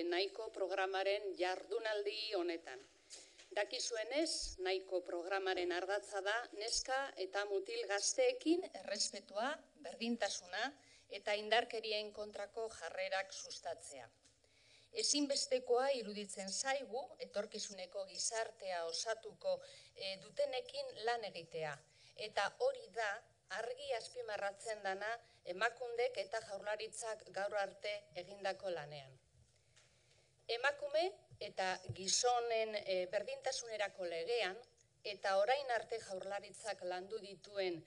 Nahiko programaren jardunaldi honetan. Dakizuenez, Nahiko programaren ardatza da neska eta mutil gazteekin errespetua, berdintasuna eta indarkerien kontrako jarrerak sustatzea. Ezinbestekoa iruditzen zaigu, etorkizuneko gizartea osatuko dutenekin lan egitea. Eta hori da, argi azpimarratzen dana emakundek eta jaurlaritzak gaur arte egindako lanean. Emakume eta gizonen berdintasunerako legean eta orain arte jaurlaritzak landu dituen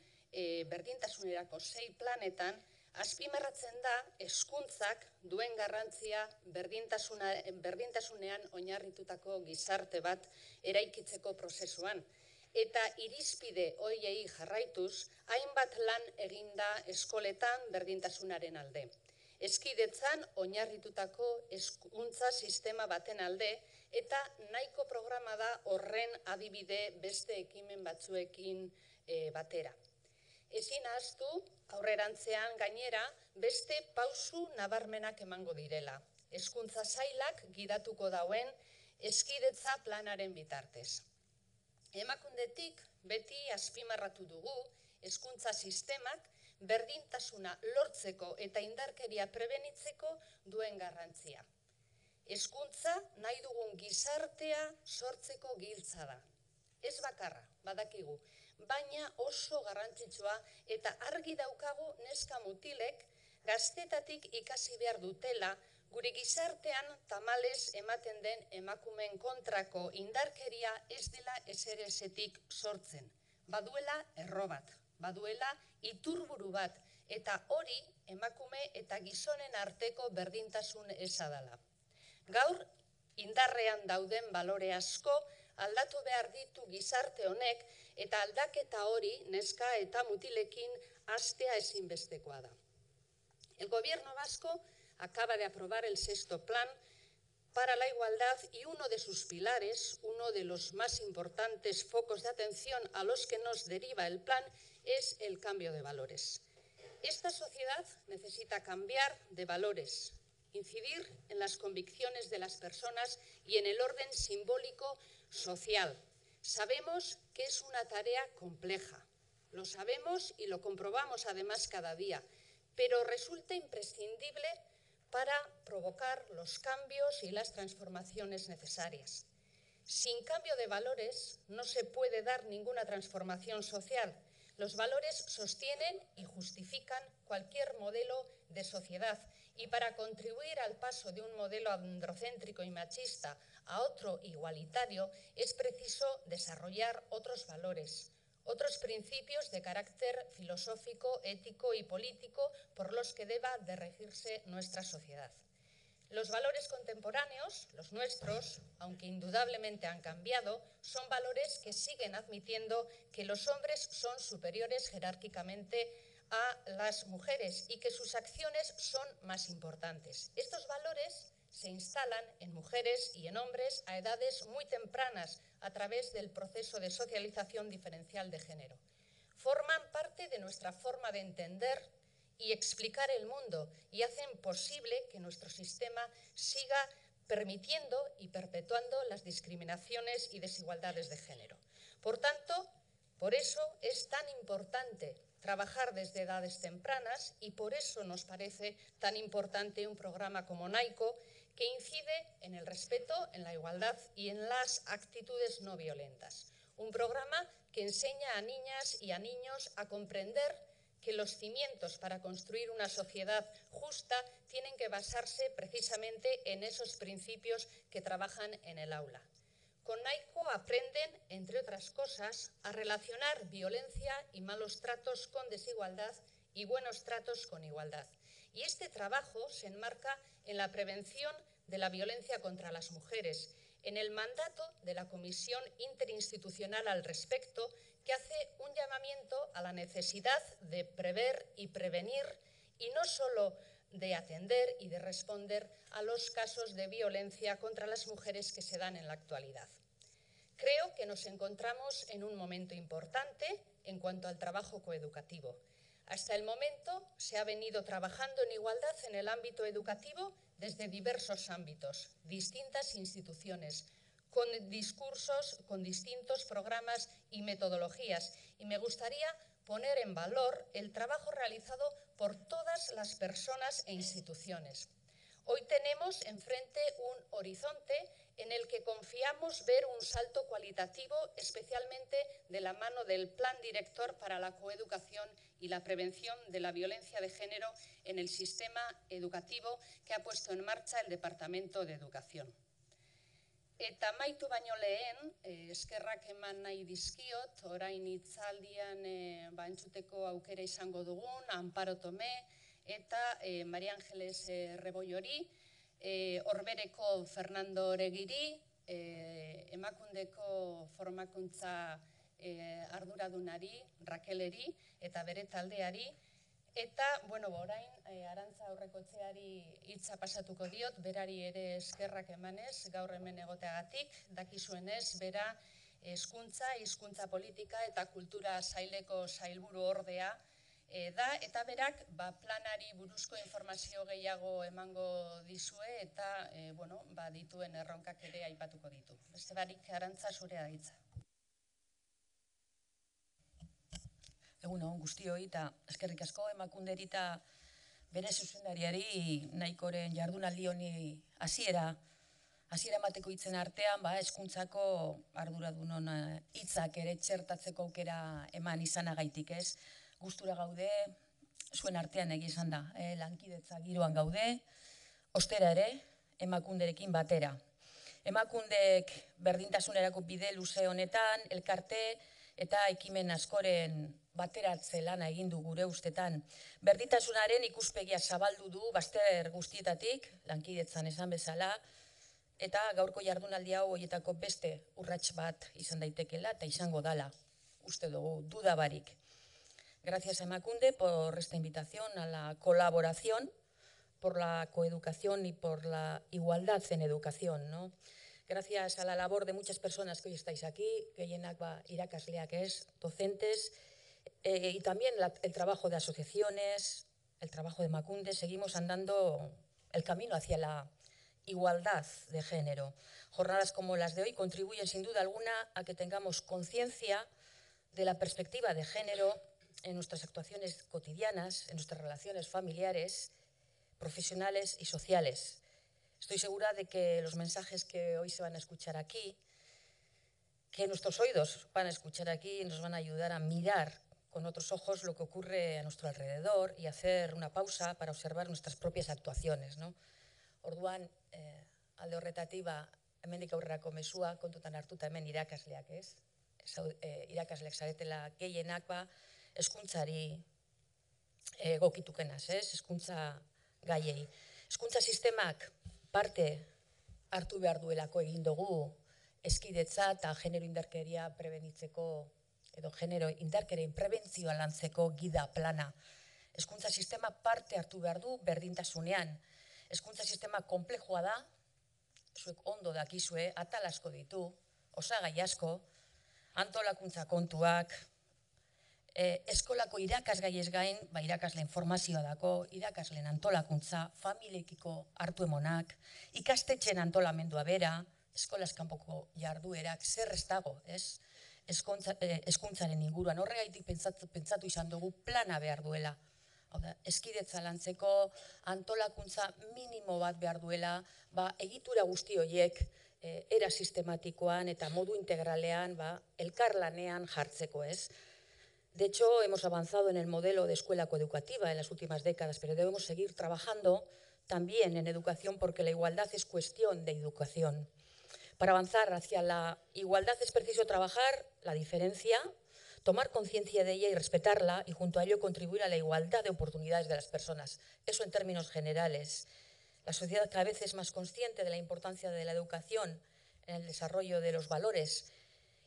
berdintasunerako 6 planetan, azpimarratzen da hezkuntzak duen garrantzia berdintasunean oinarritutako gizarte bat eraikitzeko prozesuan. Eta irizpide horiei jarraituz, hainbat lan eginda eskoletan berdintasunaren alde. Hezkidetzan oinarritutako hezkuntza sistema baten alde eta Nahiko programa da horren adibide beste ekimen batzuekin batera. Ezin ahaztu, aurrerantzean gainera beste pausu nabarmenak emango direla. Hezkuntza sailak gidatuko dauen hezkidetza planaren bitartez. Emakundetik beti azpimarratu dugu hezkuntza sistemak berdintasuna lortzeko eta indarkeria prebenitzeko duen garrantzia. Hezkuntza nahi dugun gizartea sortzeko giltza da. Ez bakarra, badakigu, baina oso garrantzitsua eta argi daukagu neska mutilek gaztetatik ikasi behar dutela gure gizartean tamalez ematen den emakumeen kontrako indarkeria ez dela ezerezetik sortzen. Baduela erro bat, baduela iturburu bat eta hori emakume eta gizonen arteko berdintasun eza dela. Gaur indarrean dauden balore asko aldatu behar ditu gizarte honek eta aldaketa hori neska eta mutilekin hastea ezinbestekoa da. El Gobierno vasco acaba de aprobar el 6º Plan para la Igualdad y uno de sus pilares, uno de los más importantes focos de atención a los que nos deriva el plan, es el cambio de valores. Esta sociedad necesita cambiar de valores, incidir en las convicciones de las personas y en el orden simbólico social. Sabemos que es una tarea compleja, lo sabemos y lo comprobamos además cada día, pero resulta imprescindible para provocar los cambios y las transformaciones necesarias. Sin cambio de valores no se puede dar ninguna transformación social. Los valores sostienen y justifican cualquier modelo de sociedad y para contribuir al paso de un modelo androcéntrico y machista a otro igualitario es preciso desarrollar otros valores, otros principios de carácter filosófico, ético y político por los que deba de regirse nuestra sociedad. Los valores contemporáneos, los nuestros, aunque indudablemente han cambiado, son valores que siguen admitiendo que los hombres son superiores jerárquicamente a las mujeres y que sus acciones son más importantes. Estos valores se instalan en mujeres y en hombres a edades muy tempranas a través del proceso de socialización diferencial de género. Forman parte de nuestra forma de entender y explicar el mundo y hacen posible que nuestro sistema siga permitiendo y perpetuando las discriminaciones y desigualdades de género. Por tanto, por eso es tan importante trabajar desde edades tempranas y por eso nos parece tan importante un programa como Nahiko que incide en el respeto, en la igualdad y en las actitudes no violentas. Un programa que enseña a niñas y a niños a comprender que los cimientos para construir una sociedad justa tienen que basarse precisamente en esos principios que trabajan en el aula. Con Nahiko aprenden, entre otras cosas, a relacionar violencia y malos tratos con desigualdad y buenos tratos con igualdad. Y este trabajo se enmarca en la prevención de la violencia contra las mujeres, en el mandato de la Comisión Interinstitucional al respecto, que hace un llamamiento a la necesidad de prever y prevenir, y no solo de atender y de responder a los casos de violencia contra las mujeres que se dan en la actualidad. Creo que nos encontramos en un momento importante en cuanto al trabajo coeducativo. Hasta el momento se ha venido trabajando en igualdad en el ámbito educativo desde diversos ámbitos, distintas instituciones, con discursos, con distintos programas y metodologías. Y me gustaría poner en valor el trabajo realizado por todas las personas e instituciones. Hoy tenemos enfrente un horizonte en el que confiamos ver un salto cualitativo, especialmente de la mano del Plan Director para la Coeducación y la Prevención de la Violencia de Género en el sistema educativo que ha puesto en marcha el Departamento de Educación. Eta amaitu baino lehen, eskerrak eman nahi dizkiot, orain hitzaldian entzuteko aukera izango dugun, Amparo Tome eta Maria Angeles Rebollori, Orbereko Fernando Oregiri, Emakundeko formakuntza arduradunari, Rakeleri eta bere taldeari, eta, orain, Arantza Aurrekotxeari hitza pasatuko diot, berari ere eskerrak emanez, gaur hemen egoteagatik, dakizuenez, bera hizkuntza politika eta kultura saileko sailburu ordea da, eta berak planari buruzko informazio gehiago emango dizue eta dituen erronkak ere aipatuko ditu. Beste barik, Arantza, zurea da hitza. Egun on guztioi eta eskerrik asko Emakunderi eta bere zuzendariari nahikoren jardunaldi honi hasiera emateko hitzen artean, hezkuntzako arduradunon hitzak ere txertatzeko aukera eman izanagaitik, ez? Gustura gaude, zuen artean egia esan da, lankidetza giroan gaude, ostera ere, Emakunderekin batera. Emakundek berdintasunerako bide luze honetan, elkarte eta ekimen askoren bateratze lana egin du gure ustetan. Berdintasunaren ikuspegia zabaldu du bazter guztietatik, lankidetzan esan bezala, eta gaurko jardunaldi hau horietako beste urrats bat izan daitekela eta izango dala, uste dugu, dudabarik. Gracias a Emakunde por esta invitación a la colaboración por la coeducación y por la igualdad en educación, ¿no? Gracias a la labor de muchas personas que hoy estáis aquí, gehienak irakasleak ez, docentes, y también el trabajo de asociaciones, el trabajo de Emakunde, seguimos andando el camino hacia la igualdad de género. Jornadas como las de hoy contribuyen sin duda alguna a que tengamos conciencia de la perspectiva de género en nuestras actuaciones cotidianas, en nuestras relaciones familiares, profesionales y sociales. Estoy segura de que los mensajes que hoy se van a escuchar aquí, que nuestros oídos van a escuchar aquí, nos van a ayudar a mirar con otros ojos lo que ocurre a nuestro alrededor y hacer una pausa para observar nuestras propias actuaciones, ¿no? Orduan, alde horretatik, hemendik aurrerako mezua kontutan hartuta hemen irakasleak, ez? Irakasleak zaretela gehienak, hezkuntzari egokitukenaz, ez? Hezkuntza gaiei. Hezkuntza sistemak parte hartu behar duelako egin dugu hezkidetza eta genero indarkeria prebenitzeko edo genero indarkerien prebentzioa lantzeko gida plana. Hezkuntza sistema parte hartu behar du berdintasunean. Hezkuntza sistema konplexua da, zuek ondo dakizue, atal asko ditu, osagai asko, antolakuntza kontuak, eskolako irakasgaiez gain, irakasleen formazioa dako, irakasleen antolakuntza, familiekiko hartu emonak, ikastetxen antolamendua bera, eskolaz kanpoko jarduerak, zer ez dago, ez? Hezkuntzaren inguruan, horregaitik pentsatu izan dugu plana behar duela. Hezkidetza lantzeko antolakuntza minimo bat behar duela, egitura guzti horiek era sistematikoan eta modu integralean, elkarlanean jartzeko, ez? De hecho, hemos avanzado en el modelo de escuela coeducativa en las últimas décadas, pero debemos seguir trabajando también en educación porque la igualdad es cuestión de educación. Para avanzar hacia la igualdad es preciso trabajar la diferencia, tomar conciencia de ella y respetarla y junto a ello contribuir a la igualdad de oportunidades de las personas. Eso en términos generales. La sociedad cada vez es más consciente de la importancia de la educación en el desarrollo de los valores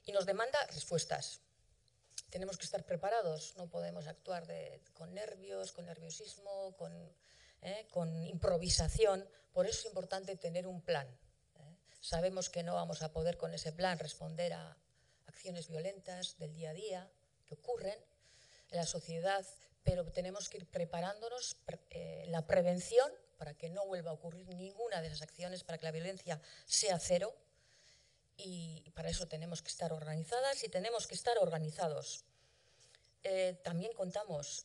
y nos demanda respuestas. Tenemos que estar preparados, no podemos actuar con nervios, con nerviosismo, con improvisación. Por eso es importante tener un plan. Sabemos que no vamos a poder con ese plan responder a acciones violentas del día a día que ocurren en la sociedad, pero tenemos que ir preparándonos la prevención para que no vuelva a ocurrir ninguna de esas acciones, para que la violencia sea cero, y para eso tenemos que estar organizadas y tenemos que estar organizados. También contamos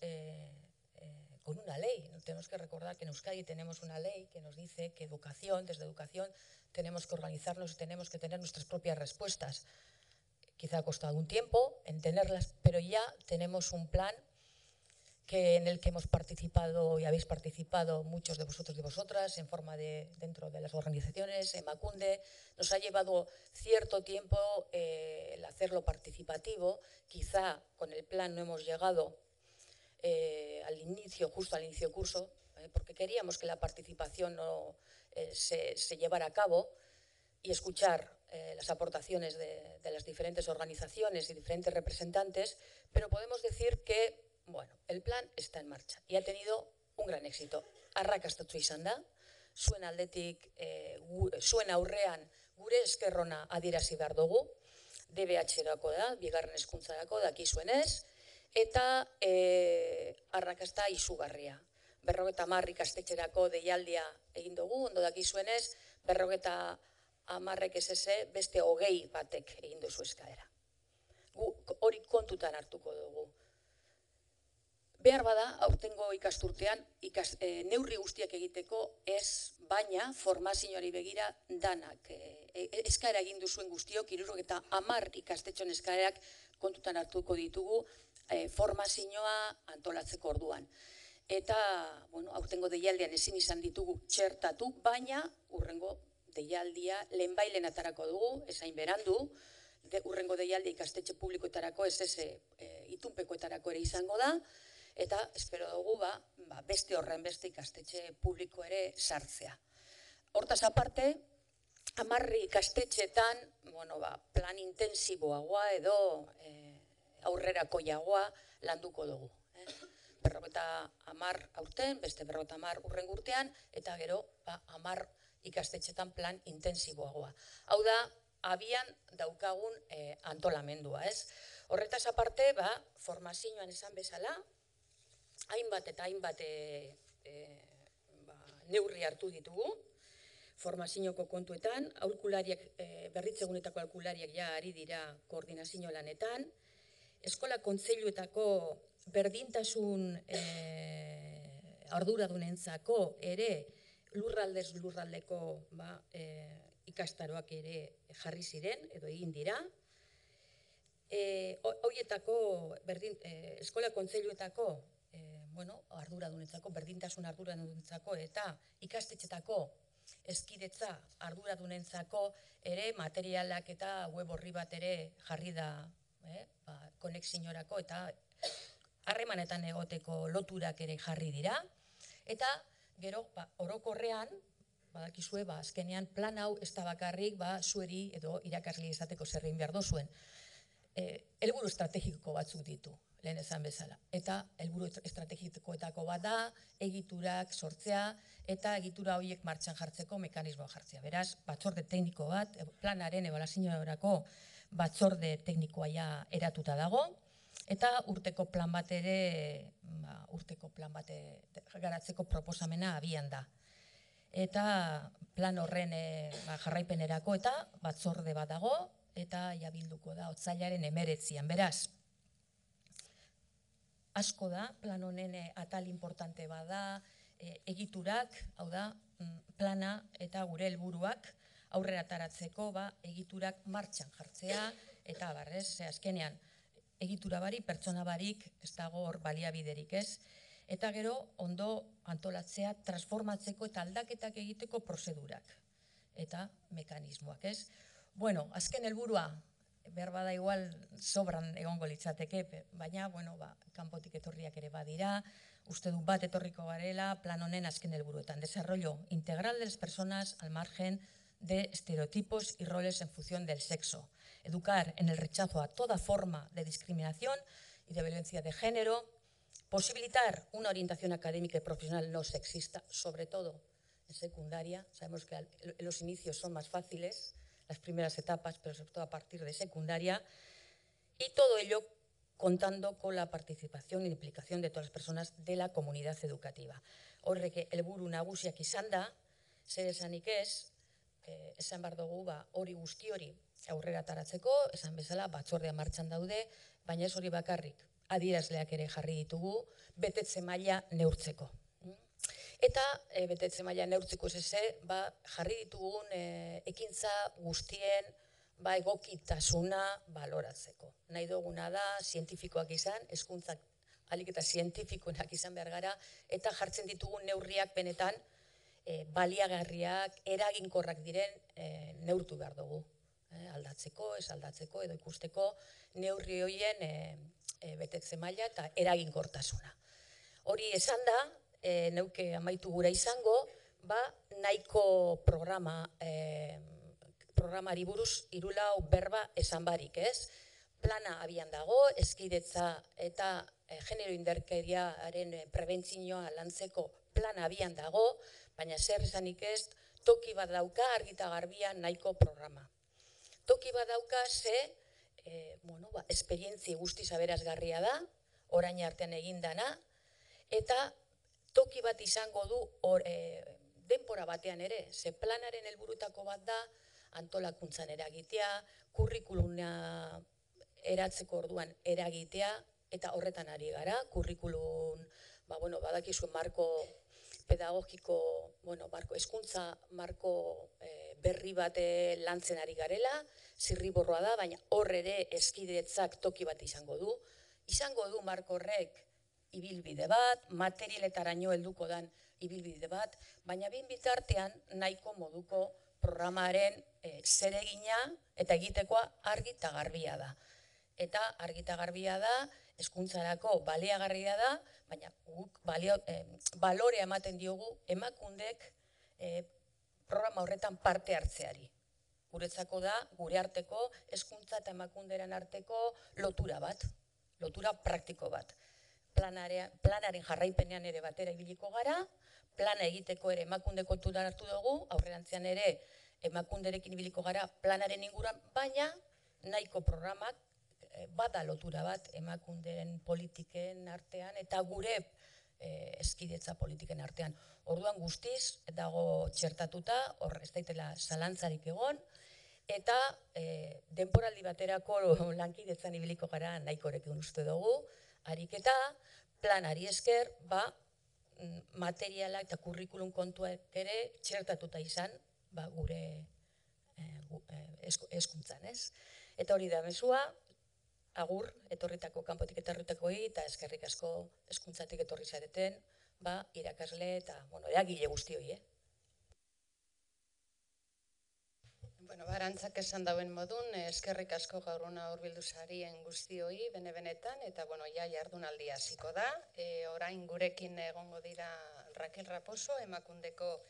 con una ley. Tenemos que recordar que en Euskadi tenemos una ley que nos dice que desde educación tenemos que organizarnos y tenemos que tener nuestras propias respuestas. Quizá ha costado un tiempo en tenerlas, pero ya tenemos un plan en el que hemos participado y habéis participado muchos de vosotros y vosotras en forma dentro de las organizaciones, Emakunde. Nos ha llevado cierto tiempo el hacerlo participativo. Quizá con el plan no hemos llegado justo al inicio del curso, porque queríamos que la participación se llevara a cabo y escuchar las aportaciones de las diferentes organizaciones y diferentes representantes, pero podemos decir que bueno, el plan está en marcha y ha tenido un gran éxito. Arrakastatsu izan da, zuen aldetik, zuen aurrean gure eskerrona adierazi behar dugu, DBH-erako da, bigarren hezkuntzarako dakizuenez, eta arrakasta izugarria. 50 ikastetxerako deialdia egin dugu, ondo dakizuenez, 50 ez beste 20 batek egin duzu eskaera. Hori kontutan hartuko dugu. Behar bada, aurtengo ikasturtean, neurri guztiak egiteko ez, baina formazioari begira danak. Eskaera egin duzuen guztiok, 70 ikastetxon eskaerak kontutan hartuko ditugu formazioa antolatzeko orduan. Eta, bueno, aurtengo deialdian ezin izan ditugu txertatu, baina urrengo deialdia lehenbailen atarako dugu, ezain berandu, urrengo deialdia ikastetxe publikoetarako itunpekoetarako ere izango da, eta espero dugu beste horren beste ikastetxe publiko ere sartzea. Hortaz aparte, 10 ikastetxetan plan intensiboagoa edo aurrerakoiagoa landuko dugu. 50 aurten, beste 50 urrengo urtean, eta gero 10 ikastetxetan plan intensiboagoa. Hau da, abian daukagun antolamendua, ez? Horretaz aparte, formazioan esan bezala, hainbat eta hainbat neurri hartu ditugu, formazioko kontuetan, berritzegunetako aholkulariak ja ari dira koordinazio lanetan, eskola kontseiluetako berdintasun arduradunentzako ere lurraldez lurraldeko ikastaroak ere jarri ziren edo egin dira. Horietako eskola kontseiluetako arduradunentzako, berdintasun arduradunentzako eta ikastetxetako eskidetza arduradunentzako ere materialak eta web horri bat ere jarri da konexiorako eta harremanetan egoteko loturak ere jarri dira. Eta gero orokorrean, badakizue, azkenean plan hau ez da bakarrik zueri edo irakasle izateko zer egin behar dozuen. Helburu estrategiko batzuk ditu, lehen esan bezala. Eta helburu estrategikoetako bat da, egiturak sortzea eta egitura horiek martxan jartzeko mekanismoa jartzea. Beraz, batzorde tekniko bat, planaren ebaluaziorako batzorde teknikoa ja eratuta dago, eta urteko plan bat garatzeko proposamena abian da. Eta plan horren jarraipenerako eta batzorde bat dago, eta bilduko da otsailaren 19an. Beraz, asko da, plan honen atal importante bada, egiturak, hau da, plana eta gure helburuak aurrera ataratzeko egiturak martxan jartzea, eta azkenean egitura barik, pertsona barik, ez dago hor baliabiderik ez, eta gero ondo antolatzea, transformatzeko eta aldaketak egiteko prozedurak eta mekanismoak, ez? Bueno, azken helburua, behar bada igual sobran egongo litzateke, baina, kanpotik etorriak ere badira, uste du bat etorriko garela, plan honen azken helburuetan. Desarrollo integral de las personas al margen de estereotipos y roles en función del sexo. Educar en el rechazo a toda forma de discriminación y de violencia de género. Posibilitar una orientación académica y profesional no sexista, sobre todo en secundaria. Sabemos que los inicios son más fáciles, las primeras etapas, pero sobre todo a partir de secundaria. Y todo ello contando con la participación e implicación de todas las personas de la comunidad educativa. Horrek helburu nagusiak izan da, zer esanik ez, esan behar dugu hori guzti hori aurrera taratzeko, esan bezala batzordea martxan daude, baina ez hori bakarrik, adierazleak ere jarri ditugu, betetze maila neurtzeko. Eta betetze maila neurtzeko jarri ditugun ekintza guztien egokitasuna baloratzeko. Nahi duguna da, zientifikoak izan, hezkuntzak ahalik eta zientifikoenak izan behar gara, eta jartzen ditugun neurriak benetan baliagarriak, eraginkorrak diren neurtu behar dugu. Aldatzeko, ez aldatzeko, edo ikusteko neurri horien betetze maila eta eraginkortasuna. Hori esan da, neuke amaitu gura izango, nahiko programari buruz 3 berba esan barik, ez? Plana abian dago, hezkidetza eta genero indarkeriaren prebentzioa lantzeko plana abian dago, baina zer esanik ez, toki bat dauka argi eta garbian nahiko programa. Toki bat dauka esperientzia guztiz aberasgarria da, orain artean egindana, eta toki bat izango du denbora batean ere, ze planaren helburutako bat da antolakuntzan eragitea, kurrikuluna eratzeko orduan eragitea, eta horretan ari gara, kurrikulun, badakizu marko pedagogiko, hezkuntza marko berri bat lantzen ari garela, zirriborroa da, baina hor ere hezkidetzak toki bat izango du. Izango du marko horrek ibilbide bat, materialetaraino helduko dan ibilbide bat, baina bin bitartean nahiko moduko programaren zeregina eta egitekoa argi eta garbia da. Eta argi eta garbia da, hezkuntzarako baliagarria da, baina guk balorea ematen diogu emakundek programa horretan parte hartzeari. Guretzako da, gure arteko, hezkuntza eta emakunderen arteko lotura bat, lotura praktiko bat. Planaren jarraipenean ere batera ibiliko gara, plana egiteko ere emakunde kontutan hartu dugu, aurrerantzean ere emakunderekin ibiliko gara planaren inguruan, baina nahiko programak bada lotura bat emakunderen politiken artean eta gure hezkidetza politiken artean. Orduan guztiz dago txertatuta, hor ez daitela zalantzarik egon, eta denboraldi baterako lankidetzan ibiliko gara nahikorekin uste dugu, ariketa planari esker, materiala eta kurrikulum kontuak ere txertatuta izan gure hezkuntzan, ez? Eta hori da mezua, agur, etorritako kanpotik etorritakoei eta eskerrik asko hezkuntzatik etorri zareten, irakasle eta eragile guztioi, Arantzak esan dauen modun, eskerrik asko gaur hona hurbildu zarien guztioi, bene-benetan, eta jardunaldia hasiko da. Orain gurekin egongo dira Raquel Raposo, emakundeko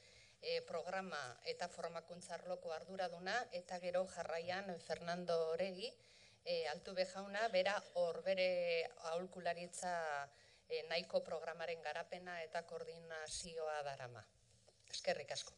programa eta formakuntza arloko arduraduna, eta gero jarraian Fernando Oregi, Altube jauna, bera hor bere aholkularitza nahiko programaren garapena eta koordinazioa darama. Eskerrik asko.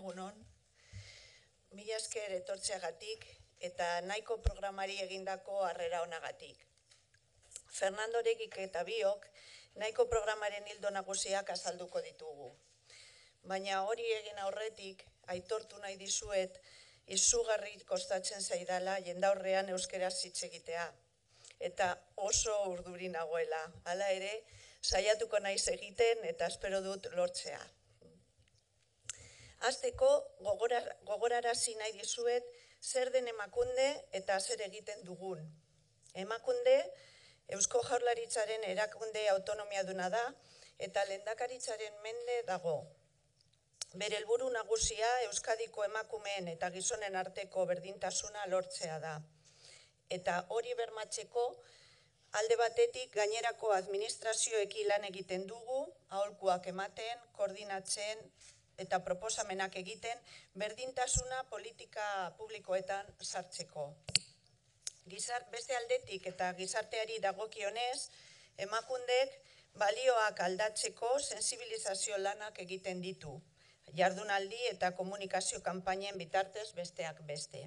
egunon. Mila esker etortzeagatik eta nahiko programari egindako harrera honagatik. Fernando Oregik eta biok nahiko programaren ildo nagusiak azalduko ditugu. Baina hori egin aurretik, aitortu nahi dizuet, izugarri kostatzen zaidala jendaurrean euskeraz hitz egitea. Eta oso urduri nagoela. Hala ere, saiatuko naiz egiten eta espero dut lortzea. Hasteko gogorarazi nahi dizuet zer den emakunde eta zer egiten dugun. Emakunde, Eusko Jaurlaritzaren erakunde autonomiaduna da eta lehendakaritzaren mende dago. Bere helburu nagusia Euskadiko emakumeen eta gizonen arteko berdintasuna lortzea da. Eta hori bermatzeko alde batetik gainerako administrazioekin lan egiten dugu, aholkuak ematen, koordinatzen eta proposamenak egiten berdintasuna politika publikoetan sartzeko. Beste aldetik eta gizarteari dagokionez, emakundek balioak aldatzeko sensibilizazio lanak egiten ditu, jardunaldi eta komunikazio kanpainen bitartez besteak beste.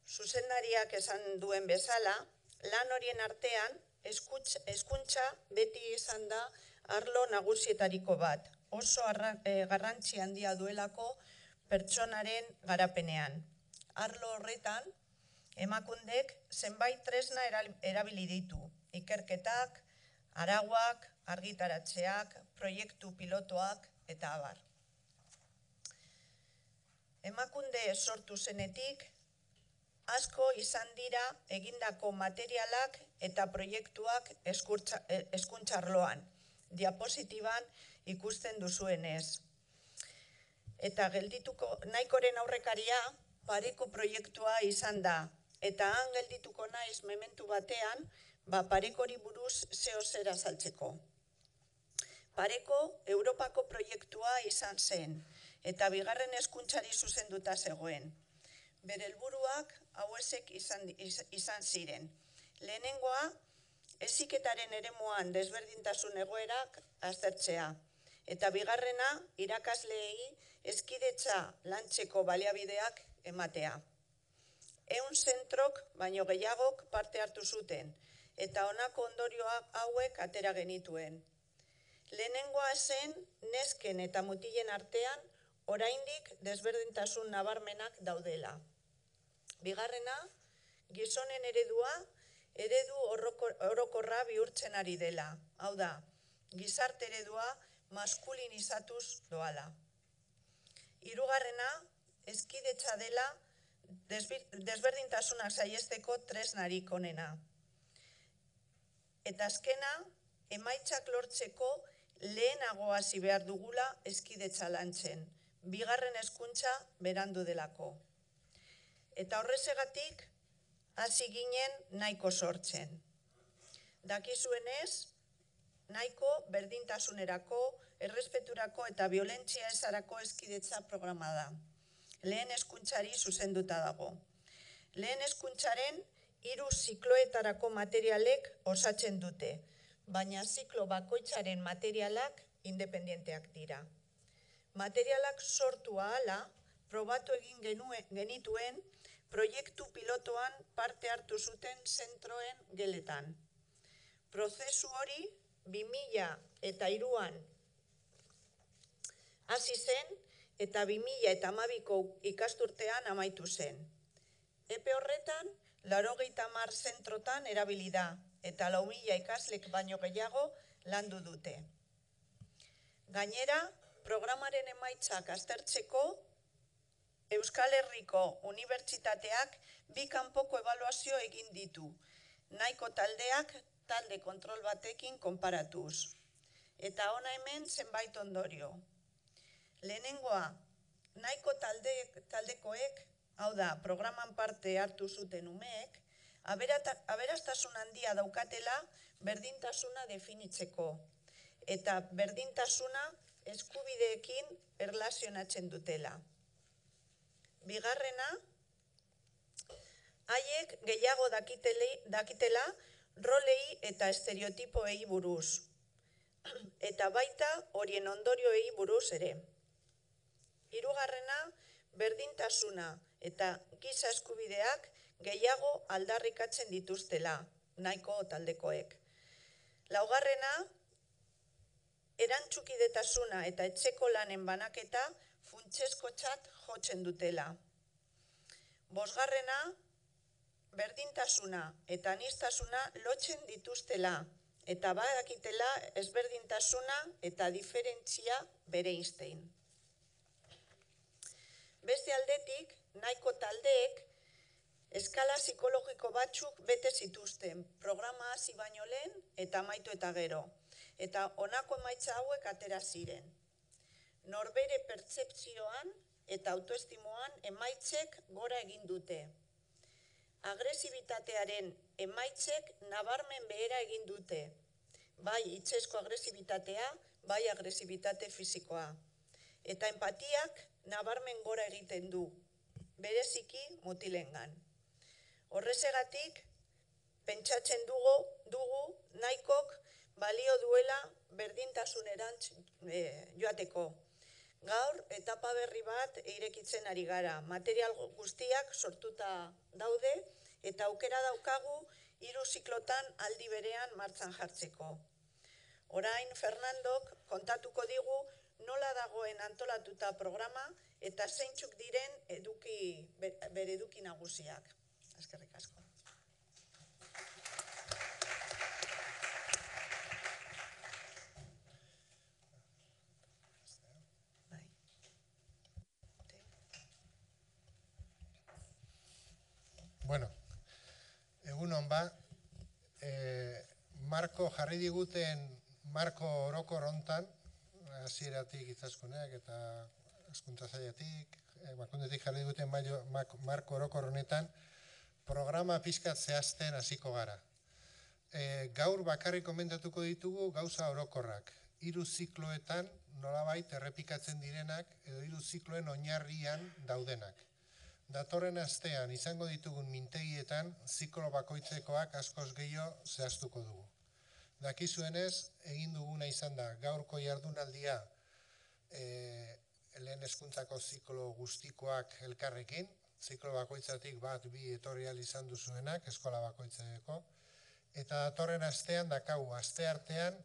Zuzendariak esan duen bezala, lan horien artean hezkuntza beti izan da arlo nagusietariko bat, oso garrantzi handia duelako pertsonaren garapenean. Arlo horretan, emakundek zenbait tresna erabili ditu, ikerketak, arauak, argitaratzeak, proiektu pilotoak eta abar. Emakunde sortu zenetik, asko izan dira egindako materialak eta proiektuak hezkuntza arloan, diapositiban ikusten duzuenez. Eta geldituko nahikoren aurrekaria pareko proiektua izan da, eta han geldituko naiz mementu batean, parekori buruz zer azaltzeko. Pareko Europako proiektua izan zen, eta bigarren hezkuntzari zuzenduta zegoen. Bere helburuak hauexek izan ziren. Lehenengoa, heziketaren eremuan desberdintasun egoerak aztertzea. Eta bigarrena, irakasleei hezkidetza lantzeko baliabideak ematea. 100 zentrok baino gehiagok parte hartu zuten, eta honako ondorioak hauek atera genituen. Lehenengoa zen, nesken eta mutilen artean, oraindik desberdintasun nabarmenak daudela. Bigarrena, gizonen eredua, eredu orokorra bihurtzen ari dela. Hau da, gizarte eredua maskulinizatuz doala. Hirugarrena, hezkidetza dela desberdintasunak saihesteko tresnarik onena. Eta azkena, emaitzak lortzeko lehenago hasi behar dugula hezkidetza lantzen, bigarren hezkuntza berandu delako. Eta horrezegatik, hasi ginen nahiko sortzen. Dakizuenez, nahiko berdintasunerako, errespeturako eta biolentzia ezarako hezkidetza programa da. Lehen hezkuntzari zuzenduta dago. Lehen hezkuntzaren 3 zikloetarako materialek osatzen dute, baina ziklo bakoitzaren materialak independenteak dira. Materialak sortu ahala, probatu egin genituen proiektu pilotoan parte hartu zuten zentroen geletan. Prozesu hori 2003an hasi zen eta 2012ko ikasturtean amaitu zen. Epe horretan, 80 zentrotan erabili da eta 4.000 ikaslek baino gehiago landu dute. Gainera, programaren emaitzak aztertzeko, Euskal Herriko Unibertsitateak 2 kanpoko ebaluazio egin ditu, nahiko taldeak talde kontrol batekin konparatuz. Eta hona hemen zenbait ondorio. Lehenengoa, nahiko taldekoek, hau da, programan parte hartu zuten umeek, aberastasun handia daukatela berdintasuna definitzeko. Eta berdintasuna eskubideekin erlazionatzen dutela. Bigarrena, haiek gehiago dakitela rolei eta estereotipoei buruz. Eta baita horien ondorioei buruz ere. Hirugarrena, berdintasuna eta giza eskubideak gehiago aldarrikatzen dituztela, nahiko taldekoek. Laugarrena, erantzukidetasuna eta etxeko lanen banaketa funtsezkotzat jotzen dutela. Bosgarrena, berdintasuna eta aniztasuna lotzen dituztela eta badakitela ezberdintasuna eta diferentzia bereizten. Beste aldetik, nahiko taldeek eskala psikologiko batzuk bete zituzten, programa hasi baino lehen eta amaitu eta gero. Eta honako emaitza hauek atera ziren. Norbere pertzepzioan eta autoestimoan emaitzek gora egin dute. Agresibitatearen emaitzek nabarmen behera egin dute. Bai hitzezko agresibitatea, bai agresibitate fisikoa. Eta empatiak nabarmen gora egiten du, bereziki mutilengan. Horrezegatik, pentsatzen dugu nahikok balio duela berdintasunerantz joateko. Gaur, etapa berri bat irekitzen ari gara. Material guztiak sortuta daude eta aukera daukagu 3 ziklotan aldi berean martxan jartzeko. Orain, Fernandok kontatuko digu nola dagoen antolatuta programa eta zeintzuk diren bere eduki nagusiak. Eskerrik asko. Bueno, egun hon ba, marko jarri diguten marko orokor hontan, hasieratik itzaskuneak eta hezkuntza sailetik, emakundetik jarri diguten marko orokor honetan, programa pixkat zehazten hasiko gara. Gaur bakarrik komentatuko ditugu gauza orokorrak. 3 zikloetan nolabait errepikatzen direnak edo 3 zikloen oinarrian daudenak. Datorren astean izango ditugun mintegietan ziklo bakoitzekoak askoz gehiago zehaztuko dugu. Dakizuenez, egin duguna izan da gaurko jardunaldia lehen hezkuntzako ziklo guztikoak elkarrekin, ziklo bakoitzatik 1-2 etorri ahal izan duzuenak, eskola bakoitzeko, eta datorren astean dakagu asteartean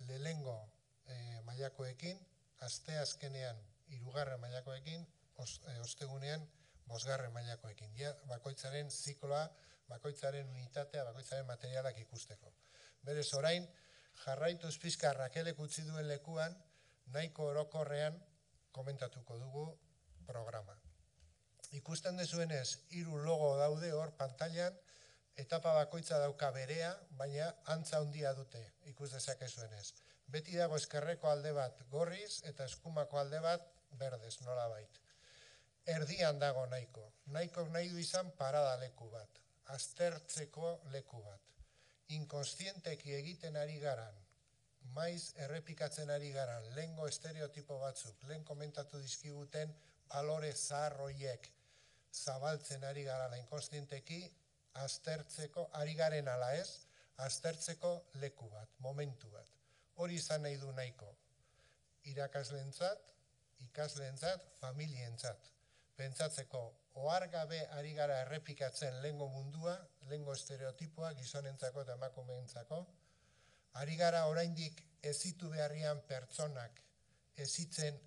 lehenengo mailakoekin, asteazkenean 3. mailakoekin, ostegunean 5. mailakoekin. Bakoitzaren zikloa, bakoitzaren unitatea, bakoitzaren materialak ikusteko. Berez orain, jarraituz pixka Rakelek utzi duen lekuan, nahiko orokorrean komentatuko dugu programa. Ikusten dezuenez, 3 logo daude hor pantailan, etapa bakoitza dauka berea, baina antza handia dute, ikus dezakezuenez. Beti dago ezkerreko alde bat gorriz eta eskumako alde bat berdez, nolabait. Erdian dago nahiko. Nahikok nahi du izan parada leku bat, aztertzeko leku bat. Inkonstienteki egiten ari garan, maiz errepikatzen ari garan, lehengo estereotipo batzuk, lehen komentatu dizkiguten balore zaharroiek zabaltzen ari garala inkonstienteki, aztertzeko, ari garen ala ez, aztertzeko leku bat, momentu bat. Hori izan nahi du nahiko. Irakasleentzat, ikasleentzat, familientzat. Pentsatzeko, ohar gabe ari gara errepikatzen lehengo mundua, lehengo estereotipoa, gizonentzako eta emakumeentzako. Ari gara oraindik hezitu beharrian pertsonak, hezitzen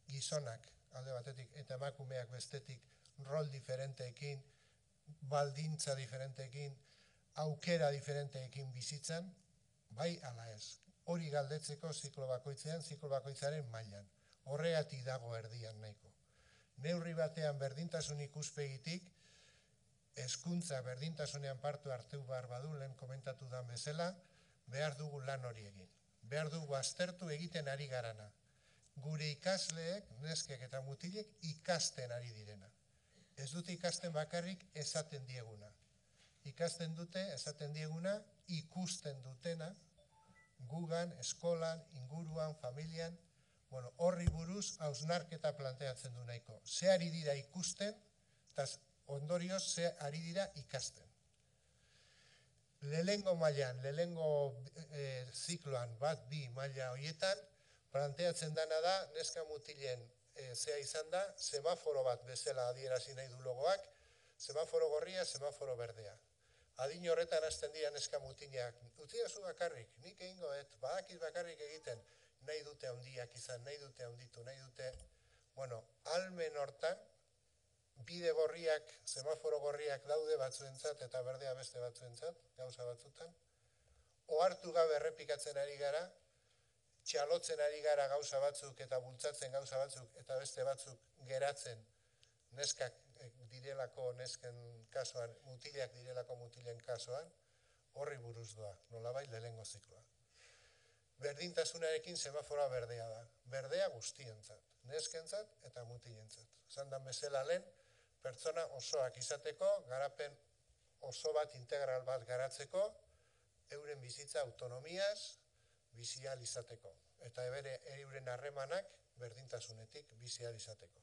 gizonak, alde batetik, eta emakumeak bestetik, rol diferenteekin, baldintza diferenteekin, aukera diferenteekin bizitzan, bai ala ez. Hori galdetzeko ziklo bakoitzean, ziklo bakoitzaren mailan. Horregatik dago erdian nahiko. Neurri batean berdintasun ikuspegitik, hezkuntza berdintasunean parte hartu behar badu, lehen komentatu dan bezala, behar dugu lan hori egin. Behar dugu aztertu egiten ari garana. Gure ikasleek, neskek eta mutilek, ikasten ari direna. Ez dute ikasten bakarrik esaten dieguna. Ikasten dute, esaten dieguna, ikusten dutena, gugan, eskolan, inguruan, familian, horri buruz hausnarketa planteatzen du nahiko. Ze ari dira ikusten, eta ondorioz ze ari dira ikasten. Lehengo mailan, lehengo zikloan 1-2 maila horietan, planteatzen dana da neska mutilen zea izan da, semaforo bat bezala adierazi nahi du logoak, semaforo gorria, semaforo berdea. Adin horretan hasten dira neska mutinak, utzidazu bakarrik, nik egingo, badakit bakarrik egiten, nahi dute handiak izan, nahi dute handitu, nahi dute, almen hortan, bide gorriak, semaforo gorriak daude batzuentzat eta berdea beste batzuentzat, gauza batzutan, ohartu gabe errepikatzen ari gara, txalotzen ari gara gauza batzuk eta bultzatzen gauza batzuk eta beste batzuk geratzen neskak direlako nesken kasuan, mutilak direlako mutilen kasuan, horri buruz doa, nolabait lehenengo zikloa. Berdintasunarekin semaforoa berdea da, berdea guztientzat, neskentzat eta mutilentzat. Esan dan bezala lehen, pertsona osoak izateko, garapen oso bat integral bat garatzeko, euren bizitza autonomiaz, bizial izateko. Eta euren harremanak berdintasunetik bizial izateko.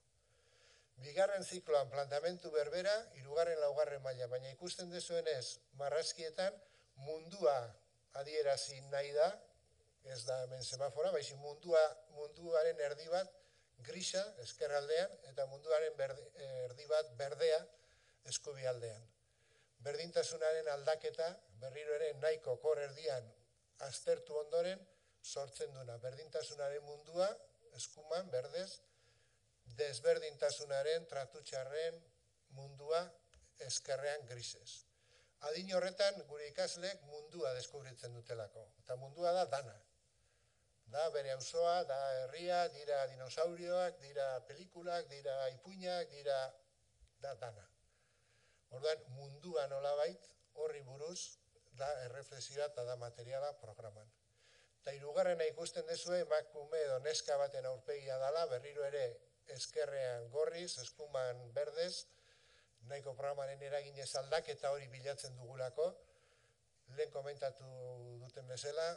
Bigarren zikloan planteamendu berbera, hirugarren laugarren maila, baina ikusten dezuenez marrazkietan mundua adierazi nahi da, ez da hemen semafora, baizik munduaren erdi bat grisa eskerraldean eta munduaren erdi bat berdea eskubialdean. Berdintasunaren aldaketa berriro ere nahiko kor erdian aztertu ondoren sortzen duna. Berdintasunaren mundua eskuman berdez, desberdintasunaren tratutxarren mundua eskerrean grisez. Adin horretan gure ikasleek mundua deskubritzen dutelako. Eta mundua da dana. Da bere auzoa, da herria, dira dinosaurioak, dira pelikulak, dira ipuinak, dira dana. Orduan, mundua nolabait horri buruz da erreflexioa eta da materiala programan. Eta hirugarrena ikusten dezue emakume edo neska baten aurpegia dela, berriro ere eskerrean gorriz, eskuman berdez, nahiko programaren eraginez aldaketa hori bilatzen dugulako, lehen komentatu duten bezala,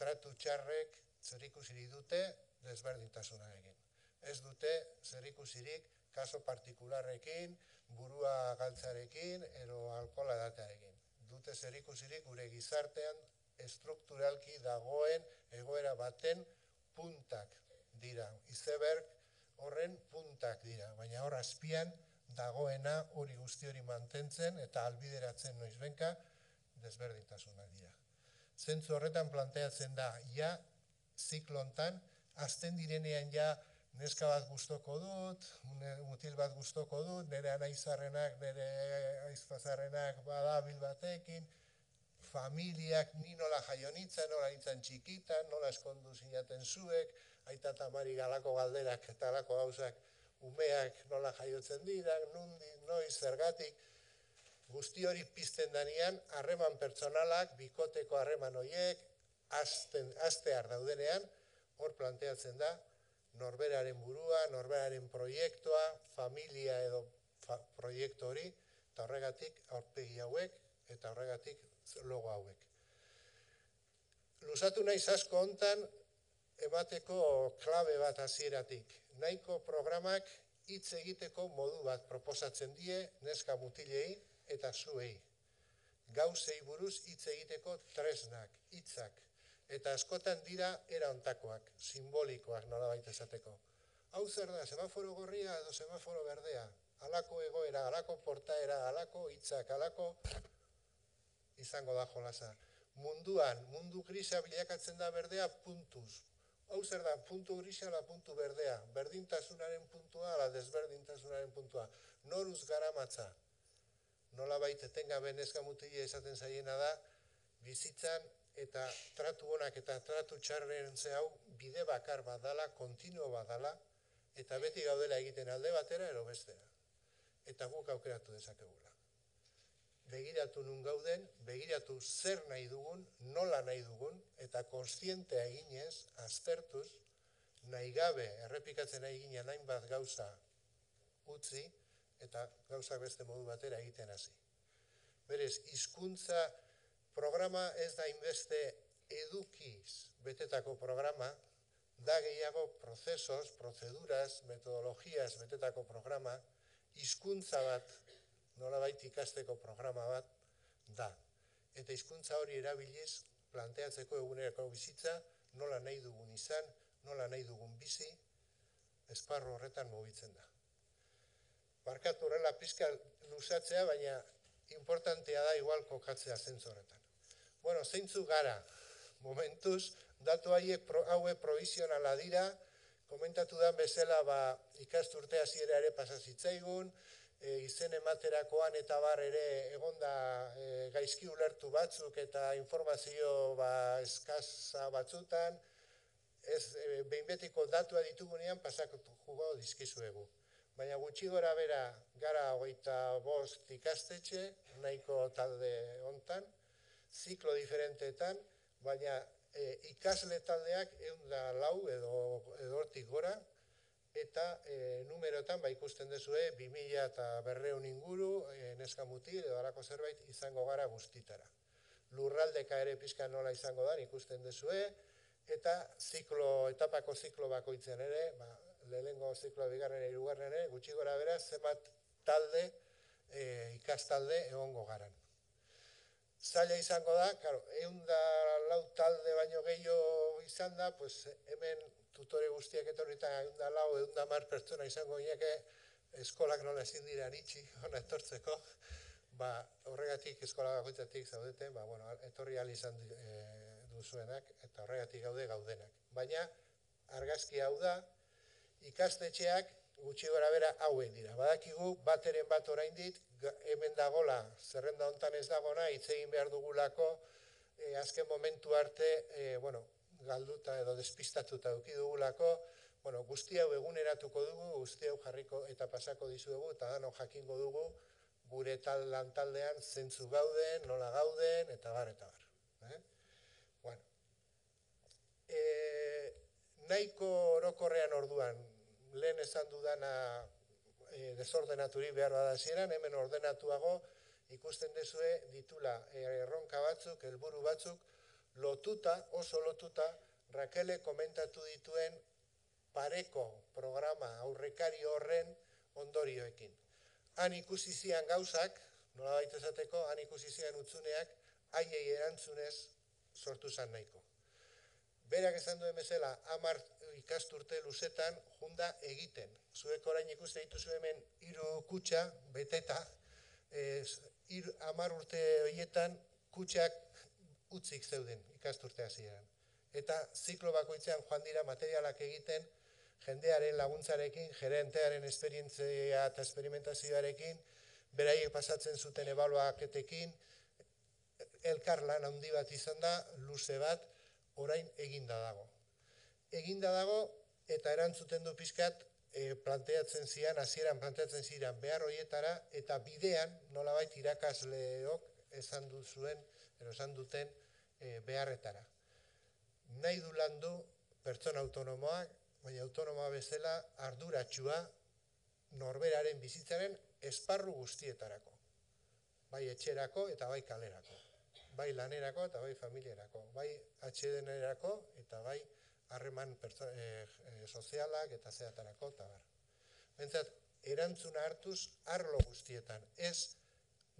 tratu txarrek zerikusirik dute desberdintasunarekin. Ez dute zerikusirik kaso partikularrekin, burua galtzarekin, edo alkohola edatearekin. Dute zerikusirik gure gizartean estrukturalki dagoen egoera baten puntak dira. Izeberg horren puntak dira, baina hor azpian dagoena hori guzti hori mantentzen eta albideratzen noizbenka desberdintasunak dira. Zentzu horretan planteatzen da, ja ziklontan, azten direnean ja neska bat gustoko dut, mutil bat gustoko dut, nire anaizarrenak, nire aizpazarrenak badabil batekin, familiak ni nola jaio nintzen, nola nintzen txikitan, nola eskondu zinaten zuek, aita eta amari galako galderak eta galako gauzak umeak nola jaiotzen dira, noiz zergatik, guzti hori pizten danean, harreman pertsonalak, bikoteko harreman horiek, aztear daudenean, hor planteatzen da, norberaren burua, norberaren proiektua, familia edo proiektu hori, eta horregatik aurpegi hauek, eta horregatik logo hauek. Luzatu naiz asko hontan, emateko klabe bat hasieratik. Nahiko programak hitz egiteko modu bat proposatzen die neska mutilei eta zuei. Gauzei buruz hitz egiteko tresnak, hitzak, eta askotan dira era hontakoak, simbolikoak nolabait esateko. Hau zer da, semaforo gorria edo semaforo berdea, halako egoera, halako portaera, halako hitzak, halako izango da jolasa. Munduan, mundu grisa bilakatzen da berdea puntuz. Hau zer da, puntu grisa ala puntu berdea, berdintasunaren puntua ala desberdintasunaren puntua. Noruz garamatza, nolabait etengabe neska mutila esaten zaiena da, bizitzan eta tratu onak eta tratu txarren hau bide bakar bat dala, kontinuo bat dala, eta beti gaudela egiten alde batera ero bestera. Eta guk aukeratu dezakegula. Begiratu nun gauden, begiratu zer nahi dugun, nola nahi dugun, eta kontzientea eginez, aztertuz, nahi gabe, errepikatzen nahi ginen hainbat gauza utzi, eta gauzak beste modu batera egiten hasi. Berez, hizkuntza programa ez da inbeste edukiz betetako programa, da gehiago prozesos, prozeduras, metodologias betetako programa, hizkuntza bat, nolabait ikasteko programa bat da. Eta hizkuntza hori erabiliz planteatzeko egunerako bizitza, nola nahi dugun izan, nola nahi dugun bizi, esparru horretan mugitzen da. Barkatu horrela pizka luzatzea, baina importantea da igual kokatzea zentzu horretan. Bueno, zeintzu gara, momentuz, datu hauek provisionala dira, komentatu da bezala ikasturte hasiera ere pasazitzaigun, izen ematerakoan eta bar ere egonda gaizki ulertu batzuk eta informazio eskasa batzutan, behin betiko datua ditugunean pasatuko dizkizuegu. Baina gutxi gora bera gara 25 ikastetxe, nahiko talde hontan, ziklo diferenteetan, baina ikasle taldeak 104 edo hortik gora, eta numerotan ikusten duzue 2500 inguru, neska mutil edo halako zerbait izango gara guztitara. Lurraldeka ere pixka nola izango da ikusten duzue, eta etapako ziklo bakoitzen ere, lehenengo zikloa bigarren hirugarren ere, gutxi gora bera zenbat talde, ikastalde egongo garan. Zaila izango da, 104 talde baino gehiago izan da, hemen tutore guztiak etorrita 104, 110 pertsona izango gineke, eskolak nola ezin dira itxi hona etortzeko, horregatik eskola bakoitzatik zaudeten, etorri ahal izan duzuenak, eta horregatik gaudenak. Baina, argazki hau da, ikastetxeak gutxi gora bera hauen dira. Badakigu bateren bat orain dit, hemen dagola, zerrenda hontan ez dagona, hitz egin behar dugulako, azken momentu arte, galduta edo despistatuta eduki dugulako, guzti hau eguneratuko dugu, guzti hau jarriko eta pasako dizuegu, eta dano jakingo dugu, gure lantaldean zentzu gauden, nola gauden, eta bar, eta bar. Nahiko orokorrean orduan, lehen esan dudana desordenaturi behar bada hasieran, hemen ordenatuago ikusten dezue ditula erronka batzuk, helburu batzuk, lotuta, oso lotuta, Rakele komentatu dituen pareko programa aurrekari horren ondorioekin. Han ikusi zian gauzak, nola baita esateko, han ikusi zian utzuneak, haiei erantzunez sortu zan nahiko. Berak esan duen bezala, 10 ikasturte luzetan junda egiten. Zuek orain ikuste dituzu hemen 3 kutxa beteta, 10 urte horietan kutxak utzik zeuden ikasturte hasieran. Eta ziklo bakoitzean joan dira materialak egiten, jendearen laguntzarekin, gerentearen esperientzia eta esperimentazioarekin, beraiek pasatzen zuten ebaluaketekin, elkarlan handi bat izan da, luze bat, orain eginda dago. Eginda dago eta erantzuten du pixkat hasieran planteatzen ziren behar horietara eta bidean nolabait irakasleok esan duten beharretara. Nahi du landu pertsona autonomoak, baina autonomoa bezala arduratsua norberaren bizitzaren esparru guztietarako. Bai etxerako eta bai kalerako. Bai lanerako eta bai familiarako, bai atsedenerako eta bai harreman sozialak eta zeatarako eta bar. Bentsat, erantzuna hartuz arlo guztietan, ez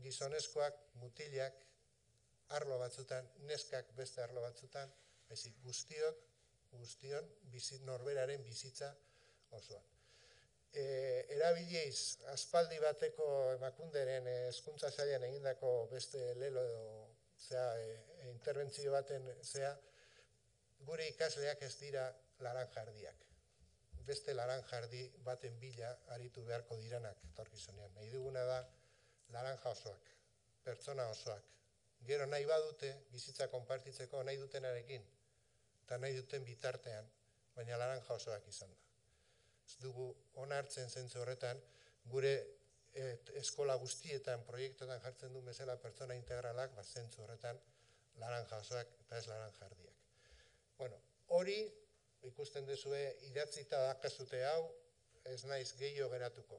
gizonezkoak, mutilak, arlo batzutan, neskak beste arlo batzutan, baizik guztion norberaren bizitza osoan. Erabilieiz, aspaldi bateko emakunderen hezkuntza sailean egindako beste lelo edo interbentzio baten gure ikasleak ez dira laranjardiak. Beste laranjardi baten bila aritu beharko diranak etorkizunean. Nahi duguna da laranja osoak, pertsona osoak. Gero nahi badute bizitza konpartitzeko nahi dutenarekin eta nahi duten bitartean, baina laranja osoak izan da. Ez dugu onartzen zentzu horretan gure eskola guztietan, proiektuetan jartzen duen bezala pertsona integralak, zentzu horretan laranja osoak eta ez laranjardiak. Hori, ikusten duzue idatzita dakazute hau, ez naiz gehiago geratuko.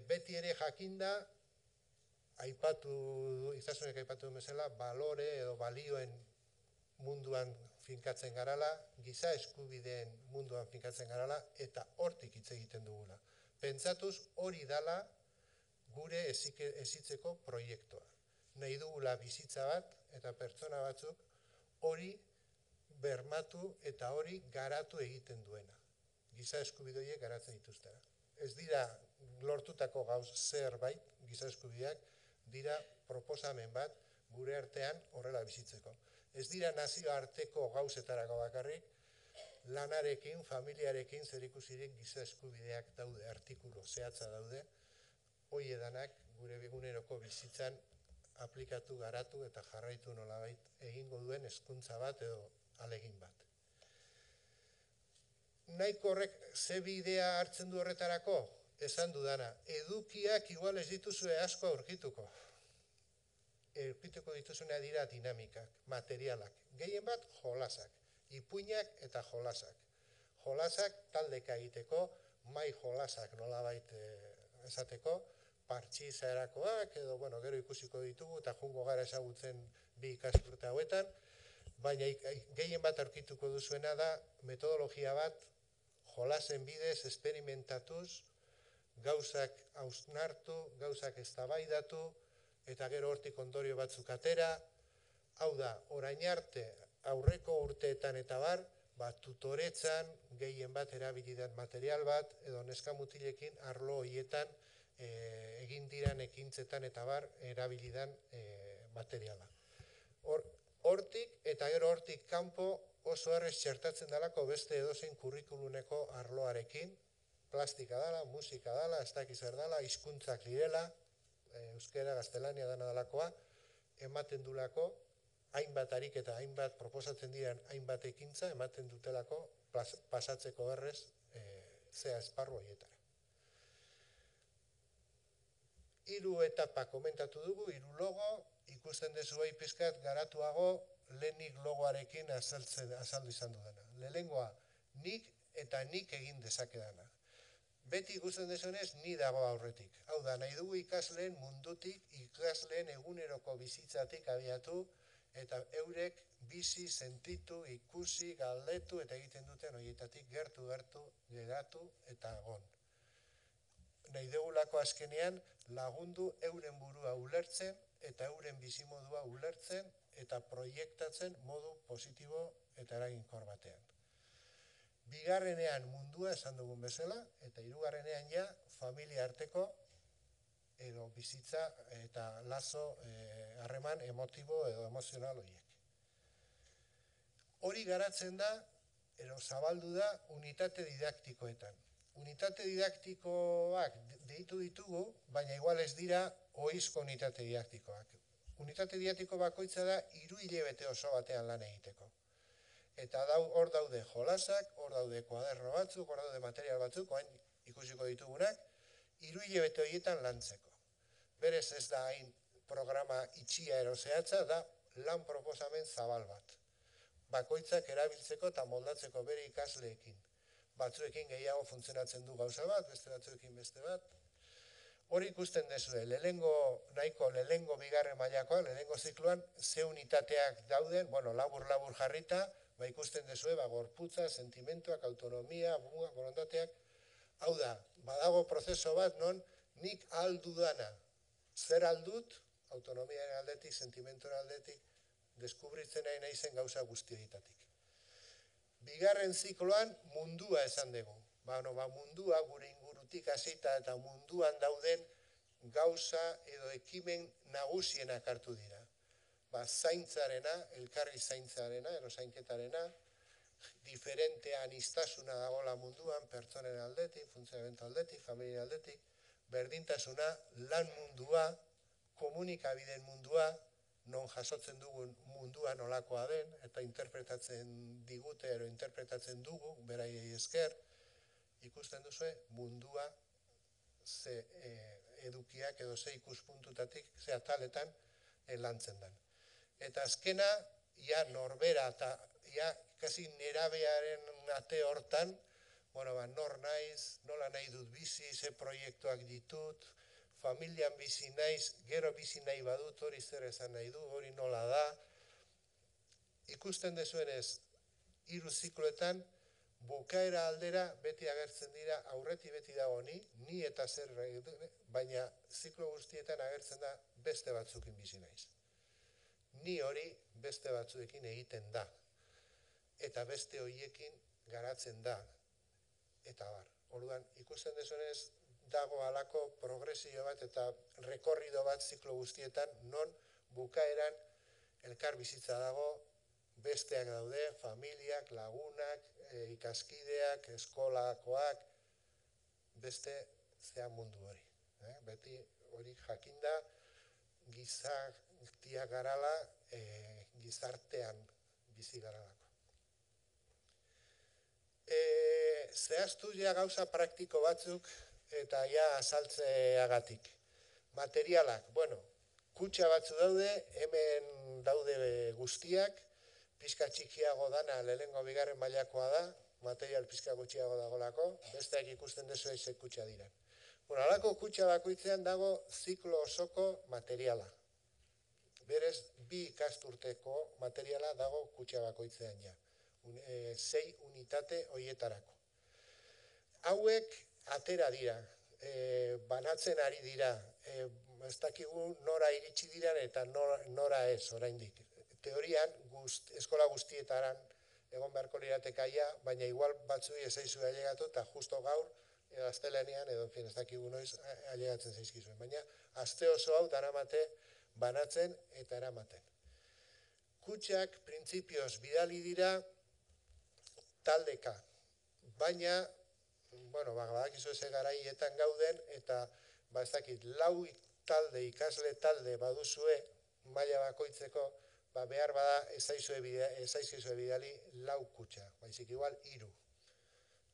Beti ere jakinda, izasunek aipatu duen bezala, balore edo balioen munduan finkatzen garala, giza eskubideen munduan finkatzen garala, eta hortik hitz egiten dugula. Pentsatuz hori dala gure hezitzeko proiektua. Nahi dugula bizitza bat eta pertsona batzuk hori bermatu eta hori garatu egiten duena. giza eskubidoiek garatzen dituztera. Ez dira lortutako gauz zerbait, giza eskubideak, dira proposamen bat gure artean horrela bizitzeko. Ez dira nazioarteko gauzetarako bakarrik, lanarekin, familiarekin zerikusirik giza eskubideak daude, artikulu zehatza daude, hoi edanak gure eguneroko bizitzan aplikatu, garatu eta jarraitu nolabait egingo duen hezkuntza bat edo alegin bat. Nahiko horrek ze bidea hartzen du horretarako? Esan dudana, edukiak igual ez dituzue asko aurkituko. Aurkituko dituzuna dira dinamikak, materialak, gehien bat jolasak, ipuinak eta jolasak. Jolasak taldeka egiteko, mai jolasak nolabait esateko, partxizarakoak edo, gero ikusiko ditugu eta jungo gara ezagutzen bi ikasturte hauetan, baina gehien bat aurkituko duzuena da metodologia bat jolasen bidez, esperimentatuz, gauzak hausnartu, gauzak eztabaidatu, eta gero hortik ondorio batzuk atera. Hau da, orain arte aurreko urteetan eta bar, tutoretzan gehien bat erabilidan material bat, edo neska mutilekin arlo horietan egin diran ekintzetan eta bar erabilidan materiala. Hortik eta gero hortik kanpo oso errez txertatzen dalako beste edozein kurrikuluneko arloarekin, plastika dala, musika dala, ez dakiz zer dala, hizkuntzak direla, euskera, gaztelania dana dalakoa, ematen dulako, hainbat ariketa, hainbat proposatzen diren hainbat ekintza, ematen dutelako pasatzeko errez zea esparru horietara. 3 etapa komentatu dugu, 3 logo, ikusten dezuei pizkat garatuago lehenik logoarekin azaldu izan dudana. Lehenengoa, nik eta nik egin dezakedana. Beti ikusten dezunez, ni dago aurretik. Hau da, nahi dugu ikasleen mundutik, ikasleen eguneroko bizitzatik abiatu, eta eurek bizi, sentitu, ikusi, galdetu, eta egiten duten horietatik gertu, geratu eta egon. Nahi dugulako azkenean lagundu euren burua ulertzen, eta euren bizimodua ulertzen, eta proiektatzen modu positibo eta eraginkor batean. Bigarrenean mundua esan dugun bezala, eta 3. ja familia arteko edo bizitza eta lazo harreman emotibo edo emozional horiek. Hori garatzen da, edo zabaldu da, unitate didaktikoetan. Unitate didaktikoak deitu ditugu, baina igual ez dira ohizko unitate didaktikoak. Unitate didaktiko bakoitza da 3 hilabete oso batean lan egiteko. Eta hor daude jolasak, hor daude kuaderno batzuk, hor daude material batzuk, oain ikusiko ditugunak, 3 hilabete horietan lantzeko. Berez ez da hain programa itxia eroseatza, da lan proposamen zabal bat. Bakoitzak erabiltzeko eta moldatzeko bere ikasleekin. Batzuekin gehiago funtzionatzen du gauza bat, beste batzuekin beste bat. Hori ikusten dezue, lehenengo bigarren mailakoa, lehenengo zikloan, ze unitateak dauden, labur jarrita, ikusten dezue, gorputza, sentimentuak, autonomia, borondateak. Hau da, badago prozeso bat, non nik aldudana, zer aldut, autonomiaren aldetik, sentimentuen aldetik, deskubritzen nahi naizen gauza guztietatik. Bigarren zikloan mundua esan dugu. Mundua gure ingurutik hasita eta munduan dauden gauza edo ekimen nagusienak hartu dira. Zaintzarena, elkarri zaintzarena, ero zainketarena, diferentea aniztasuna dagoela munduan, pertsonen aldetik, funtzionamentu aldetik, familien aldetik, berdintasuna, lan mundua, komunikabideen mundua, non jasotzen dugun mundua nolakoa den, eta interpretatzen digute, ero interpretatzen dugu, beraiei esker, ikusten duzue mundua ze edukiak edo ze ikuspuntutatik, ze ataletan lantzen den. Eta azkena, norbera eta kasi nerabearen ate hortan, nor naiz, nola nahi dut bizi, ze proiektuak ditut, familian bizi naiz, gero bizi nahi badut, hori zer esan nahi du, hori nola da. Ikusten dezuenez, 3 zikloetan, bukaera aldera beti agertzen dira, aurreti beti dago ni eta zer, baina ziklo guztietan agertzen da beste batzukin bizi naiz. Ni hori beste batzuekin egiten da, eta beste horiekin garatzen da. eta bar. Orduan, ikusten dezunez, dago halako progresio bat eta rekorrido bat ziklo guztietan, non bukaeran elkar bizitza dago, besteak daude, familiak, lagunak, ikaskideak, eskolakoak, beste zea mundu hori. Beti hori jakinda, gizartia garala, gizartean bizi garalako. Zehaztu ja gauza praktiko batzuk eta ja azaltzeagatik. Materialak, bueno, kutxa batzu daude, hemen daude guztiak, pixka txikiago dana, lehenengo bigarren mailakoa da, material pixka gutxiago dagolako, besteak ikusten dezu ze kutxa dira. Bueno, halako kutxa bakoitzean dago ziklo osoko materiala. Berez, 2 ikasturteko materiala dago kutxa bakoitzean ja. 6 unitate horietarako. Hauek atera dira, banatzen ari dira, ez dakigu nora iritsi diran eta nora ez oraindik. Teorian, eskola guztietaran egon beharko liratekaia, baina igual batzuei ez zaizu ailegatu eta justo gaur, gaztelanian edo ez dakigu noiz ailegatzen zaizkizuen. Baina, aste oso hau daramate banatzen eta eramaten. Kutxak, printzipioz, bidali dira taldeka, baina, bueno, badakizu ze garaietan gauden, eta, ez dakit, 4 talde, ikasle talde baduzue, maila bakoitzeko, behar bada ez zaizkizue bidali 4 kutxa, baizik igual 3.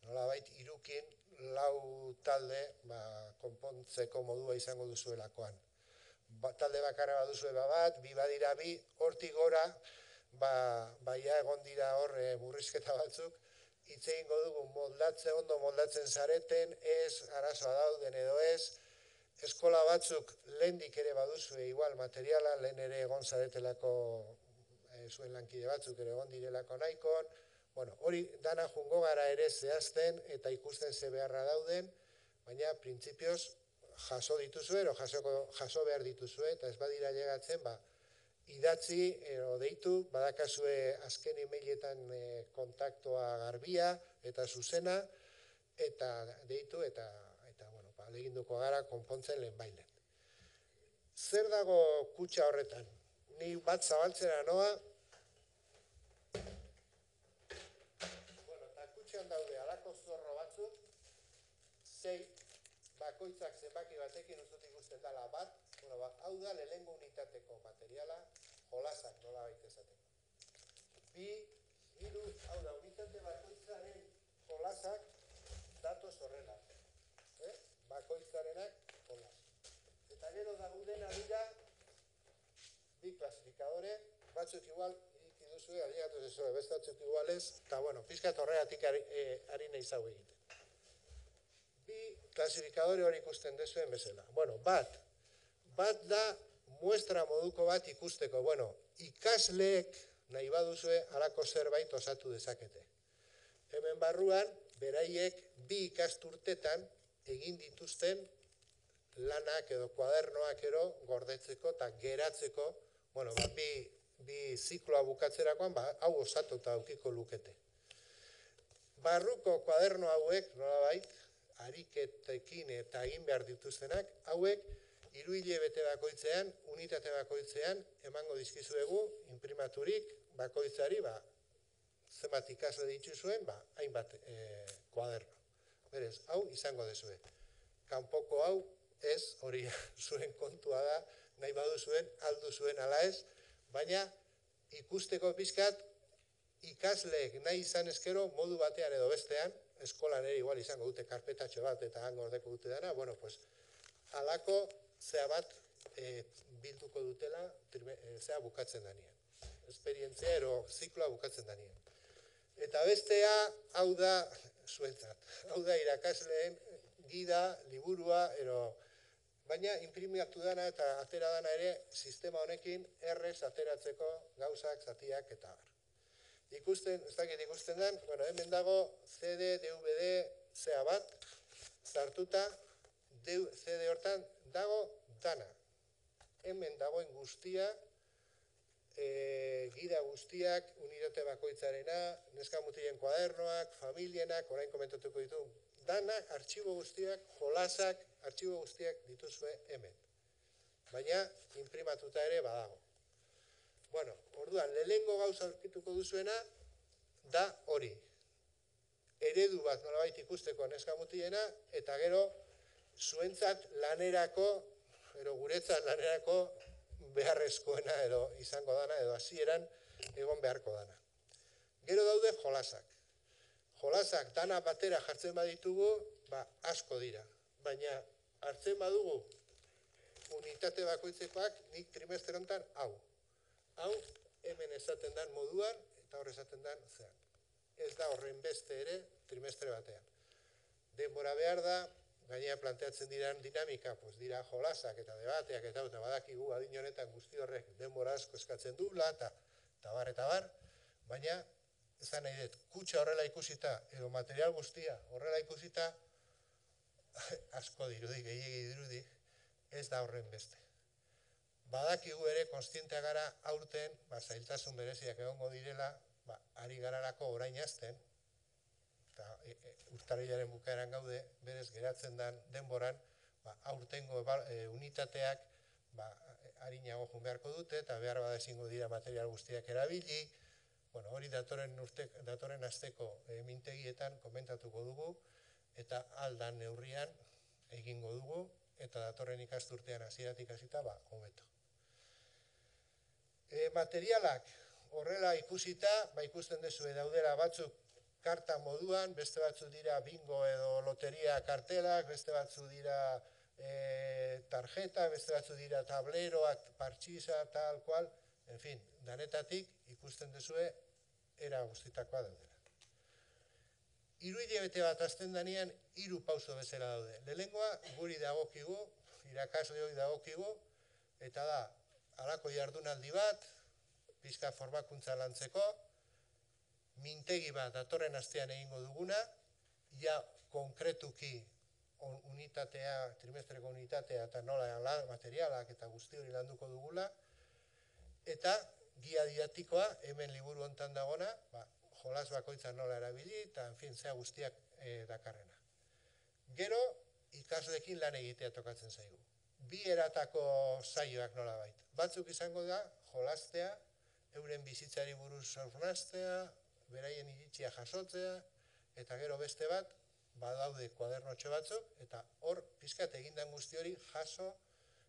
Nolabait, 3kin 4 talde konpontzeko modua izango duzuelakoan. Talde bakarra baduzue bat, 2 badira 2, hortik gora, baia egon dira hor murrizketa batzuk, hitz egingo dugu ondo moldatzen zareten, ez, arazoa dauden edo ez, eskola batzuk lehendik ere baduzue igual materiala, lehen ere egon zaretelako zuen lankide batzuk ere egon direlako nahikon, bueno, hori dana jungo gara ere zehazten eta ikusten ze beharra dauden, baina printzipioz jaso dituzue, jaso behar dituzue, eta ez badira llegatzen, idatzi, deitu, badakazue azken emailetan kontaktoa garbia eta zuzena, eta deitu, eta leginduko gara konpontzen lehenbailen. Zer dago kutxa horretan? Ni bat zabaltzera noa. Eta kutxan daude alako zorro batzuk, 6 bakoitzak zenbaki batekin uzut ikusten dela bat, hau da lehenengo unitateko materiala, jolasak nola baita esateko. 2, 3, hau da unitate bakoitzaren jolasak datoz horrela. Bakoitzarenak jolas. Eta gero daudena dira 2 klasifikadore, batzuk igual iriki duzue, alegatu zezue, bestatzuk igual ez, eta bueno, pizkat horregatik ari nahi zau egiten. 2 klasifikadore hori ikusten dezuen bezala. Bueno, bat da muestra moduko bat ikusteko. Bueno, ikasleek nahi baduzue halako zerbait osatu dezakete. Hemen barruan, beraiek 2 ikasturtetan egin dituzten lanak edo kuadernoak ero gordetzeko eta geratzeko, bueno, 2 zikloa bukatzerakoan, hau osatuta aukiko lukete. Barruko kuaderno hauek, nolabait, ariketekin eta egin behar dituztenak, hauek 3 hilabete bakoitzean, unitate bakoitzean, emango dizkizuegu, imprimaturik, bakoitzari, zenbat ikasle dituzuen, hainbat kuaderno. Berez, hau izango dezue. Kanpoko hau, ez, hori zuen kontua da, nahi badu zuen, aldu zuen ala ez, baina ikusteko pizkat, ikasleek nahi izan ezkero modu batean edo bestean, eskolan ere igual izango dute karpetatxo bat eta hango ordeko dute dana, bueno, pues, halako zea bat bilduko dutela zea bukatzen danien. Esperientzia ero zikloa bukatzen danien. Eta bestea, hau da zuentzat. Hau da irakasleen gida, liburua, baina imprimiatu dana eta atera dana ere sistema honekin errez ateratzeko gauzak, zatiak eta bar. Ikusten, ez dakit ikusten den, hemen dago CD, DVD, zea bat, sartuta, CD hortan dago dana. Hemen dagoen guztia gida guztiak, unitate bakoitzarena, neska mutilen kuadernoak, familienak, orain komentatuko ditu, danak, artxibo guztiak, jolasak, artxibo guztiak dituzue hemen. Baina, imprimatuta ere badago. Bueno, orduan, lehengo gauza aurkituko duzuena, da hori. Eredu bat nolabait ikusteko neska mutilena, eta gero, zuentzat lanerako, guretzat lanerako, beharrezkoena edo izango dana, edo hasieran egon beharko dana. Gero daude jolasak. Jolasak dana batera jartzen baditugu, asko dira. Baina hartzen badugu unitate bakoitzekoak nik trimestre honetan hau. Hau hemen esaten dan moduan eta hor esaten dan zean. Ez da horren beste ere trimestre batean. Denbora behar da, gainera planteatzen diran dinamika, dira jolasak eta debateak eta badakigu adin honetan guzti horrek denbora asko eskatzen duela eta bar, baina ezan nahi dut, kutxa horrela ikusita edo material guztia horrela ikusita asko dirudi, gehiegi dirudi, ez da horren beste. Badakigu ere konstientea gara aurten, zailtasun bereziak egongo direla, ari gararako orain azten, eta urtarrilaren bukaeran gaude, berez geratzen den denboran, aurtengo unitateak harinago joan beharko dute, eta behar bada ezingo dira material guztiak erabili, hori datorren asteko mintegietan komentatuko dugu, eta aldan neurrian egingo dugu, eta datorren ikasturtean hasieratik hasita, hobeto. Materialak horrela ikusita, ikusten dezue daudela batzuk karta moduan, beste batzuk dira bingo edo loteria kartelak, beste batzuk dira tarjeta, beste batzuk dira tableroak, partxiza, tal cual, en fin, danetatik ikusten dezue era guztitakoa daudela. 3 hilabete bat azten danean 3 pauso bezala daude. Lehenengoa guri dagokigu, irakasleoi dagokigu, eta da, halako jardunaldi bat, pixka formakuntza lantzeko, mintegi bat datorren astean egingo duguna, ja konkretuki unitatea, trimestreko unitatea eta nola materialak eta guzti hori landuko dugula, eta gia didaktikoa, hemen liburu hontan dagona, jolas bakoitzan nola erabili, eta zea guztiak dakarrena. Gero, ikasleekin lan egitea tokatzen zaigu. 2 eratako saioak nola bait. Batzuk izango da, jolastea, euren bizitzari buruz hausnaztea, beraien iritzia jasotzea, eta gero beste bat, badaude kuadernotxo batzuk, eta hor pizkat egindan guzti hori jaso,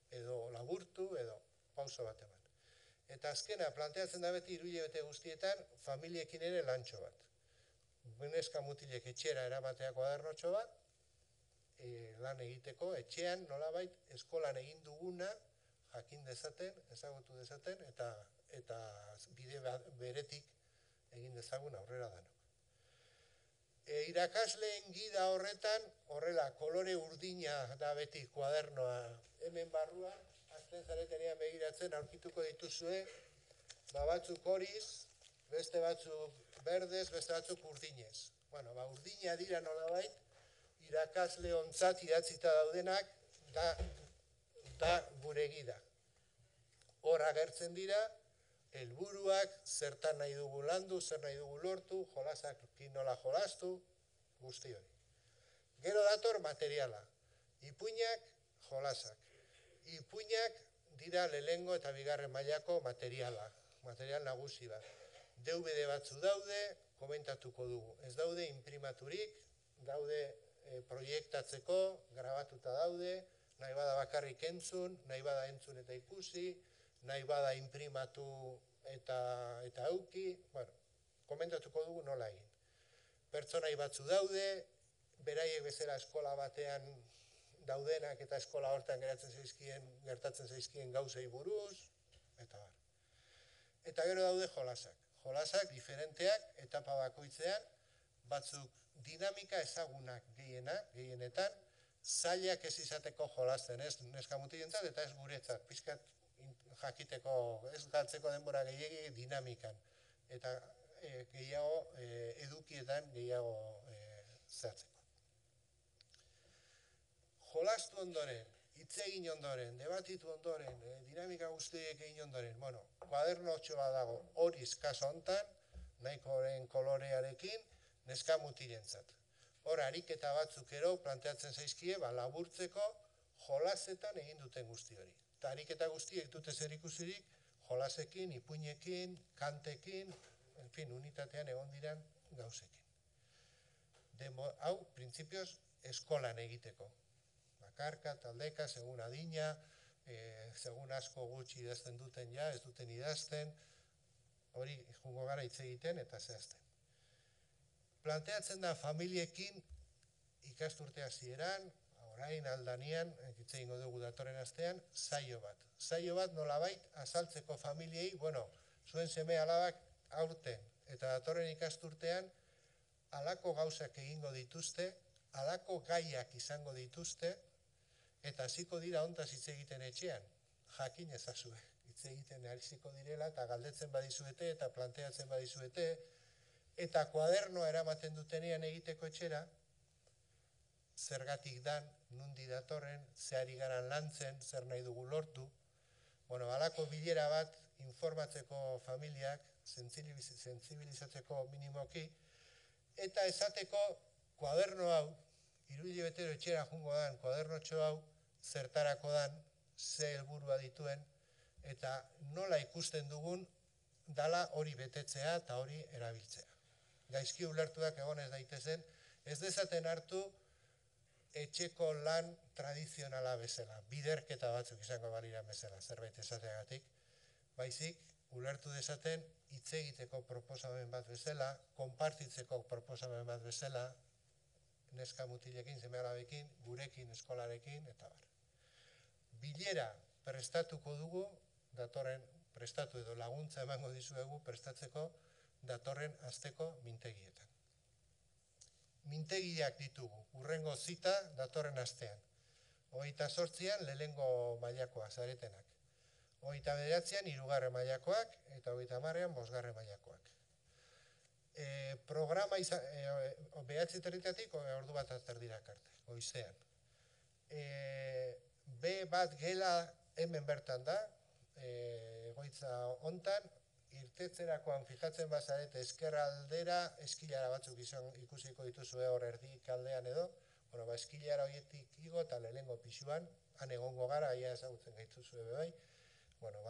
edo laburtu, edo pauso bat eman. Eta azkena, planteatzen da beti 3 hilabete guztietan, familiekin ere lantxo bat. Neska mutilek etxera eramatea kuadernotxo bat, lan egiteko, etxean nolabait eskolan egin duguna jakin dezaten, ezagutu dezaten, eta bide beretik egin dezagun aurrera danok. Irakasleen gida horretan, horrela, kolore urdina da beti kuadernoa hemen barruan, azten zaretenean begiratzen aurkituko dituzue, batzuk horiz, beste batzuk berdez, beste batzuk urdinez. Urdina dira nolabait, irakasle ontzat idatzita daudenak, da gure gida. Hor agertzen dira, helburuak, zertan nahi dugu landu, zer nahi dugu lortu, jolasak nola jolastu, guzti hori. Gero dator materiala, ipuinak, jolasak. Ipuinak dira lehengo eta bigarren mailako material nagusi bat. DVD batzu daude, komentatuko dugu. Ez daude imprimaturik, daude proiektatzeko, grabatuta daude, nahi bada bakarrik entzun, nahi bada entzun eta ikusi, nahi bada imprimatu eta auki, komentatuko dugu nola egin. Pertsonai batzu daude, beraiek bezala eskola batean daudenak eta eskola hortan gertatzen zaizkien gauzei buruz, eta bar. Eta gero daude jolasak. Jolasak diferenteak, etapa bakoitzean, batzuk dinamika ezagunak gehienetan, zailak ez izateko jolasten, ez neska mutilentzat eta ez guretzat, pixkat jakiteko, ez galtzeko denbora gehiegi dinamikan, eta gehiago edukietan gehiago zertzeko. Jolastu ondoren, hitz egin ondoren, debatitu ondoren, dinamika guztiek egin ondoren, bueno, kuadernotxo bat dago hori kaso hontan, nahikoren kolorearekin, neska mutilentzat. Hor, ariketa batzuk ero planteatzen zaizkie, laburtzeko jolasetan egin duten guzti hori. Eta ariketa guztiek dute zer ikusirik, jolasekin, ipuinekin, kantekin, en fin, unitatean egon diran gauzekin. Hau, printzipioz, eskolan egiteko. Bakarka, taldeka, segun adina, segun asko gutxi idazten duten ja, ez duten idazten, hori jungo gara hitz egiten eta zehazten. Planteatzen da familiekin ikasturte hasieran, orain aldanian, hitz egingo dugu datorren astean, saio bat. Saio bat nolabait azaltzeko familiei, bueno, zuen seme alabak aurten eta datorren ikasturtean halako gauzak egingo dituzte, halako gaiak izango dituzte, eta hasiko dira hontaz hitz egiten etxean, jakin ezazue. Hitz egiten hasiko direla eta galdetzen badizuete eta planteatzen badizuete, eta kuadernoa eramaten dutenean egiteko etxera, zergatik dan, nundi datorren, zehari garan lantzen, zer nahi dugu lortu. Bueno, halako bilera bat informatzeko familiak, sentsibilizatzeko minimoki, eta esateko kuaderno hau, 3 hilabetero etxera jungo dan, kuadernotxo hau, zertarako dan, ze helburua dituen, eta nola ikusten dugun, dala hori betetzea eta hori erabiltzea. Gaizki ulertuak egon ez daitezen, ez dezaten hartu etxeko lan tradizionala bezala, biderketa batzuk izango balira bezala, zerbait esateagatik, baizik, ulertu dezaten hitz egiteko proposamen bat bezala, konpartitzeko proposamen bat bezala, neska mutilekin, seme alabekin, gurekin, eskolarekin, eta bar. Bilera prestatuko dugu, datorren prestatu edo laguntza emango dizuegu prestatzeko datorren asteko mintegietan. Mintegiak ditugu, urrengo zita datorren astean. 28an lehenengo mailakoa zaretenak. 29an 3. mailakoak eta 30an 5. mailakoak. Programa 9:30 ordu bat erdirak arte, goizean. B1 gela hemen bertan da, egoitza hontan, irtetzerakoan fijatzen bazarete eskerraldera, eskilara batzuk ikusiko dituzue hor erdik aldean edo, bueno, eskilara horietik igo eta lehenengo pisuan, han egongo gara, aia ezagutzen gaituzue bebai, bueno,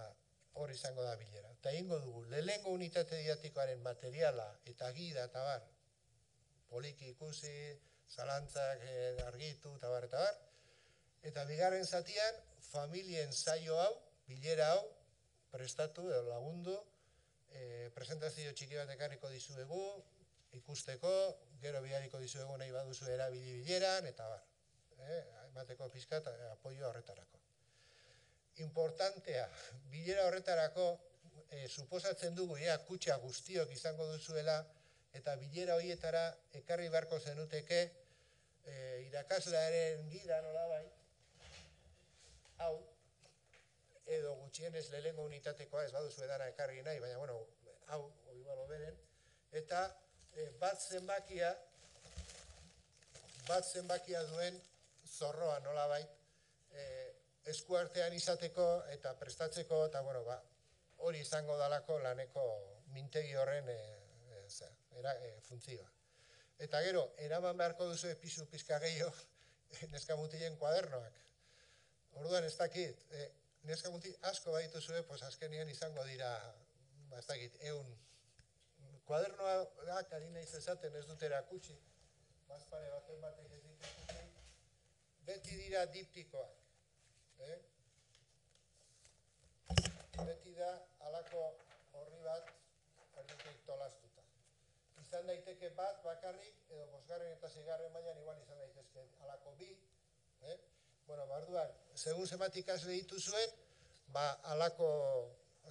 hor izango da bilera. Eta egingo dugu, lehenengo unitate didaktikoaren materiala eta gida eta bar, poliki ikusi, zalantzak argitu eta bar, eta bigarren zatian, familien saio hau, bilera hau, prestatu edo lagundu, presentazio txiki bat ekarriko dizuegu, ikusteko, gero bihariko dizuegu nahi baduzu erabili bileran, eta bar, emateko pizkat apoio horretarako. Importantea, bilera horretarako, suposatzen dugu, kutxa guztiok izango duzuela, eta bilera horietara ekarri beharko zenuteke, irakaslearen gida nolabai, hau, edo gutxienez lehenengo unitatekoa ez baduzu edana ekarri nahi, baina, bueno, hau, hori balo beren, eta bat zenbakia duen zorroa nolabait, eskuartean izateko eta prestatzeko, eta, bueno, hori izango dalako laneko mintegi horren funtzioa. Eta gero, eraman beharko duzu pisu pizka gehiago neska mutilen kuadernoak. Orduan ez dakit, neska mutil asko badituzue, pues azkenean izango dira, ez dakit, 100 kuadernoak ari naiz esaten ez dut erakutsi, bazpare baten batek ez dituzute, beti dira diptikoak. Beti da halako horri bat erditik tolastuta. Izan daiteke bat bakarrik, edo 5. eta 6. mailan igual izan daitezke halako 2, bueno, barduan, segun zenbat ikasle dituzuen, halako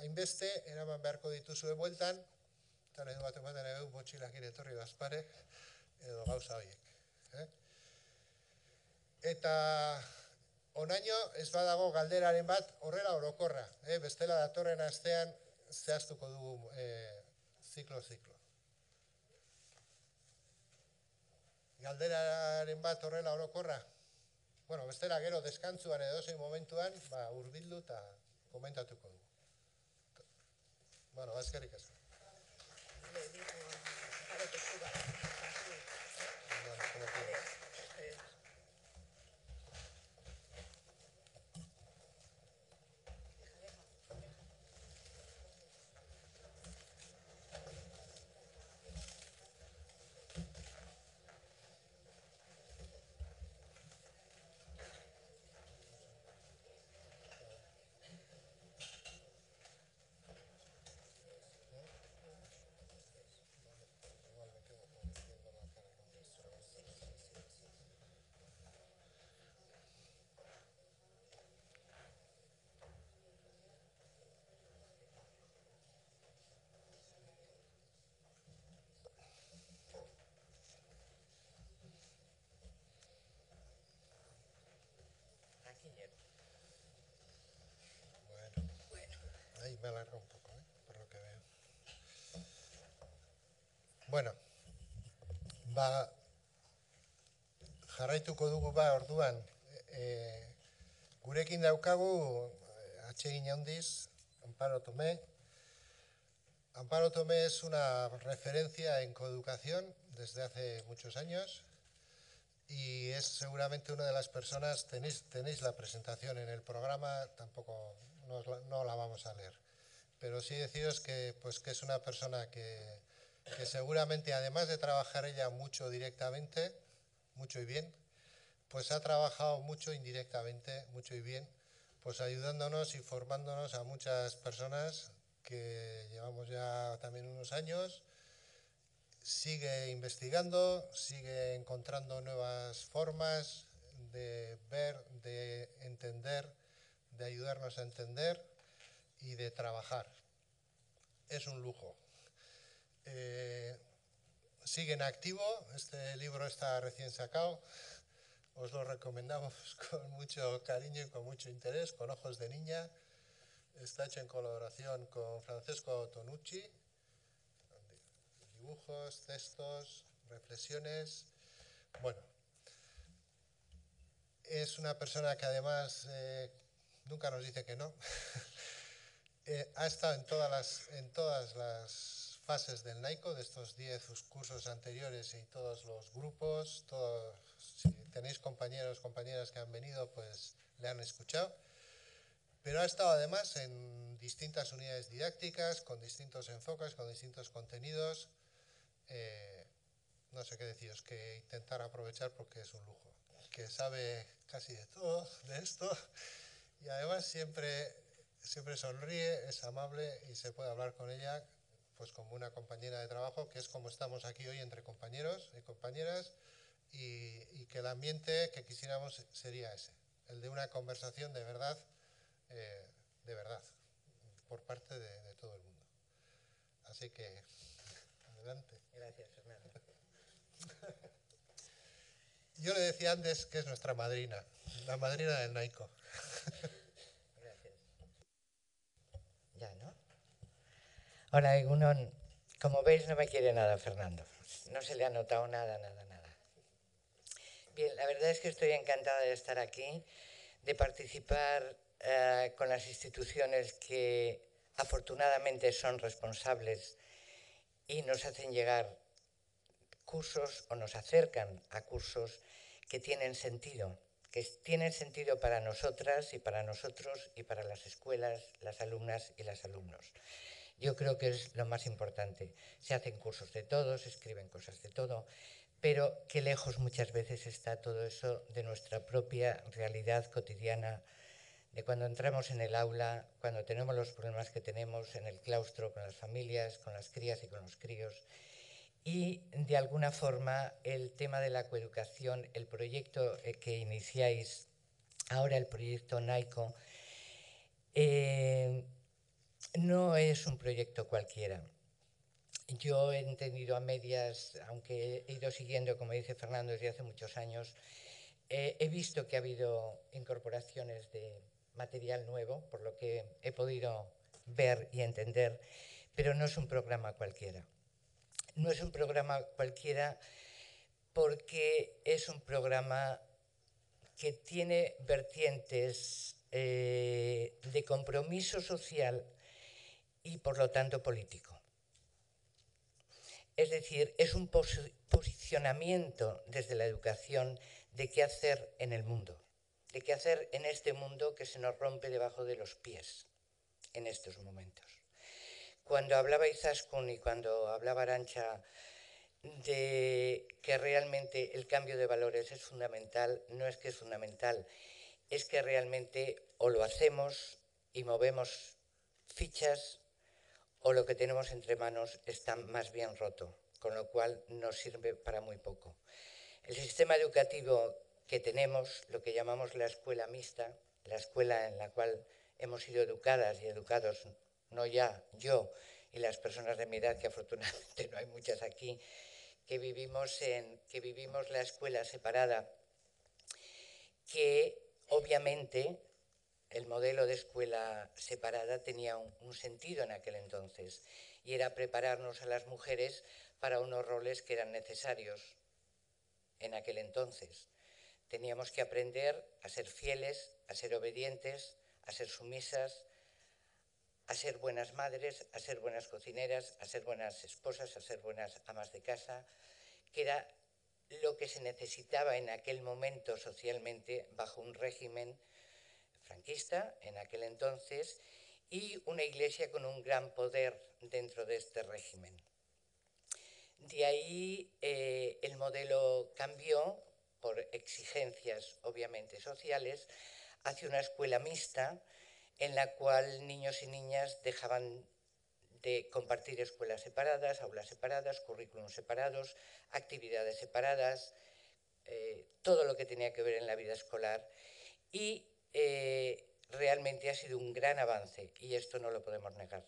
hainbeste, eraman beharko dituzue bueltan, eta nahi du bat ematen egun botxilakin etorri bazpare, edo gauza horiek. Eta onaino ez badago galderaren bat horrela orokorra, bestela datorren astean zehaztuko dugu ziklo. Galderaren bat horrela orokorra, Bueno, bestela gero deskantzuan edo zein momentuan, hurbildu eta komentatuko dugu. Bueno, eskerrik asko. Ahí me alarga un poco, por lo que veo. Bueno, jarraituko dugu orduan, gurekin daukagu atsegin handiz Amparo Tomé. Amparo Tomé es una referencia en coeducación desde hace muchos años y es seguramente una de las personas, tenéis la presentación en el programa, tampoco no la vamos a leer, pero sí deciros que es una persona que seguramente, además de trabajar ella mucho directamente, mucho y bien, pues ha trabajado mucho indirectamente, mucho y bien, pues ayudándonos y formándonos a muchas personas que llevamos ya también unos años. Sigue investigando, sigue encontrando nuevas formas de ver, de entender, de ayudarnos a entender y de trabajar. Es un lujo. Sigue en activo, este libro está recién sacado, os lo recomendamos con mucho cariño y con mucho interés, con ojos de niña. Está hecho en colaboración con Francesco Tonucci, dibujos, textos, reflexiones. Bueno, es una persona que además nunca nos dice que no. Ha estado en todas las fases del NAICO, de estos 10 cursos anteriores y todos los grupos. Si tenéis compañeros, compañeras que han venido, pues le han escuchado. Pero ha estado además en distintas unidades didácticas, con distintos enfoques, con distintos contenidos. No sé qué deciros, que intentar aprovechar porque es un lujo. Que sabe casi de todo de esto y además siempre sonríe, es amable y se puede hablar con ella pues como una compañera de trabajo, que es como estamos aquí hoy entre compañeros y compañeras, y que el ambiente que quisiéramos sería ese, el de una conversación de verdad, por parte de todo el mundo. Así que, adelante. Gracias, Fernando. Yo le decía antes que es nuestra madrina, la madrina del NAICO. Gracias. Ya, ¿no? Hola, Egunon. Como veis, no me quiere nada Fernando. No se le ha notado nada. Bien, la verdad es que estoy encantada de estar aquí, de participar con las instituciones que afortunadamente son responsables y nos hacen llegar cursos o nos acercan a cursos que tienen sentido para nosotras y para nosotros y para las escuelas, las alumnas y los alumnos. Yo creo que es lo más importante. Se hacen cursos de todo, se escriben cosas de todo, pero qué lejos muchas veces está todo eso de nuestra propia realidad cotidiana, de cuando entramos en el aula, cuando tenemos los problemas que tenemos en el claustro con las familias, con las crías y con los críos. Y de alguna forma el tema de la coeducación, el proyecto que iniciáis ahora, el proyecto NAICO, no es un proyecto cualquiera. Yo he entendido a medias, aunque he ido siguiendo, como dice Fernando, desde hace muchos años, he visto que ha habido incorporaciones de material nuevo, por lo que he podido ver y entender, pero no es un programa cualquiera. No es un programa cualquiera porque es un programa que tiene vertientes de compromiso social y por lo tanto político. Es decir, es un posicionamiento desde la educación de qué hacer en el mundo, de qué hacer en este mundo que se nos rompe debajo de los pies en estos momentos. Cuando hablaba Izaskun y cuando hablaba Arantxa de que realmente el cambio de valores es fundamental, no es que es fundamental, es que realmente o lo hacemos y movemos fichas o lo que tenemos entre manos está más bien roto, con lo cual nos sirve para muy poco. El sistema educativo que tenemos, lo que llamamos la escuela mixta, la escuela en la cual hemos sido educadas y educados, no ya yo y las personas de mi edad, que afortunadamente no hay muchas aquí, que vivimos la escuela separada, que obviamente el modelo de escuela separada tenía un sentido en aquel entonces, y era prepararnos a las mujeres para unos roles que eran necesarios en aquel entonces. Teníamos que aprender a ser fieles, a ser obedientes, a ser sumisas, a ser buenas madres, a ser buenas cocineras, a ser buenas esposas, a ser buenas amas de casa, que era lo que se necesitaba en aquel momento socialmente bajo un régimen franquista en aquel entonces y una iglesia con un gran poder dentro de este régimen. De ahí el modelo cambió por exigencias obviamente sociales hacia una escuela mixta en la cual niños y niñas dejaban de compartir escuelas separadas, aulas separadas, currículums separados, actividades separadas, todo lo que tenía que ver en la vida escolar y realmente ha sido un gran avance y esto no lo podemos negar.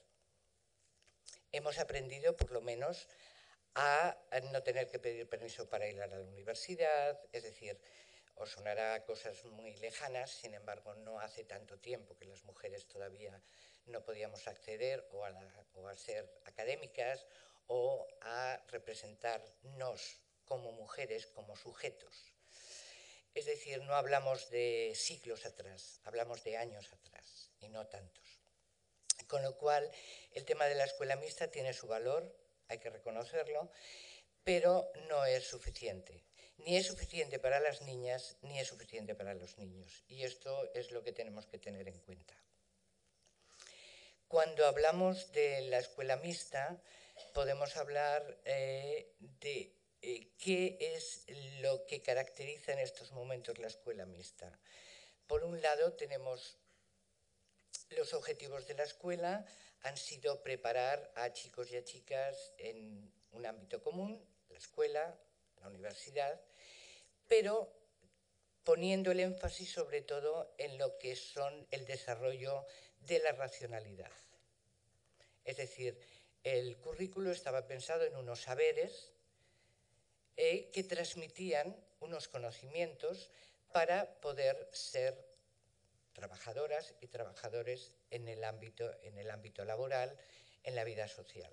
Hemos aprendido por lo menos a no tener que pedir permiso para ir a la universidad, es decir, os sonará cosas muy lejanas, sin embargo no hace tanto tiempo que las mujeres todavía no podíamos acceder o a ser académicas o a representarnos como mujeres, como sujetos. Es decir, no hablamos de siglos atrás, hablamos de años atrás y no tantos. Con lo cual, el tema de la escuela mixta tiene su valor, hay que reconocerlo, pero no es suficiente. Ni es suficiente para las niñas, ni es suficiente para los niños. Y esto es lo que tenemos que tener en cuenta. Cuando hablamos de la escuela mixta, podemos hablar de qué es lo que caracteriza en estos momentos la escuela mixta. Por un lado, tenemos los objetivos de la escuela, han sido preparar a chicos y a chicas en un ámbito común, la escuela, la universidad, pero poniendo el énfasis sobre todo en lo que son el desarrollo de la racionalidad. Es decir, el currículo estaba pensado en unos saberes que transmitían unos conocimientos para poder ser trabajadoras y trabajadores en el ámbito laboral, en la vida social.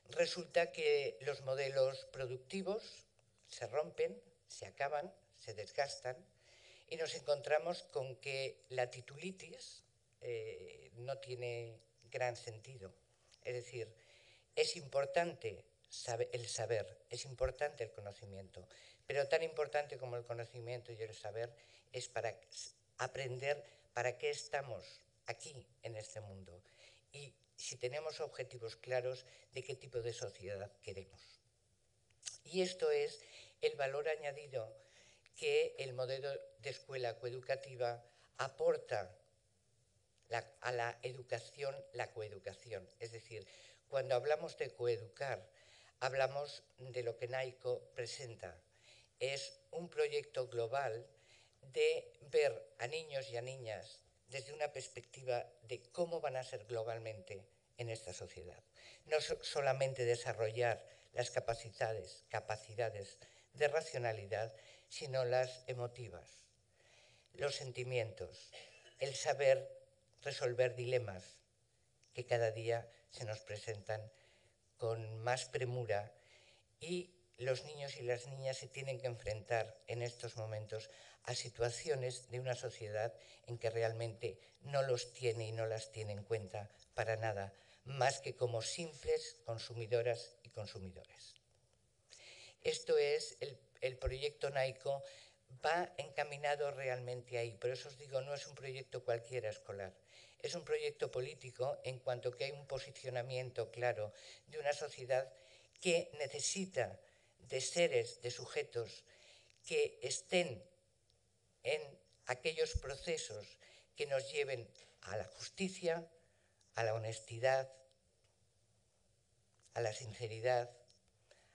Resulta que los modelos productivos se rompen, se acaban, se desgastan y nos encontramos con que la titulitis no tiene gran sentido. Es decir, es importante el saber, es importante el conocimiento, pero tan importante como el conocimiento y el saber es para aprender para qué estamos aquí en este mundo y si tenemos objetivos claros de qué tipo de sociedad queremos. Y esto es el valor añadido que el modelo de escuela coeducativa aporta a la educación, la coeducación. Es decir, cuando hablamos de coeducar, hablamos de lo que NAICO presenta. Es un proyecto global de ver a niños y a niñas desde una perspectiva de cómo van a ser globalmente en esta sociedad. No solamente desarrollar las capacidades de racionalidad, sino las emotivas, los sentimientos, el saber resolver dilemas que cada día se nos presentan con más premura y los niños y las niñas se tienen que enfrentar en estos momentos a situaciones de una sociedad en que realmente no los tiene y no las tiene en cuenta para nada, más que como simples consumidoras y consumidores. Esto es, el proyecto NAICO va encaminado realmente ahí. Por eso os digo, no es un proyecto cualquiera escolar. Es un proyecto político en cuanto que hay un posicionamiento claro de una sociedad que necesita de seres, de sujetos que estén en aquellos procesos que nos lleven a la justicia, a la honestidad, a la sinceridad,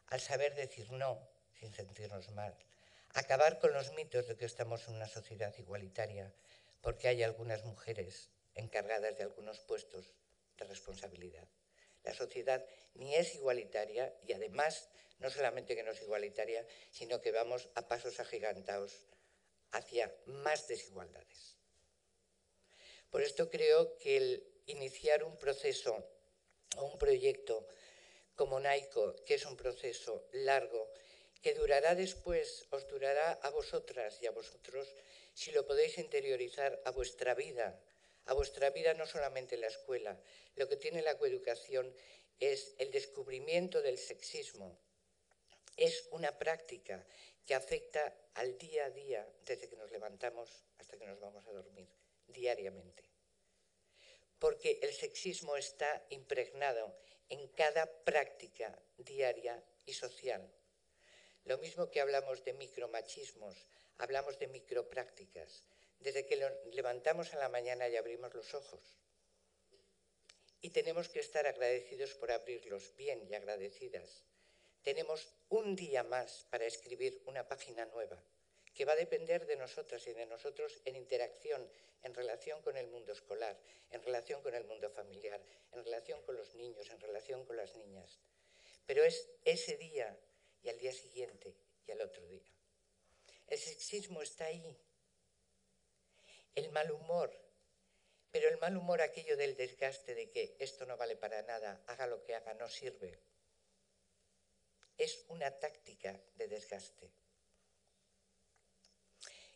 al saber decir no sin sentirnos mal, acabar con los mitos de que estamos en una sociedad igualitaria, porque hay algunas mujeres encargadas de algunos puestos de responsabilidad. La sociedad ni es igualitaria y además no solamente que no es igualitaria, sino que vamos a pasos agigantados hacia más desigualdades. Por esto creo que el iniciar un proceso o un proyecto como NAICO, que es un proceso largo, que durará después, os durará a vosotras y a vosotros, si lo podéis interiorizar a vuestra vida no solamente en la escuela. Lo que tiene la coeducación es el descubrimiento del sexismo. Es una práctica que afecta al día a día, desde que nos levantamos hasta que nos vamos a dormir, diariamente. Porque el sexismo está impregnado en cada práctica diaria y social. Lo mismo que hablamos de micromachismos, hablamos de microprácticas. Desde que levantamos a la mañana y abrimos los ojos. Y tenemos que estar agradecidos por abrirlos bien y agradecidas. Tenemos un día más para escribir una página nueva, que va a depender de nosotras y de nosotros en interacción, en relación con el mundo escolar, en relación con el mundo familiar, en relación con los niños, en relación con las niñas. Pero es ese día y al día siguiente y al otro día. El sexismo está ahí. El mal humor, pero el mal humor aquello del desgaste de que esto no vale para nada, haga lo que haga, no sirve. Es una táctica de desgaste.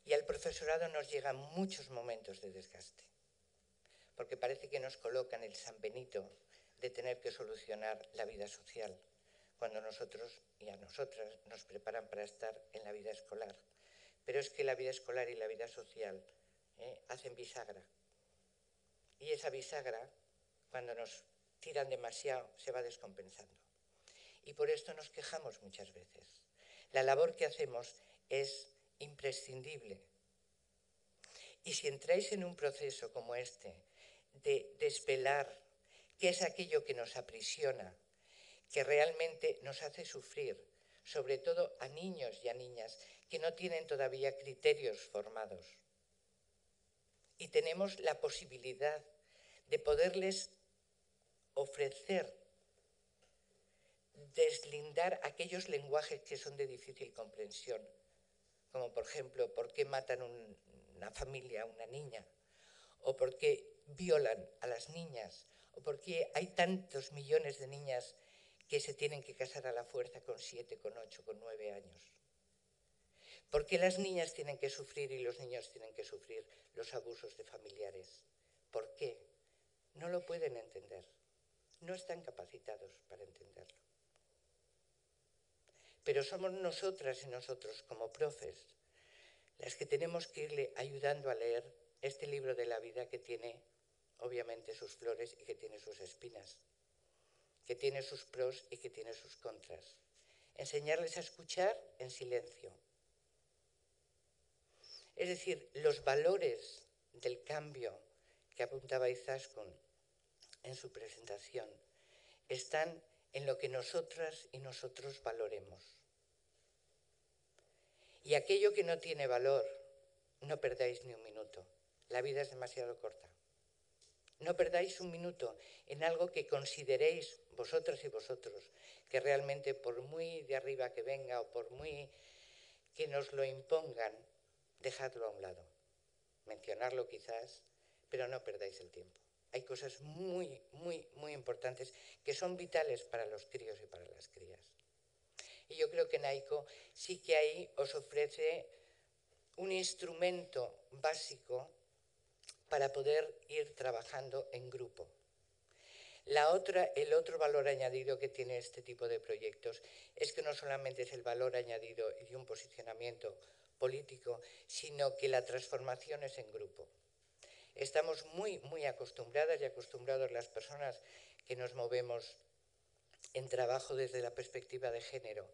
Y al profesorado nos llegan muchos momentos de desgaste, porque parece que nos colocan el San Benito de tener que solucionar la vida social, cuando nosotros y a nosotras nos preparan para estar en la vida escolar. Pero es que la vida escolar y la vida social hacen bisagra. Y esa bisagra, cuando nos tiran demasiado, se va descompensando. Y por esto nos quejamos muchas veces. La labor que hacemos es imprescindible. Y si entráis en un proceso como este, de desvelar qué es aquello que nos aprisiona, que realmente nos hace sufrir, sobre todo a niños y a niñas que no tienen todavía criterios formados, y tenemos la posibilidad de poderles ofrecer, deslindar aquellos lenguajes que son de difícil comprensión, como por ejemplo, ¿por qué matan una familia a una niña? ¿O por qué violan a las niñas? ¿O por qué hay tantos millones de niñas que se tienen que casar a la fuerza con 7, con 8, con 9 años? ¿Por qué las niñas tienen que sufrir y los niños tienen que sufrir los abusos de familiares? ¿Por qué? No lo pueden entender. No están capacitados para entenderlo. Pero somos nosotras y nosotros, como profes, las que tenemos que irle ayudando a leer este libro de la vida que tiene, obviamente, sus flores y que tiene sus espinas, que tiene sus pros y que tiene sus contras. Enseñarles a escuchar en silencio. Es decir, los valores del cambio que apuntaba Izaskun en su presentación están en lo que nosotras y nosotros valoremos. Y aquello que no tiene valor, no perdáis ni un minuto. La vida es demasiado corta. No perdáis un minuto en algo que consideréis vosotras y vosotros, que realmente por muy de arriba que venga o por muy que nos lo impongan, dejadlo a un lado. Mencionarlo quizás, pero no perdáis el tiempo. Hay cosas muy, muy, muy importantes que son vitales para los críos y para las crías. Y yo creo que NAICO sí que ahí os ofrece un instrumento básico para poder ir trabajando en grupo. El otro valor añadido que tiene este tipo de proyectos es que no solamente es el valor añadido de un posicionamiento político, sino que la transformación es en grupo. Estamos muy acostumbradas y acostumbrados las personas que nos movemos en trabajo desde la perspectiva de género,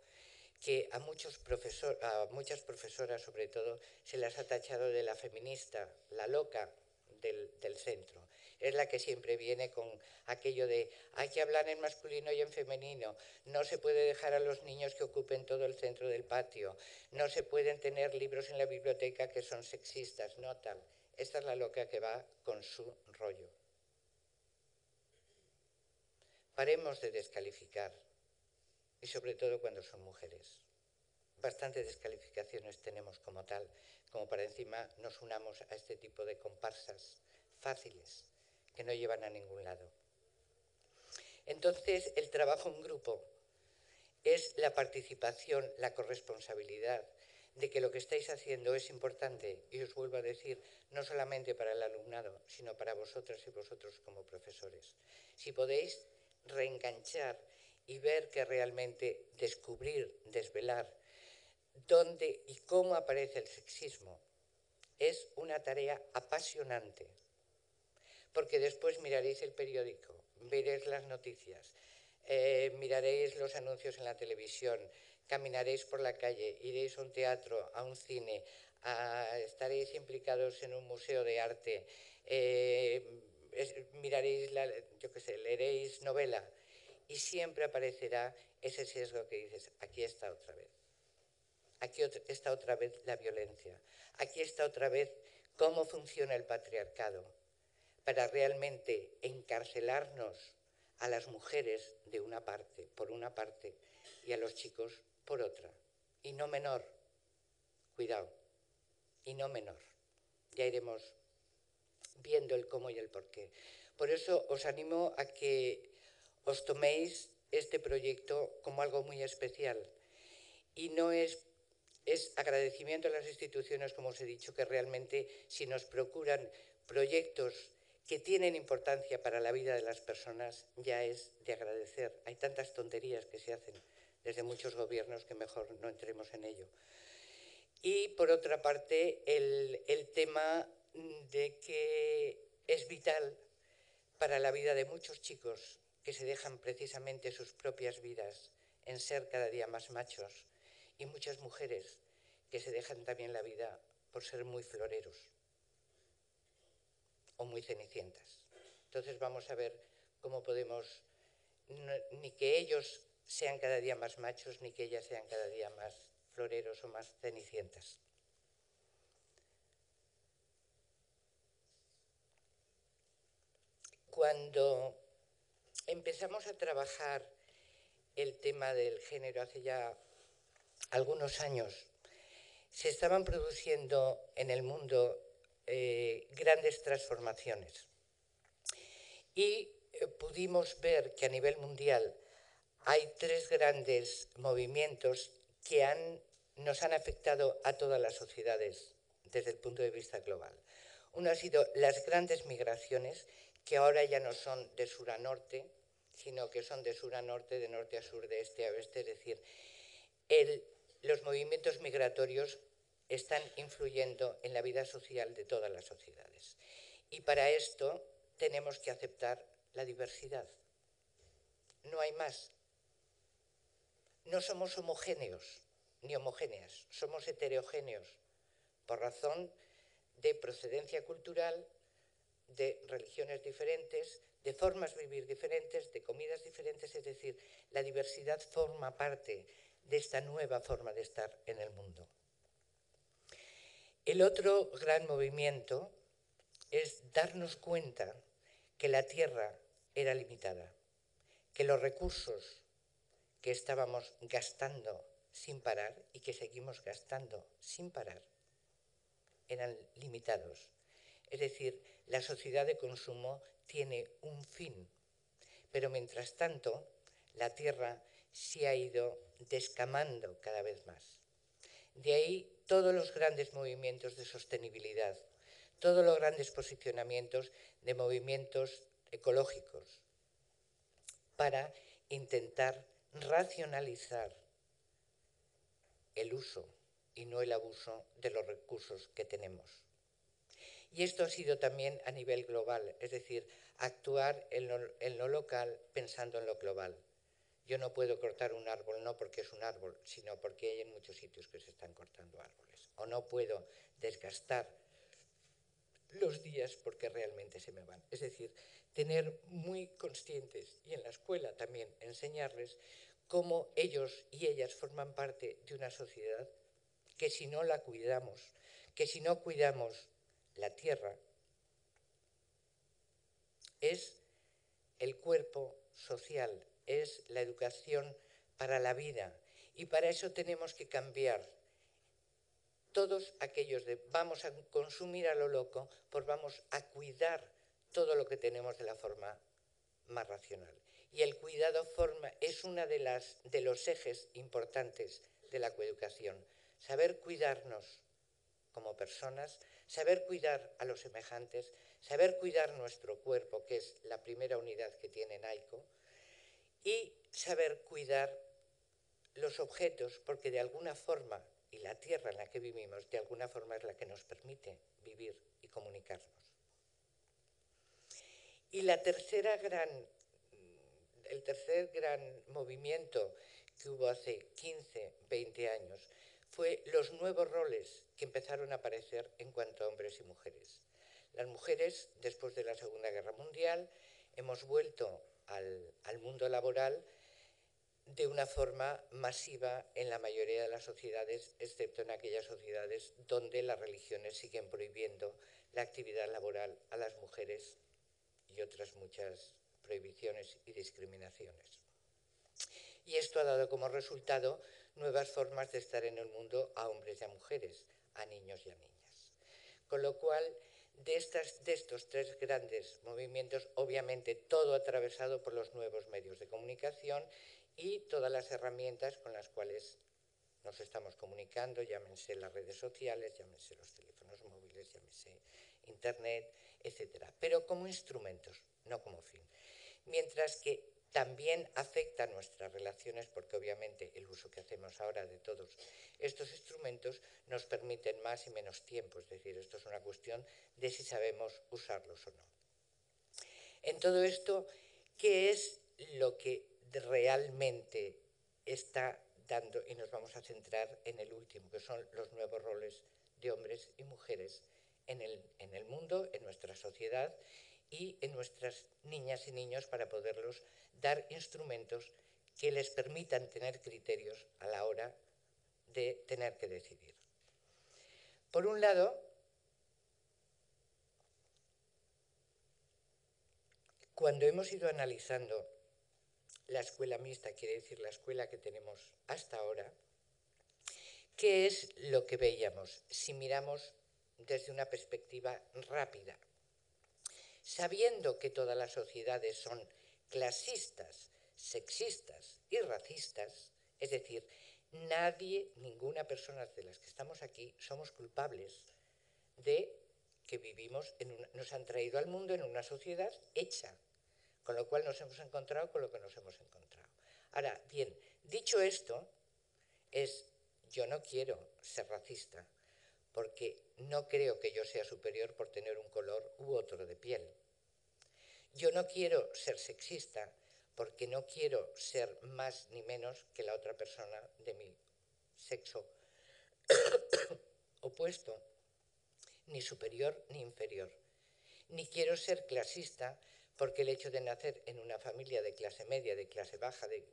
que a muchas profesoras sobre todo se las ha tachado de la feminista, la loca del centro. Es la que siempre viene con aquello de hay que hablar en masculino y en femenino, no se puede dejar a los niños que ocupen todo el centro del patio, no se pueden tener libros en la biblioteca que son sexistas, no tal. Esta es la loca que va con su rollo. Paremos de descalificar, y sobre todo cuando son mujeres. Bastantes descalificaciones tenemos como tal, como para encima nos unamos a este tipo de comparsas fáciles que no llevan a ningún lado. Entonces, el trabajo en grupo es la participación, la corresponsabilidad de que lo que estáis haciendo es importante, y os vuelvo a decir, no solamente para el alumnado, sino para vosotras y vosotros como profesores. Si podéis reenganchar y ver que realmente descubrir, desvelar dónde y cómo aparece el sexismo es una tarea apasionante, porque después miraréis el periódico, veréis las noticias, miraréis los anuncios en la televisión, caminaréis por la calle, iréis a un teatro, a un cine, estaréis implicados en un museo de arte, miraréis, leeréis novela, y siempre aparecerá ese sesgo que dices, aquí está otra vez. Aquí está otra vez la violencia. Aquí está otra vez cómo funciona el patriarcado para realmente encarcelarnos a las mujeres de una parte, por una parte, y a los chicos por otra. Y no menor, cuidado, y no menor. Ya iremos viendo el cómo y el por qué. Por eso os animo a que os toméis este proyecto como algo muy especial. Y no es agradecimiento a las instituciones, como os he dicho, que realmente si nos procuran proyectos que tienen importancia para la vida de las personas, ya es de agradecer. Hay tantas tonterías que se hacen desde muchos gobiernos que mejor no entremos en ello. Y por otra parte, el tema de que es vital para la vida de muchos chicos que se dejan precisamente sus propias vidas en ser cada día más machos, y muchas mujeres que se dejan también la vida por ser muy floreros o muy cenicientas. Entonces vamos a ver cómo podemos, ni que ellos sean cada día más machos, ni que ellas sean cada día más floreros o más cenicientas. Cuando empezamos a trabajar el tema del género hace ya algunos años, se estaban produciendo en el mundo grandes transformaciones y pudimos ver que a nivel mundial hay tres grandes movimientos que nos han afectado a todas las sociedades desde el punto de vista global. Uno ha sido las grandes migraciones, que ahora ya no son de sur a norte, sino que son de sur a norte, de norte a sur, de este a oeste, es decir, los movimientos migratorios están influyendo en la vida social de todas las sociedades. Y para esto tenemos que aceptar la diversidad. No hay más. No somos homogéneos ni homogéneas, somos heterogéneos por razón de procedencia cultural, de religiones diferentes, de formas de vivir diferentes, de comidas diferentes, es decir, la diversidad forma parte de esta nueva forma de estar en el mundo. El otro gran movimiento es darnos cuenta que la Tierra era limitada, que los recursos que estábamos gastando sin parar y que seguimos gastando sin parar eran limitados. Es decir, la sociedad de consumo tiene un fin, pero mientras tanto la Tierra se ha ido descamando cada vez más. De ahí todos los grandes movimientos de sostenibilidad, todos los grandes posicionamientos de movimientos ecológicos para intentar racionalizar el uso y no el abuso de los recursos que tenemos. Y esto ha sido también a nivel global, es decir, actuar en lo local pensando en lo global. Yo no puedo cortar un árbol no porque es un árbol, sino porque hay en muchos sitios que se están cortando árboles. O no puedo desgastar los días porque realmente se me van. Es decir, tener muy conscientes y en la escuela también enseñarles cómo ellos y ellas forman parte de una sociedad que si no la cuidamos, que si no cuidamos la tierra, es el cuerpo social, es la educación para la vida. Y para eso tenemos que cambiar todos aquellos de vamos a consumir a lo loco, pues vamos a cuidar todo lo que tenemos de la forma más racional. Y el cuidado es uno de los ejes importantes de la coeducación. Saber cuidarnos como personas, saber cuidar a los semejantes, saber cuidar nuestro cuerpo, que es la primera unidad que tiene NAICO, y saber cuidar los objetos, porque de alguna forma, y la tierra en la que vivimos, de alguna forma es la que nos permite vivir y comunicarnos. Y el tercer gran movimiento que hubo hace 15, 20 años fue los nuevos roles que empezaron a aparecer en cuanto a hombres y mujeres. Las mujeres, después de la Segunda Guerra Mundial, hemos vuelto al mundo laboral de una forma masiva en la mayoría de las sociedades, excepto en aquellas sociedades donde las religiones siguen prohibiendo la actividad laboral a las mujeres y otras muchas prohibiciones y discriminaciones. Y esto ha dado como resultado nuevas formas de estar en el mundo a hombres y a mujeres, a niños y a niñas. Con lo cual, de estos tres grandes movimientos, obviamente todo atravesado por los nuevos medios de comunicación y todas las herramientas con las cuales nos estamos comunicando, llámense las redes sociales, llámense los teléfonos móviles, llámense internet, etc. Pero como instrumentos, no como fin. Mientras que también afecta a nuestras relaciones, porque obviamente el uso que hacemos ahora de todos estos instrumentos nos permiten más y menos tiempo, es decir, esto es una cuestión de si sabemos usarlos o no. En todo esto, ¿qué es lo que realmente está dando? Y nos vamos a centrar en el último, que son los nuevos roles de hombres y mujeres en el mundo, en nuestra sociedad y en nuestras niñas y niños para poderlos dar instrumentos que les permitan tener criterios a la hora de tener que decidir. Por un lado, cuando hemos ido analizando la escuela mixta, quiere decir la escuela que tenemos hasta ahora, ¿qué es lo que veíamos si miramos desde una perspectiva rápida? Sabiendo que todas las sociedades son clasistas, sexistas y racistas, es decir, nadie, ninguna persona de las que estamos aquí somos culpables de que vivimos, nos han traído al mundo en una sociedad hecha, con lo cual nos hemos encontrado con lo que nos hemos encontrado. Ahora, bien, dicho esto, yo no quiero ser racista, porque no creo que yo sea superior por tener un color u otro de piel. Yo no quiero ser sexista, porque no quiero ser más ni menos que la otra persona de mi sexo opuesto, ni superior ni inferior. Ni quiero ser clasista, porque el hecho de nacer en una familia de clase media, de clase baja, de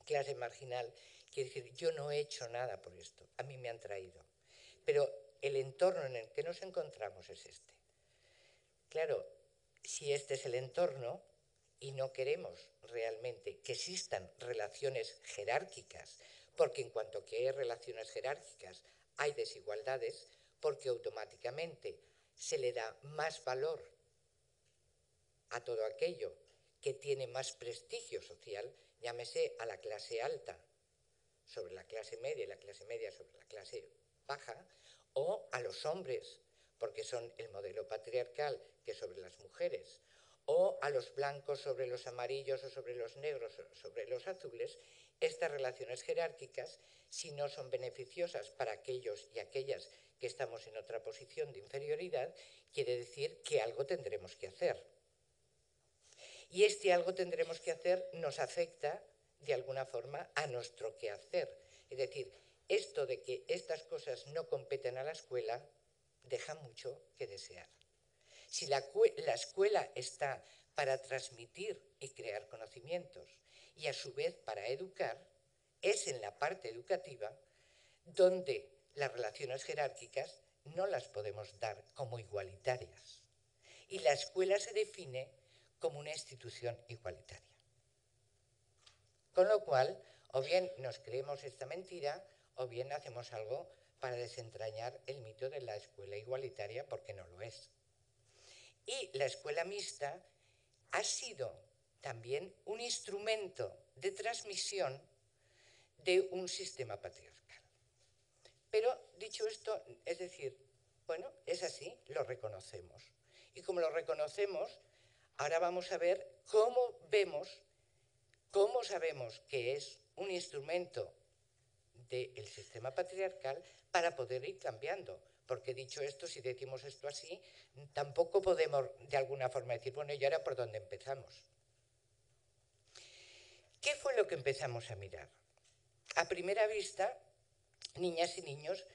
clase marginal, quiere decir, yo no he hecho nada por esto, a mí me han traído. Pero el entorno en el que nos encontramos es este. Claro, si este es el entorno y no queremos realmente que existan relaciones jerárquicas, porque en cuanto que hay relaciones jerárquicas hay desigualdades, porque automáticamente se le da más valor a todo aquello que tiene más prestigio social, llámese a la clase alta, sobre la clase media y la clase media sobre la clase baja, o a los hombres, porque son el modelo patriarcal, que sobre las mujeres, o a los blancos sobre los amarillos o sobre los negros o sobre los azules, estas relaciones jerárquicas, si no son beneficiosas para aquellos y aquellas que estamos en otra posición de inferioridad, quiere decir que algo tendremos que hacer. Y este algo tendremos que hacer nos afecta de alguna forma a nuestro quehacer. Es decir, esto de que estas cosas no competen a la escuela deja mucho que desear. Si la escuela está para transmitir y crear conocimientos y a su vez para educar, es en la parte educativa donde las relaciones jerárquicas no las podemos dar como igualitarias. Y la escuela se define como una institución igualitaria. Con lo cual, o bien nos creemos esta mentira, o bien hacemos algo para desentrañar el mito de la escuela igualitaria, porque no lo es. Y la escuela mixta ha sido también un instrumento de transmisión de un sistema patriarcal. Pero dicho esto, es decir, bueno, es así, lo reconocemos. Y como lo reconocemos, ahora vamos a ver cómo sabemos que es un instrumento del sistema patriarcal para poder ir cambiando. Porque dicho esto, si decimos esto así, tampoco podemos de alguna forma decir, bueno, ¿y ahora por dónde empezamos? ¿Qué fue lo que empezamos a mirar? A primera vista, niñas y niños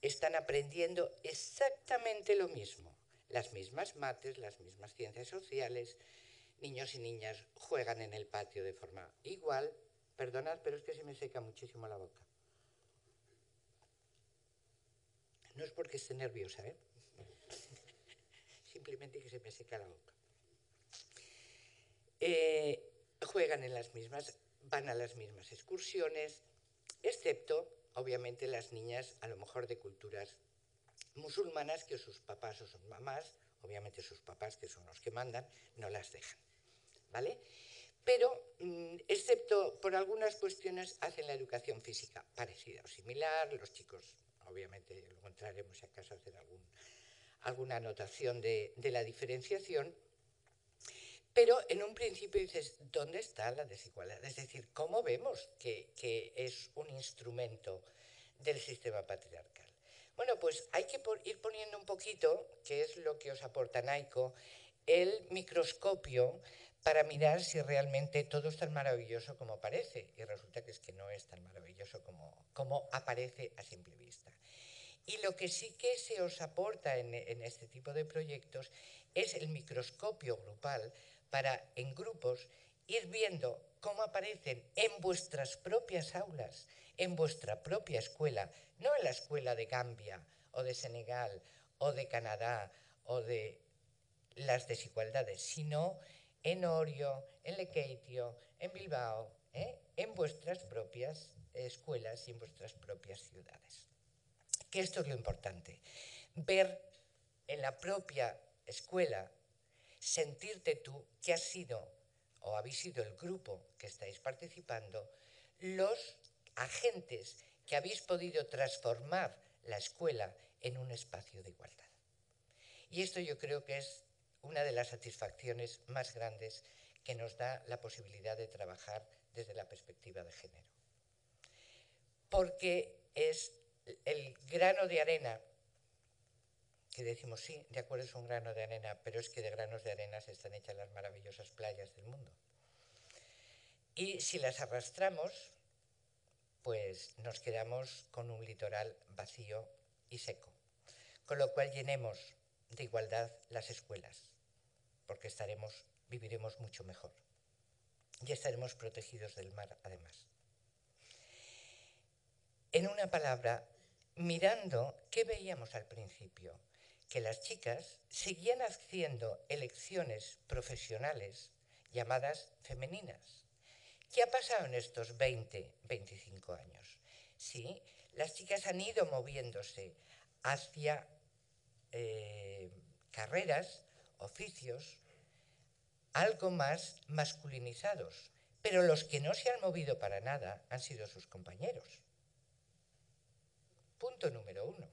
están aprendiendo exactamente lo mismo. Las mismas mates, las mismas ciencias sociales. Niños y niñas juegan en el patio de forma igual. Perdonad, pero es que se me seca muchísimo la boca. No es porque esté nerviosa, ¿eh? Simplemente que se me seca la boca. Juegan en las mismas, van a las mismas excursiones, excepto, obviamente, las niñas, a lo mejor de culturas musulmanas, que sus papás o sus mamás, obviamente sus papás, que son los que mandan, no las dejan, ¿vale? Pero, excepto por algunas cuestiones, hacen la educación física parecida o similar. Los chicos, obviamente, luego entraremos si acaso a hacer alguna anotación de la diferenciación. Pero en un principio dices, ¿dónde está la desigualdad? Es decir, ¿cómo vemos que es un instrumento del sistema patriarcal? Bueno, pues hay que ir poniendo un poquito, que es lo que os aporta Naiko, el microscopio para mirar si realmente todo es tan maravilloso como parece. Y resulta que es que no es tan maravilloso como aparece a simple vista. Y lo que sí que se os aporta en este tipo de proyectos es el microscopio grupal para, en grupos, ir viendo cómo aparecen en vuestras propias aulas, en vuestra propia escuela, no en la escuela de Gambia o de Senegal o de Canadá o de las desigualdades, sino en Orio, en Lekeitio, en Bilbao, en vuestras propias escuelas y en vuestras propias ciudades. Que esto es lo importante, ver en la propia escuela, sentirte tú que has sido o habéis sido el grupo que estáis participando, los agentes que habéis podido transformar la escuela en un espacio de igualdad. Y esto yo creo que es una de las satisfacciones más grandes que nos da la posibilidad de trabajar desde la perspectiva de género. Porque es el grano de arena, que decimos, sí, de acuerdo, es un grano de arena, pero es que de granos de arena se están hechas las maravillosas playas del mundo. Y si las arrastramos, pues nos quedamos con un litoral vacío y seco. Con lo cual llenemos de igualdad las escuelas, porque viviremos mucho mejor. Y estaremos protegidos del mar, además. En una palabra, mirando, ¿qué veíamos al principio? Que las chicas seguían haciendo elecciones profesionales llamadas femeninas. ¿Qué ha pasado en estos 20, 25 años? Sí, las chicas han ido moviéndose hacia carreras, oficios, algo más masculinizados, Pero los que no se han movido para nada han sido sus compañeros. Punto número 1.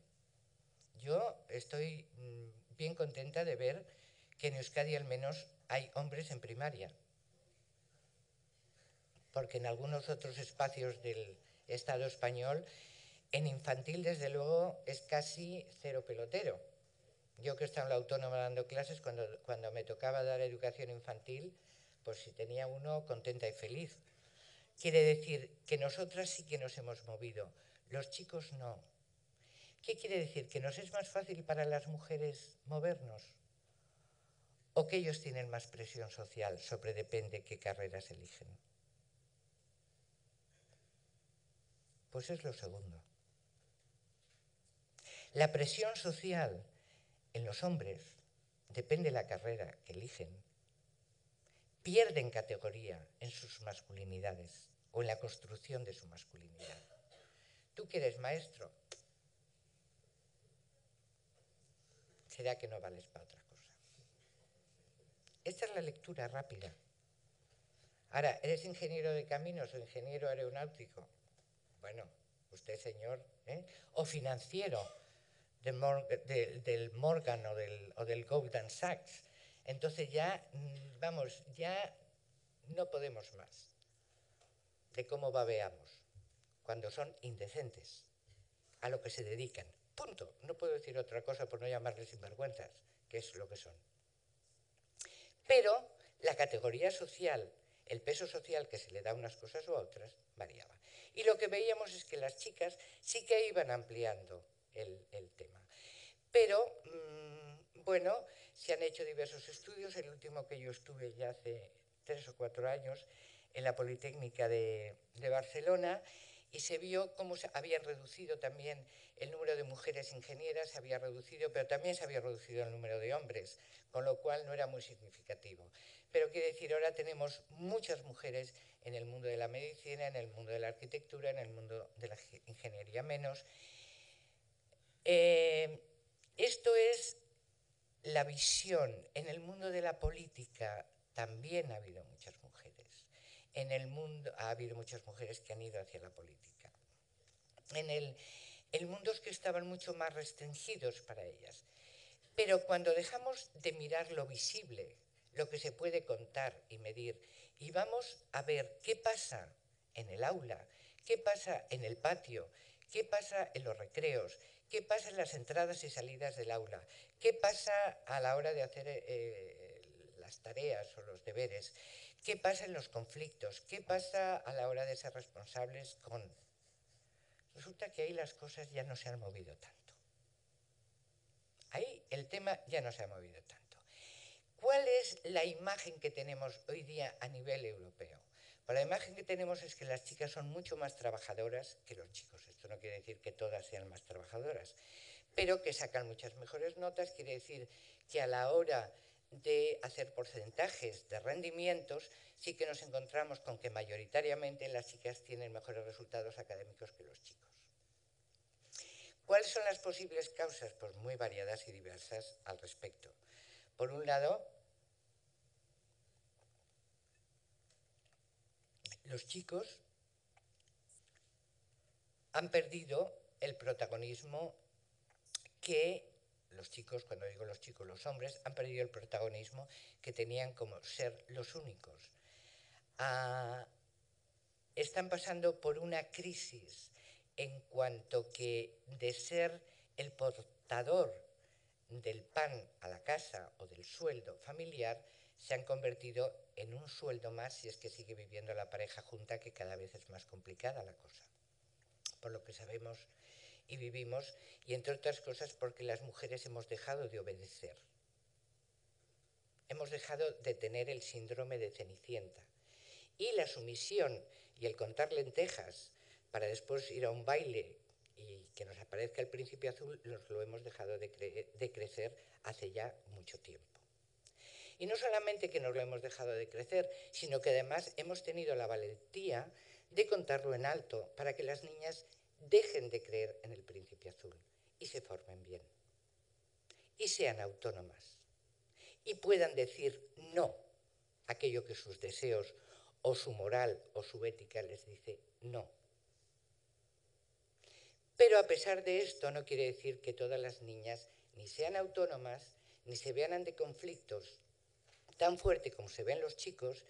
Yo estoy bien contenta de ver que en Euskadi al menos hay hombres en primaria, porque en algunos otros espacios del Estado español, en infantil desde luego es casi cero pelotero. Yo que he estado en la autónoma dando clases, cuando me tocaba dar educación infantil, pues si tenía uno, contenta y feliz. Quiere decir que nosotras sí que nos hemos movido, los chicos no. ¿Qué quiere decir? ¿Que nos es más fácil para las mujeres movernos? ¿O que ellos tienen más presión social sobre depende qué carreras eligen? Pues es lo segundo. La presión social en los hombres, depende de la carrera que eligen, pierden categoría en sus masculinidades o en la construcción de su masculinidad. Tú que eres maestro, será que no vales para otra cosa. Esta es la lectura rápida. Ahora, ¿eres ingeniero de caminos o ingeniero aeronáutico? Bueno, usted señor, o financiero del Morgan o del Goldman Sachs. Entonces ya, vamos, ya no podemos más de cómo babeamos cuando son indecentes a lo que se dedican. Punto. No puedo decir otra cosa por no llamarles sinvergüenzas, que es lo que son. Pero la categoría social, el peso social que se le da a unas cosas u a otras, variaba. Y lo que veíamos es que las chicas sí que iban ampliando el tema. Pero, bueno, se han hecho diversos estudios. El último que yo estuve ya hace 3 o 4 años en la Politécnica de Barcelona, y se vio cómo se habían reducido también el número de mujeres ingenieras, se había reducido, pero también se había reducido el número de hombres, con lo cual no era muy significativo. Pero quiere decir, ahora tenemos muchas mujeres en el mundo de la medicina, en el mundo de la arquitectura, en el mundo de la ingeniería menos. Esto es la visión. En el mundo de la política también ha habido muchas mujeres. En el mundo ha habido muchas mujeres que han ido hacia la política. En mundos que estaban mucho más restringidos para ellas. Pero cuando dejamos de mirar lo visible, lo que se puede contar y medir, y vamos a ver qué pasa en el aula, qué pasa en el patio, qué pasa en los recreos, qué pasa en las entradas y salidas del aula, qué pasa a la hora de hacer las tareas o los deberes, qué pasa en los conflictos, qué pasa a la hora de ser responsables con... Resulta que ahí las cosas ya no se han movido tanto. Ahí el tema ya no se ha movido tanto. ¿Cuál es la imagen que tenemos hoy día a nivel europeo? Pues la imagen que tenemos es que las chicas son mucho más trabajadoras que los chicos. Esto no quiere decir que todas sean más trabajadoras, pero que sacan muchas mejores notas. Quiere decir que a la hora de hacer porcentajes de rendimientos, sí que nos encontramos con que mayoritariamente las chicas tienen mejores resultados académicos que los chicos. ¿Cuáles son las posibles causas? Pues muy variadas y diversas al respecto. Por un lado, los chicos han perdido el protagonismo que los chicos, cuando digo los chicos, los hombres, han perdido el protagonismo que tenían como ser los únicos. Están pasando por una crisis en cuanto que de ser el portador del pan a la casa o del sueldo familiar, se han convertido en un sueldo más si es que sigue viviendo la pareja junta, que cada vez es más complicada la cosa, por lo que sabemos y vivimos, y entre otras cosas porque las mujeres hemos dejado de obedecer. Hemos dejado de tener el síndrome de Cenicienta. Y la sumisión y el contar lentejas para después ir a un baile y que nos aparezca el príncipe azul, nos lo hemos dejado de crecer hace ya mucho tiempo. Y no solamente que nos lo hemos dejado de crecer, sino que además hemos tenido la valentía de contarlo en alto para que las niñas dejen de creer en el príncipe azul y se formen bien. Y sean autónomas. Y puedan decir no a aquello que sus deseos o su moral o su ética les dice no. Pero a pesar de esto no quiere decir que todas las niñas ni sean autónomas, ni se vean ante conflictos tan fuertes como se ven los chicos,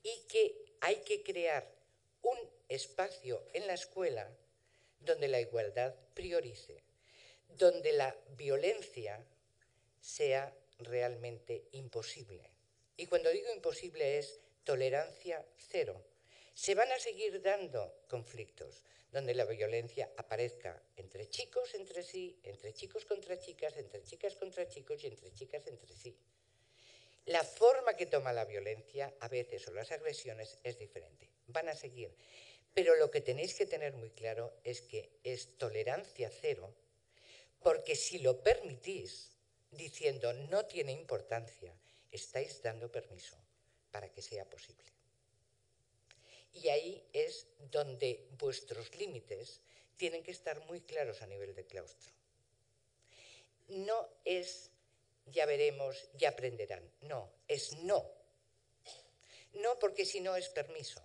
y que hay que crear un espacio en la escuela donde la igualdad priorice, donde la violencia sea realmente imposible. Y cuando digo imposible es tolerancia cero. Se van a seguir dando conflictos donde la violencia aparezca entre chicos entre sí, entre chicos contra chicas, entre chicas contra chicos y entre chicas entre sí. La forma que toma la violencia a veces o las agresiones es diferente. Van a seguir. Pero lo que tenéis que tener muy claro es que es tolerancia cero, porque si lo permitís, diciendo no tiene importancia, estáis dando permiso para que sea posible. Y ahí es donde vuestros límites tienen que estar muy claros a nivel de claustro. No es ya veremos, ya aprenderán. No, es no. No, porque si no es permiso.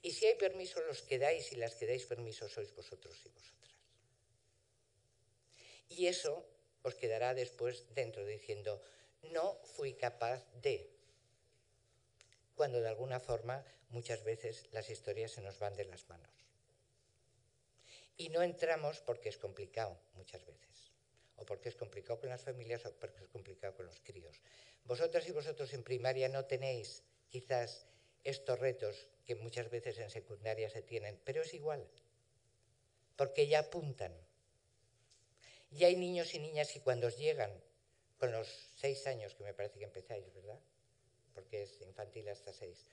Y si hay permiso, los que dais y las que dais permiso sois vosotros y vosotras. Y eso os quedará después dentro diciendo, no fui capaz de. Cuando de alguna forma muchas veces las historias se nos van de las manos. Y no entramos porque es complicado muchas veces. O porque es complicado con las familias o porque es complicado con los críos. Vosotras y vosotros en primaria no tenéis quizás estos retos que muchas veces en secundaria se tienen, pero es igual, porque ya apuntan. Y hay niños y niñas que cuando os llegan, con los 6 años, que me parece que empezáis, ¿verdad? Porque es infantil hasta 6.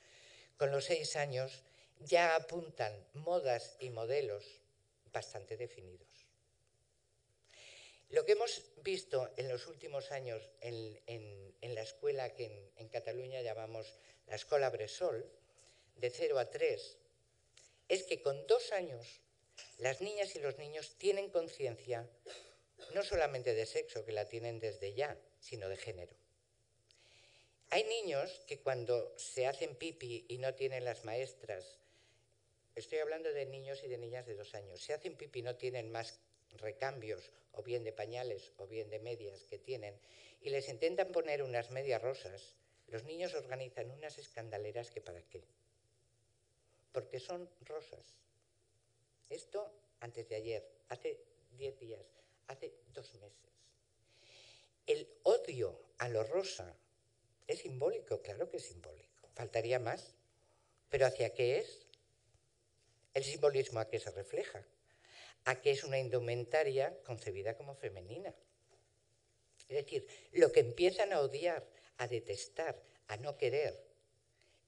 Con los 6 años ya apuntan modas y modelos bastante definidos. Lo que hemos visto en los últimos años en la escuela que en Cataluña llamamos la escuela Bressol, de 0 a 3, es que con 2 años las niñas y los niños tienen conciencia no solamente de sexo, que la tienen desde ya, sino de género. Hay niños que cuando se hacen pipí y no tienen las maestras, estoy hablando de niños y de niñas de 2 años, se hacen pipí y no tienen más recambios, o bien de pañales, o bien de medias que tienen, y les intentan poner unas medias rosas, los niños organizan unas escandaleras que para qué. Porque son rosas. Esto antes de ayer, hace 10 días, hace 2 meses. El odio a lo rosa es simbólico, claro que es simbólico. Faltaría más. ¿Pero hacia qué es? El simbolismo a qué se refleja. A que es una indumentaria concebida como femenina. Es decir, lo que empiezan a odiar, a detestar, a no querer,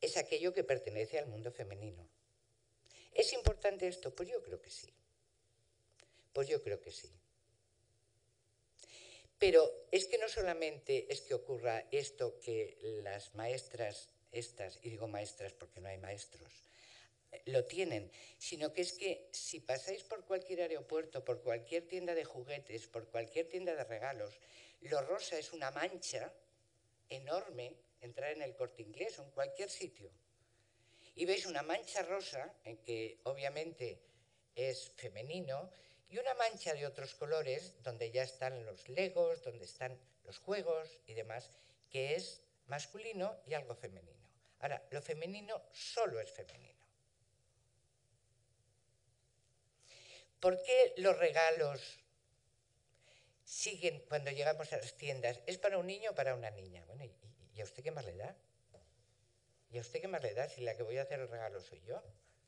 es aquello que pertenece al mundo femenino. ¿Es importante esto? Pues yo creo que sí. Pues yo creo que sí. Pero es que no solamente es que ocurra esto que las maestras estas, y digo maestras porque no hay maestros, lo tienen, sino que es que si pasáis por cualquier aeropuerto, por cualquier tienda de juguetes, por cualquier tienda de regalos, lo rosa es una mancha enorme, entrar en el Corte Inglés o en cualquier sitio, y veis una mancha rosa, en que obviamente es femenino, y una mancha de otros colores, donde ya están los legos, donde están los juegos y demás, que es masculino y algo femenino. Ahora, lo femenino solo es femenino. ¿Por qué los regalos siguen cuando llegamos a las tiendas? ¿Es para un niño o para una niña? Bueno, ¿y a usted qué más le da? ¿Y a usted qué más le da si la que voy a hacer el regalo soy yo?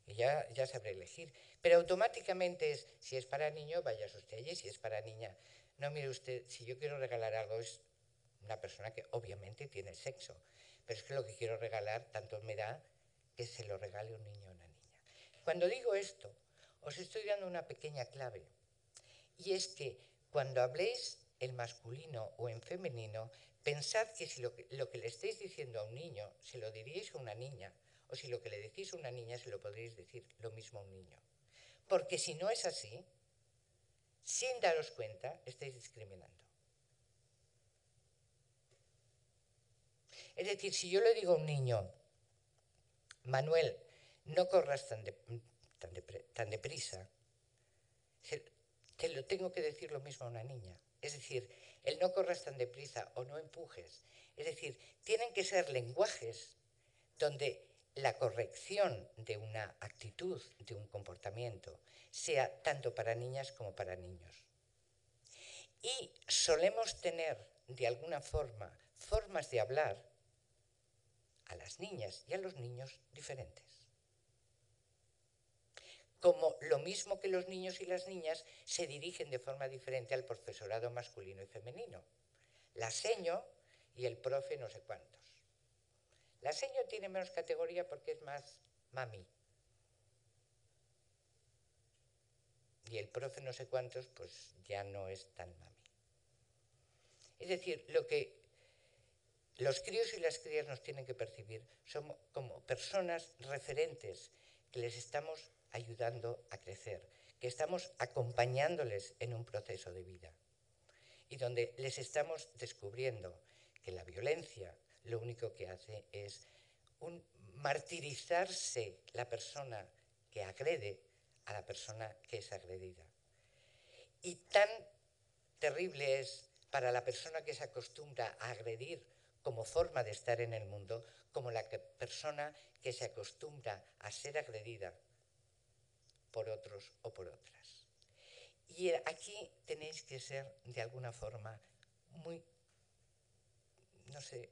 Y ya sabré elegir. Pero automáticamente es, si es para niño, vayas usted allí, si es para niña. No, mire usted, si yo quiero regalar algo es una persona que obviamente tiene sexo, pero es que lo que quiero regalar tanto me da que se lo regale un niño o una niña. Cuando digo esto, os estoy dando una pequeña clave, y es que cuando habléis en masculino o en femenino, pensad que si lo que le estáis diciendo a un niño, se lo diríais a una niña, o si lo que le decís a una niña, se lo podréis decir lo mismo a un niño. Porque si no es así, sin daros cuenta, estáis discriminando. Es decir, si yo le digo a un niño, Manuel, no corras tan deprisa, te lo tengo que decir lo mismo a una niña. Es decir, el no corras tan deprisa o no empujes. Es decir, tienen que ser lenguajes donde la corrección de una actitud, de un comportamiento, sea tanto para niñas como para niños. Y solemos tener, de alguna forma, formas de hablar a las niñas y a los niños diferentes. Como lo mismo que los niños y las niñas se dirigen de forma diferente al profesorado masculino y femenino. La seño y el profe no sé cuántos. La seño tiene menos categoría porque es más mami. Y el profe no sé cuántos, pues ya no es tan mami. Es decir, lo que los críos y las crías nos tienen que percibir son como personas referentes que les estamos ayudando a crecer, que estamos acompañándoles en un proceso de vida y donde les estamos descubriendo que la violencia lo único que hace es martirizarse la persona que agrede a la persona que es agredida. Y tan terrible es para la persona que se acostumbra a agredir como forma de estar en el mundo, como la persona que se acostumbra a ser agredida por otros o por otras. Y aquí tenéis que ser, de alguna forma, muy, no sé,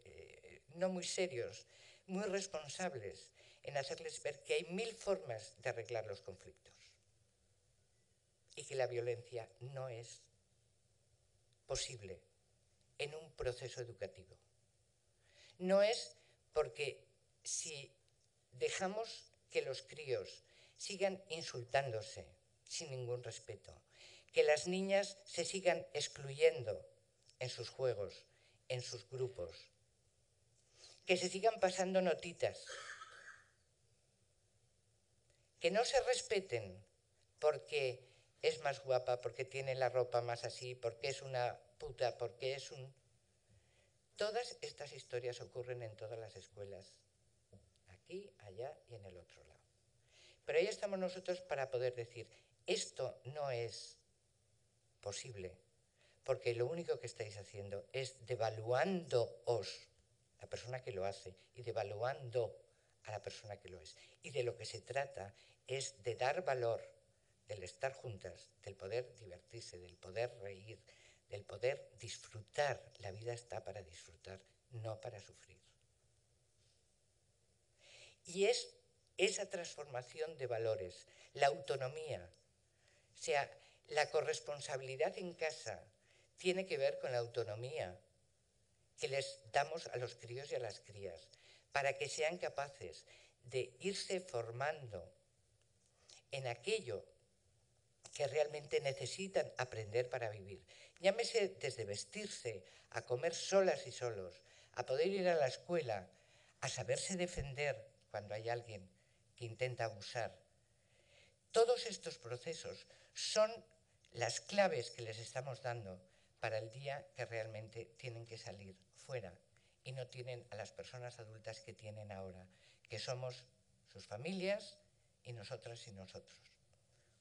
no muy serios, muy responsables en hacerles ver que hay 1000 formas de arreglar los conflictos y que la violencia no es posible en un proceso educativo. No es porque si dejamos que los críos sigan insultándose sin ningún respeto, que las niñas se sigan excluyendo en sus juegos, en sus grupos, que se sigan pasando notitas, que no se respeten porque es más guapa, porque tiene la ropa más así, porque es una puta, porque es un... Todas estas historias ocurren en todas las escuelas, aquí, allá y en el otro lado. Pero ahí estamos nosotros para poder decir, esto no es posible, porque lo único que estáis haciendo es devaluándoos, la persona que lo hace, y devaluando a la persona que lo es. Y de lo que se trata es de dar valor, del estar juntas, del poder divertirse, del poder reír, del poder disfrutar. La vida está para disfrutar, no para sufrir. Y es esa transformación de valores, la autonomía, o sea, la corresponsabilidad en casa tiene que ver con la autonomía que les damos a los críos y a las crías, para que sean capaces de irse formando en aquello que realmente necesitan aprender para vivir. Llámese desde vestirse, a comer solas y solos, a poder ir a la escuela, a saberse defender cuando hay alguien que intenta abusar. Todos estos procesos son las claves que les estamos dando para el día que realmente tienen que salir fuera y no tienen a las personas adultas que tienen ahora, que somos sus familias y nosotras y nosotros,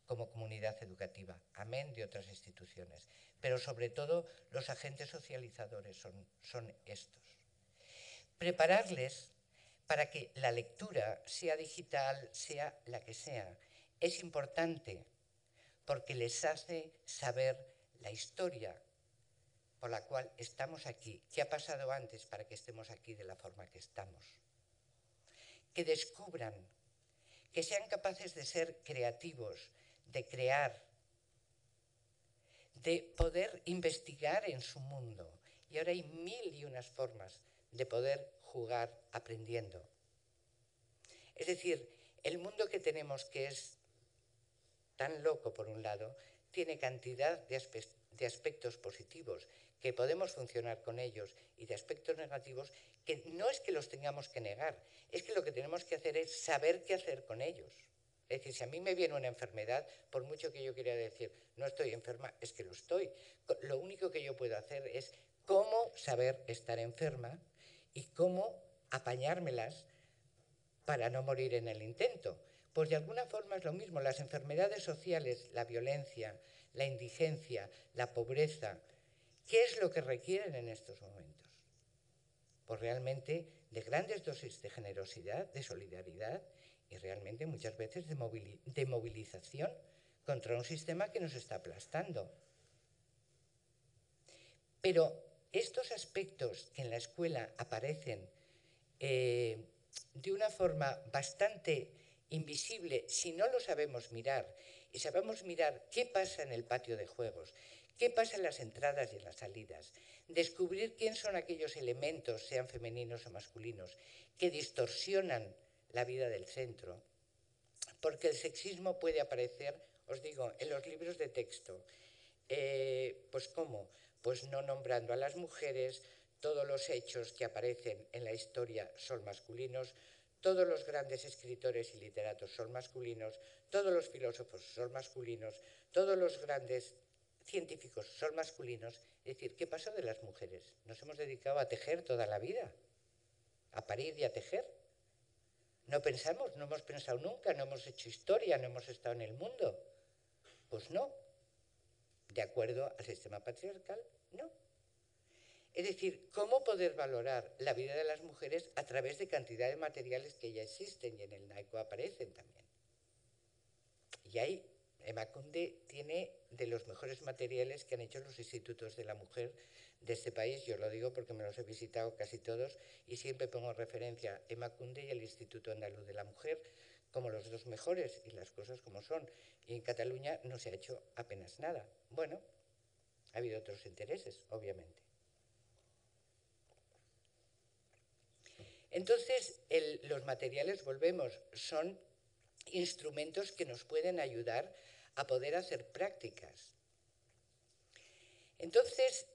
como comunidad educativa, amén de otras instituciones. Pero sobre todo los agentes socializadores son estos. Prepararles para que la lectura, sea digital, sea la que sea, es importante porque les hace saber la historia por la cual estamos aquí, qué ha pasado antes para que estemos aquí de la forma que estamos. Que descubran, que sean capaces de ser creativos, de crear, de poder investigar en su mundo. Y ahora hay 1001 formas de poder jugar aprendiendo. Es decir, el mundo que tenemos, que es tan loco por un lado, tiene cantidad de aspectos positivos que podemos funcionar con ellos y de aspectos negativos que no es que los tengamos que negar, es que lo que tenemos que hacer es saber qué hacer con ellos. Es decir, si a mí me viene una enfermedad, por mucho que yo quiera decir, no estoy enferma, es que lo estoy. Lo único que yo puedo hacer es cómo saber estar enferma y cómo apañármelas para no morir en el intento. Pues de alguna forma es lo mismo, las enfermedades sociales, la violencia, la indigencia, la pobreza, ¿qué es lo que requieren en estos momentos? Pues realmente de grandes dosis de generosidad, de solidaridad y realmente muchas veces de movilización contra un sistema que nos está aplastando. Pero estos aspectos que en la escuela aparecen de una forma bastante invisible, si no lo sabemos mirar, y sabemos mirar qué pasa en el patio de juegos, qué pasa en las entradas y en las salidas, descubrir quién son aquellos elementos, sean femeninos o masculinos, que distorsionan la vida del centro, porque el sexismo puede aparecer, os digo, en los libros de texto. Pues ¿cómo? Pues no nombrando a las mujeres, todos los hechos que aparecen en la historia son masculinos, todos los grandes escritores y literatos son masculinos, todos los filósofos son masculinos, todos los grandes científicos son masculinos. Es decir, ¿qué pasa de las mujeres? Nos hemos dedicado a tejer toda la vida, a parir y a tejer. No pensamos, no hemos pensado nunca, no hemos hecho historia, no hemos estado en el mundo. Pues no. De acuerdo al sistema patriarcal, no. Es decir, ¿cómo poder valorar la vida de las mujeres a través de cantidad de materiales que ya existen y en el NAICO aparecen también? Y ahí Emakunde tiene de los mejores materiales que han hecho los institutos de la mujer de este país. Yo lo digo porque me los he visitado casi todos y siempre pongo referencia a Emakunde y al Instituto Andaluz de la Mujer como los dos mejores y las cosas como son. Y en Cataluña no se ha hecho apenas nada. Bueno, ha habido otros intereses, obviamente. Entonces, los materiales, volvemos, son instrumentos que nos pueden ayudar a poder hacer prácticas. Entonces,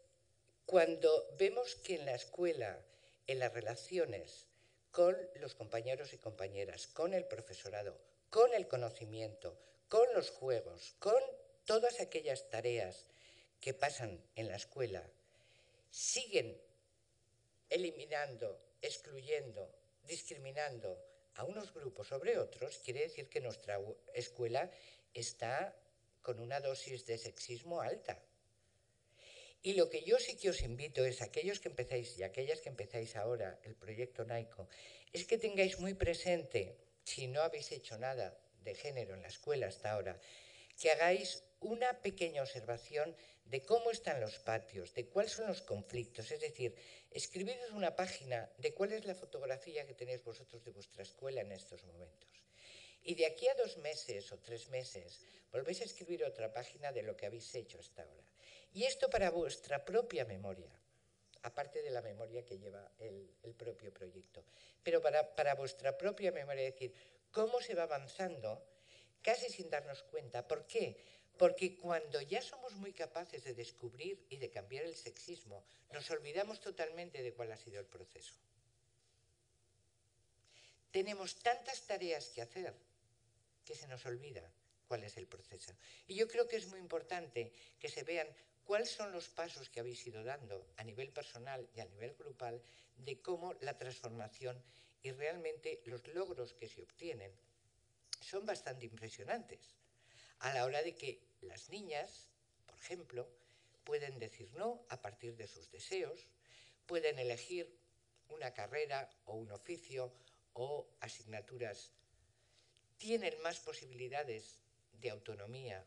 cuando vemos que en la escuela, en las relaciones con los compañeros y compañeras, con el profesorado, con el conocimiento, con los juegos, con todas aquellas tareas que pasan en la escuela, siguen eliminando, excluyendo, discriminando a unos grupos sobre otros, quiere decir que nuestra escuela está con una dosis de sexismo alta. Y lo que yo sí que os invito es a aquellos que empezáis y a aquellas que empezáis ahora el proyecto NAICO, es que tengáis muy presente, si no habéis hecho nada de género en la escuela hasta ahora, que hagáis una pequeña observación de cómo están los patios, de cuáles son los conflictos, es decir, escribiros una página de cuál es la fotografía que tenéis vosotros de vuestra escuela en estos momentos. Y de aquí a 2 meses o 3 meses volvéis a escribir otra página de lo que habéis hecho hasta ahora. Y esto para vuestra propia memoria, aparte de la memoria que lleva el propio proyecto, pero para vuestra propia memoria, es decir, cómo se va avanzando casi sin darnos cuenta. ¿Por qué? Porque cuando ya somos muy capaces de descubrir y de cambiar el sexismo, nos olvidamos totalmente de cuál ha sido el proceso. Tenemos tantas tareas que hacer que se nos olvida cuál es el proceso. Y yo creo que es muy importante que se vean cuáles son los pasos que habéis ido dando a nivel personal y a nivel grupal de cómo la transformación y realmente los logros que se obtienen son bastante impresionantes. A la hora de que las niñas, por ejemplo, pueden decir no a partir de sus deseos, pueden elegir una carrera o un oficio o asignaturas, tienen más posibilidades de autonomía,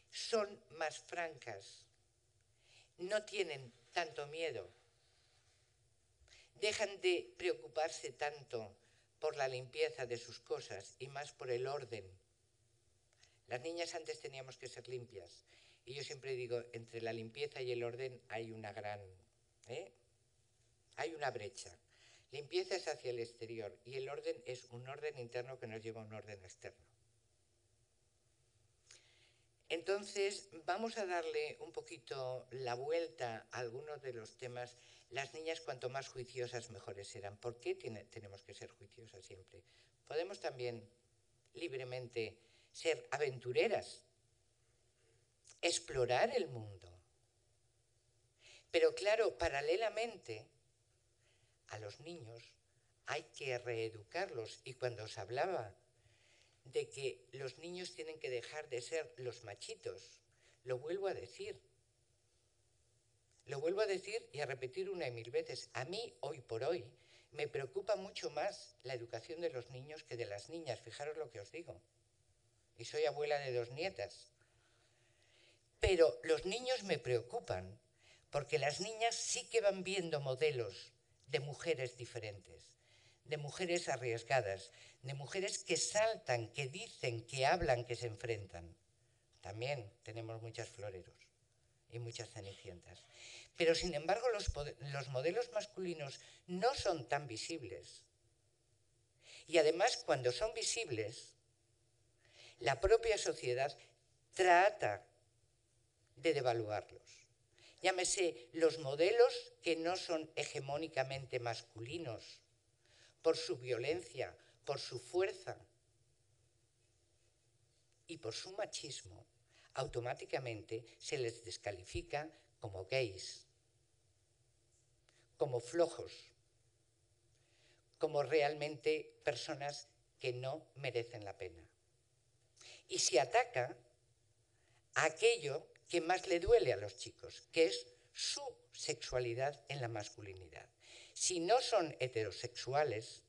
son más francas, no tienen tanto miedo, dejan de preocuparse tanto por la limpieza de sus cosas y más por el orden. Las niñas antes teníamos que ser limpias y yo siempre digo, entre la limpieza y el orden hay una gran, hay una brecha. Limpieza es hacia el exterior y el orden es un orden interno que nos lleva a un orden externo. Entonces, vamos a darle un poquito la vuelta a algunos de los temas. Las niñas, cuanto más juiciosas, mejores serán. ¿Por qué tenemos que ser juiciosas siempre? Podemos también libremente ser aventureras, explorar el mundo. Pero claro, paralelamente a los niños hay que reeducarlos. Y cuando os hablaba de que los niños tienen que dejar de ser los machitos, lo vuelvo a decir. Lo vuelvo a decir y a repetir una y mil veces. A mí, hoy por hoy, me preocupa mucho más la educación de los niños que de las niñas. Fijaros lo que os digo. Y soy abuela de 2 nietas. Pero los niños me preocupan porque las niñas sí que van viendo modelos de mujeres diferentes, de mujeres arriesgadas, de mujeres que saltan, que dicen, que hablan, que se enfrentan. También tenemos muchos floreros y muchas cenicientas. Pero, sin embargo, los modelos masculinos no son tan visibles. Y además, cuando son visibles, la propia sociedad trata de devaluarlos. Llámese los modelos que no son hegemónicamente masculinos, por su violencia, por su fuerza y por su machismo, automáticamente se les descalifica como gays, como flojos, como realmente personas que no merecen la pena. Y se ataca a aquello que más le duele a los chicos, que es su sexualidad en la masculinidad. Si no son heterosexuales,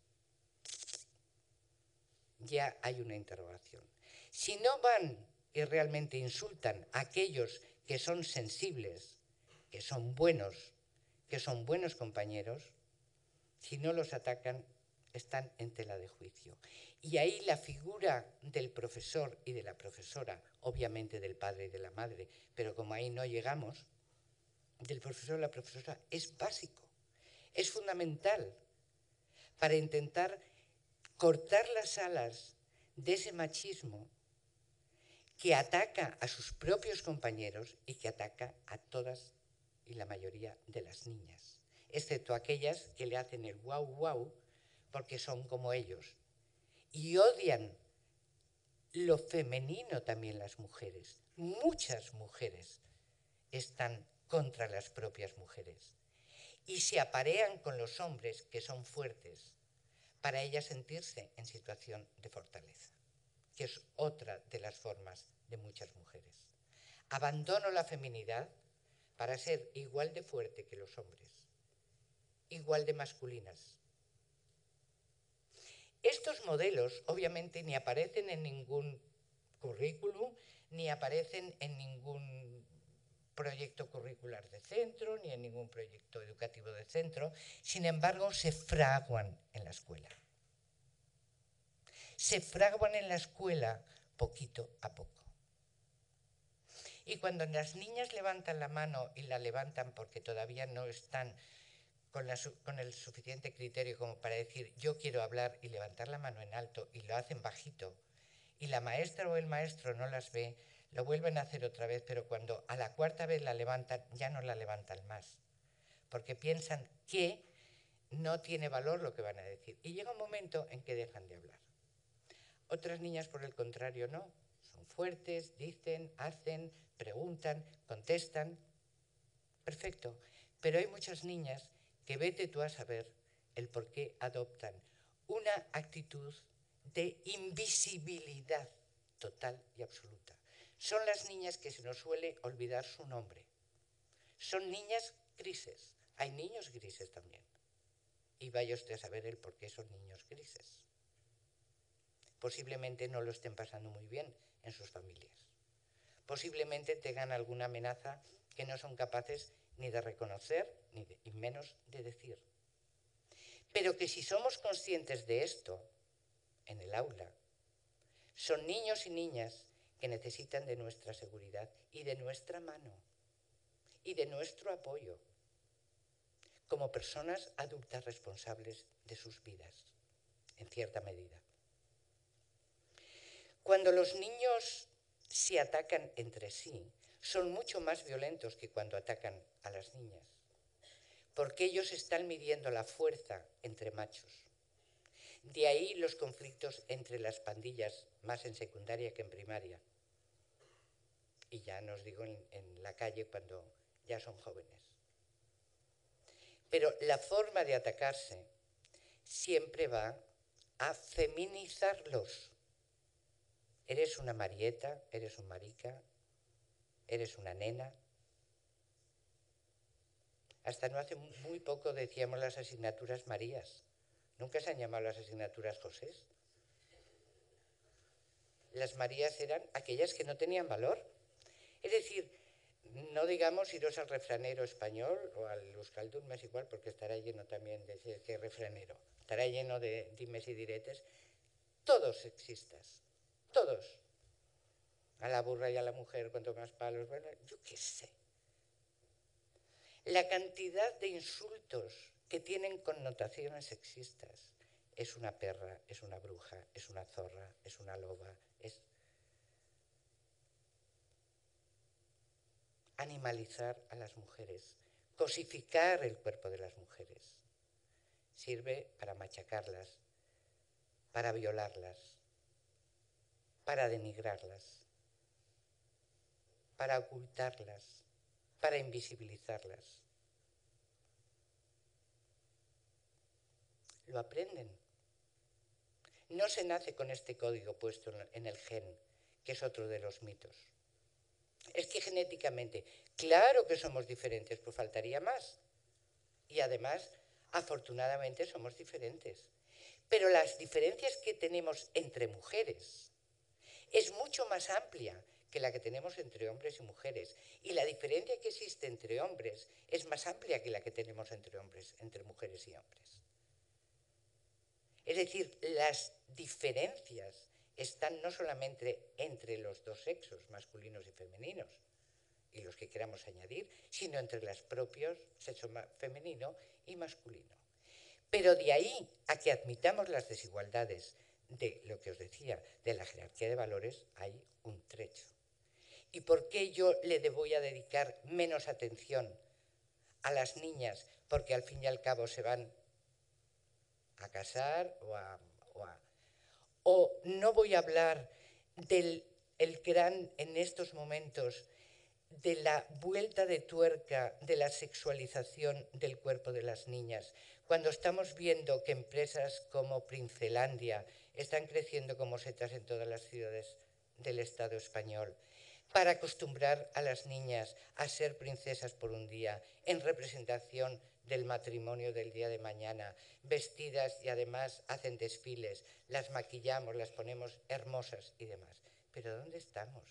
ya hay una interrogación. Si no van y realmente insultan a aquellos que son sensibles, que son buenos compañeros, si no los atacan, están en tela de juicio. Y ahí la figura del profesor y de la profesora, obviamente del padre y de la madre, pero como ahí no llegamos, del profesor y la profesora es básico, es fundamental para intentar cortar las alas de ese machismo que ataca a sus propios compañeros y que ataca a todas y la mayoría de las niñas, excepto aquellas que le hacen el guau guau porque son como ellos. Y odian lo femenino también las mujeres. Muchas mujeres están contra las propias mujeres y se aparean con los hombres que son fuertes para ellas sentirse en situación de fortaleza, que es otra de las formas de muchas mujeres. Abandono la feminidad para ser igual de fuerte que los hombres, igual de masculinas. Estos modelos obviamente ni aparecen en ningún currículum, ni aparecen en ningún proyecto curricular de centro, ni en ningún proyecto educativo de centro. Sin embargo, se fraguan en la escuela. Se fraguan en la escuela poquito a poco. Y cuando las niñas levantan la mano y la levantan porque todavía no están con el suficiente criterio como para decir yo quiero hablar y levantar la mano en alto y lo hacen bajito y la maestra o el maestro no las ve, lo vuelven a hacer otra vez, pero cuando a la 4ª vez la levantan ya no la levantan más porque piensan que no tiene valor lo que van a decir y llega un momento en que dejan de hablar. Otras niñas por el contrario no, son fuertes, dicen, hacen, preguntan, contestan, perfecto, pero hay muchas niñas que vete tú a saber el por qué adoptan una actitud de invisibilidad total y absoluta. Son las niñas que se nos suele olvidar su nombre. Son niñas grises. Hay niños grises también. Y vaya usted a saber el por qué son niños grises. Posiblemente no lo estén pasando muy bien en sus familias. Posiblemente tengan alguna amenaza que no son capaces ni de reconocer, y menos de decir. Pero que si somos conscientes de esto, en el aula, son niños y niñas que necesitan de nuestra seguridad y de nuestra mano y de nuestro apoyo como personas adultas responsables de sus vidas, en cierta medida. Cuando los niños se atacan entre sí, son mucho más violentos que cuando atacan a las niñas, porque ellos están midiendo la fuerza entre machos. De ahí los conflictos entre las pandillas, más en secundaria que en primaria. Y ya no os digo en la calle cuando ya son jóvenes. Pero la forma de atacarse siempre va a feminizarlos. Eres una Marieta, eres un marica, eres una nena. Hasta no hace muy poco decíamos las asignaturas Marías. Nunca se han llamado las asignaturas Josés. Las Marías eran aquellas que no tenían valor. Es decir, no digamos iros al refranero español o al euskaldun, me es igual, porque estará lleno también de ese refranero. Estará lleno de dimes y diretes. Todos sexistas, todos. A la burra y a la mujer, cuanto más palos, bueno, yo qué sé. La cantidad de insultos que tienen connotaciones sexistas. Es una perra, es una bruja, es una zorra, es una loba, es animalizar a las mujeres, cosificar el cuerpo de las mujeres. Sirve para machacarlas, para violarlas, para denigrarlas, para ocultarlas, para invisibilizarlas. Lo aprenden. No se nace con este código puesto en el gen, que es otro de los mitos. Es que genéticamente, claro que somos diferentes, pues faltaría más. Y además, afortunadamente somos diferentes. Pero las diferencias que tenemos entre mujeres es mucho más amplia que la que tenemos entre hombres y mujeres. Y la diferencia que existe entre hombres es más amplia que la que tenemos entre hombres, entre mujeres y hombres. Es decir, las diferencias están no solamente entre los dos sexos, masculinos y femeninos, y los que queramos añadir, sino entre los propios sexo femenino y masculino. Pero de ahí a que admitamos las desigualdades de lo que os decía, de la jerarquía de valores, hay un trecho. ¿Y por qué yo le voy a dedicar menos atención a las niñas? Porque al fin y al cabo se van a casar o no voy a hablar del gran, en estos momentos, de la vuelta de tuerca de la sexualización del cuerpo de las niñas, cuando estamos viendo que empresas como Princelandia están creciendo como setas en todas las ciudades del Estado español, para acostumbrar a las niñas a ser princesas por un día, en representación del matrimonio del día de mañana, vestidas y además hacen desfiles, las maquillamos, las ponemos hermosas y demás. ¿Pero dónde estamos?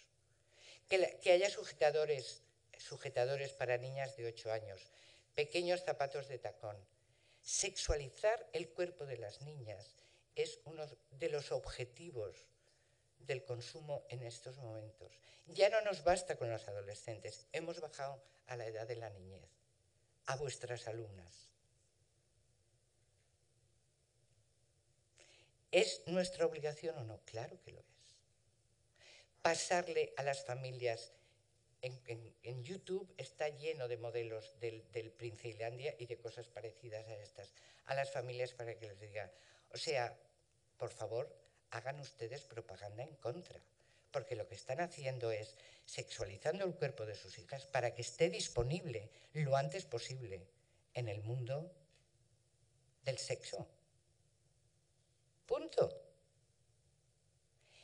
Que haya sujetadores para niñas de 8 años, pequeños zapatos de tacón. Sexualizar el cuerpo de las niñas es uno de los objetivos del consumo en estos momentos. Ya no nos basta con los adolescentes, hemos bajado a la edad de la niñez, a vuestras alumnas. ¿Es nuestra obligación o no? Claro que lo es. Pasarle a las familias, en YouTube está lleno de modelos del Princelandia y de cosas parecidas a estas, a las familias para que les diga, o sea, por favor, hagan ustedes propaganda en contra, porque lo que están haciendo es sexualizando el cuerpo de sus hijas para que esté disponible lo antes posible en el mundo del sexo. Punto.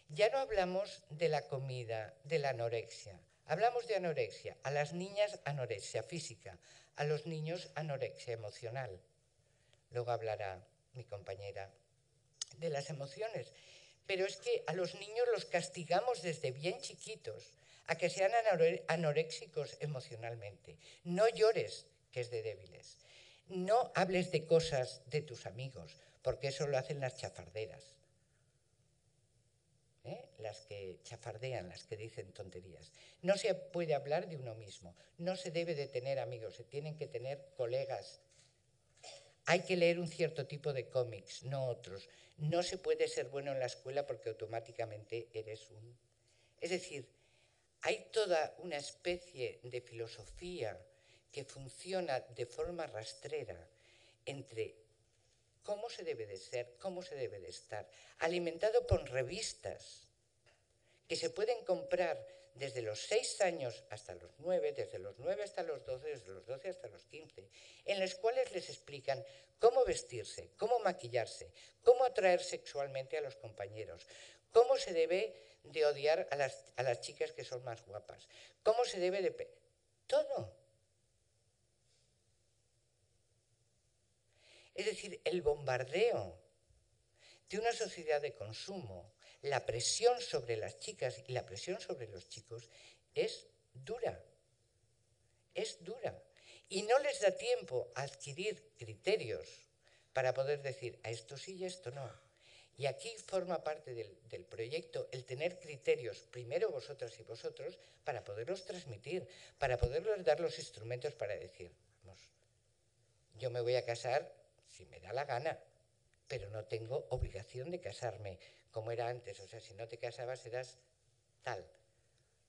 Ya no hablamos de la comida, de la anorexia. Hablamos de anorexia. A las niñas anorexia física, a los niños anorexia emocional. Luego hablará mi compañera de las emociones. Pero es que a los niños los castigamos desde bien chiquitos a que sean anoréxicos emocionalmente. No llores, que es de débiles. No hables de cosas de tus amigos, porque eso lo hacen las chafarderas. Las que chafardean, las que dicen tonterías. No se puede hablar de uno mismo, no se debe de tener amigos, se tienen que tener colegas. Hay que leer un cierto tipo de cómics, no otros. No se puede ser bueno en la escuela porque automáticamente eres un... Es decir, hay toda una especie de filosofía que funciona de forma rastrera entre cómo se debe de ser, cómo se debe de estar, alimentado por revistas que se pueden comprar desde los 6 años hasta los 9, desde los 9 hasta los 12, desde los 12 hasta los 15, en las cuales les explican cómo vestirse, cómo maquillarse, cómo atraer sexualmente a los compañeros, cómo se debe de odiar a las chicas que son más guapas, cómo se debe de... Todo. Es decir, el bombardeo de una sociedad de consumo, la presión sobre las chicas y la presión sobre los chicos es dura, es dura. Y no les da tiempo a adquirir criterios para poder decir a esto sí y a esto no. Y aquí forma parte del proyecto el tener criterios, primero vosotras y vosotros, para poderlos transmitir, para poderles dar los instrumentos para decir, vamos, yo me voy a casar si me da la gana, pero no tengo obligación de casarme como era antes. O sea, si no te casabas eras tal,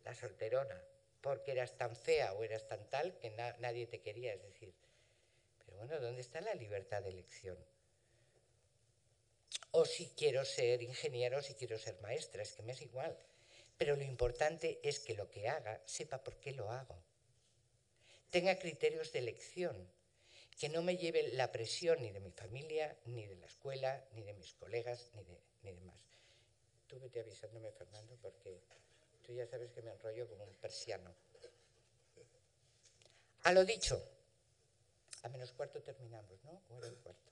la solterona, porque eras tan fea o eras tan tal que nadie te quería. Es decir, pero bueno, ¿dónde está la libertad de elección? O si quiero ser ingeniero, si quiero ser maestra, es que me es igual. Pero lo importante es que lo que haga sepa por qué lo hago. Tenga criterios de elección, que no me lleve la presión ni de mi familia, ni de la escuela, ni de mis colegas, ni de más. Tú vete avisándome, Fernando, porque tú ya sabes que me enrollo como un persiano. A lo dicho, a menos cuarto terminamos, ¿no? ¿O era el cuarto?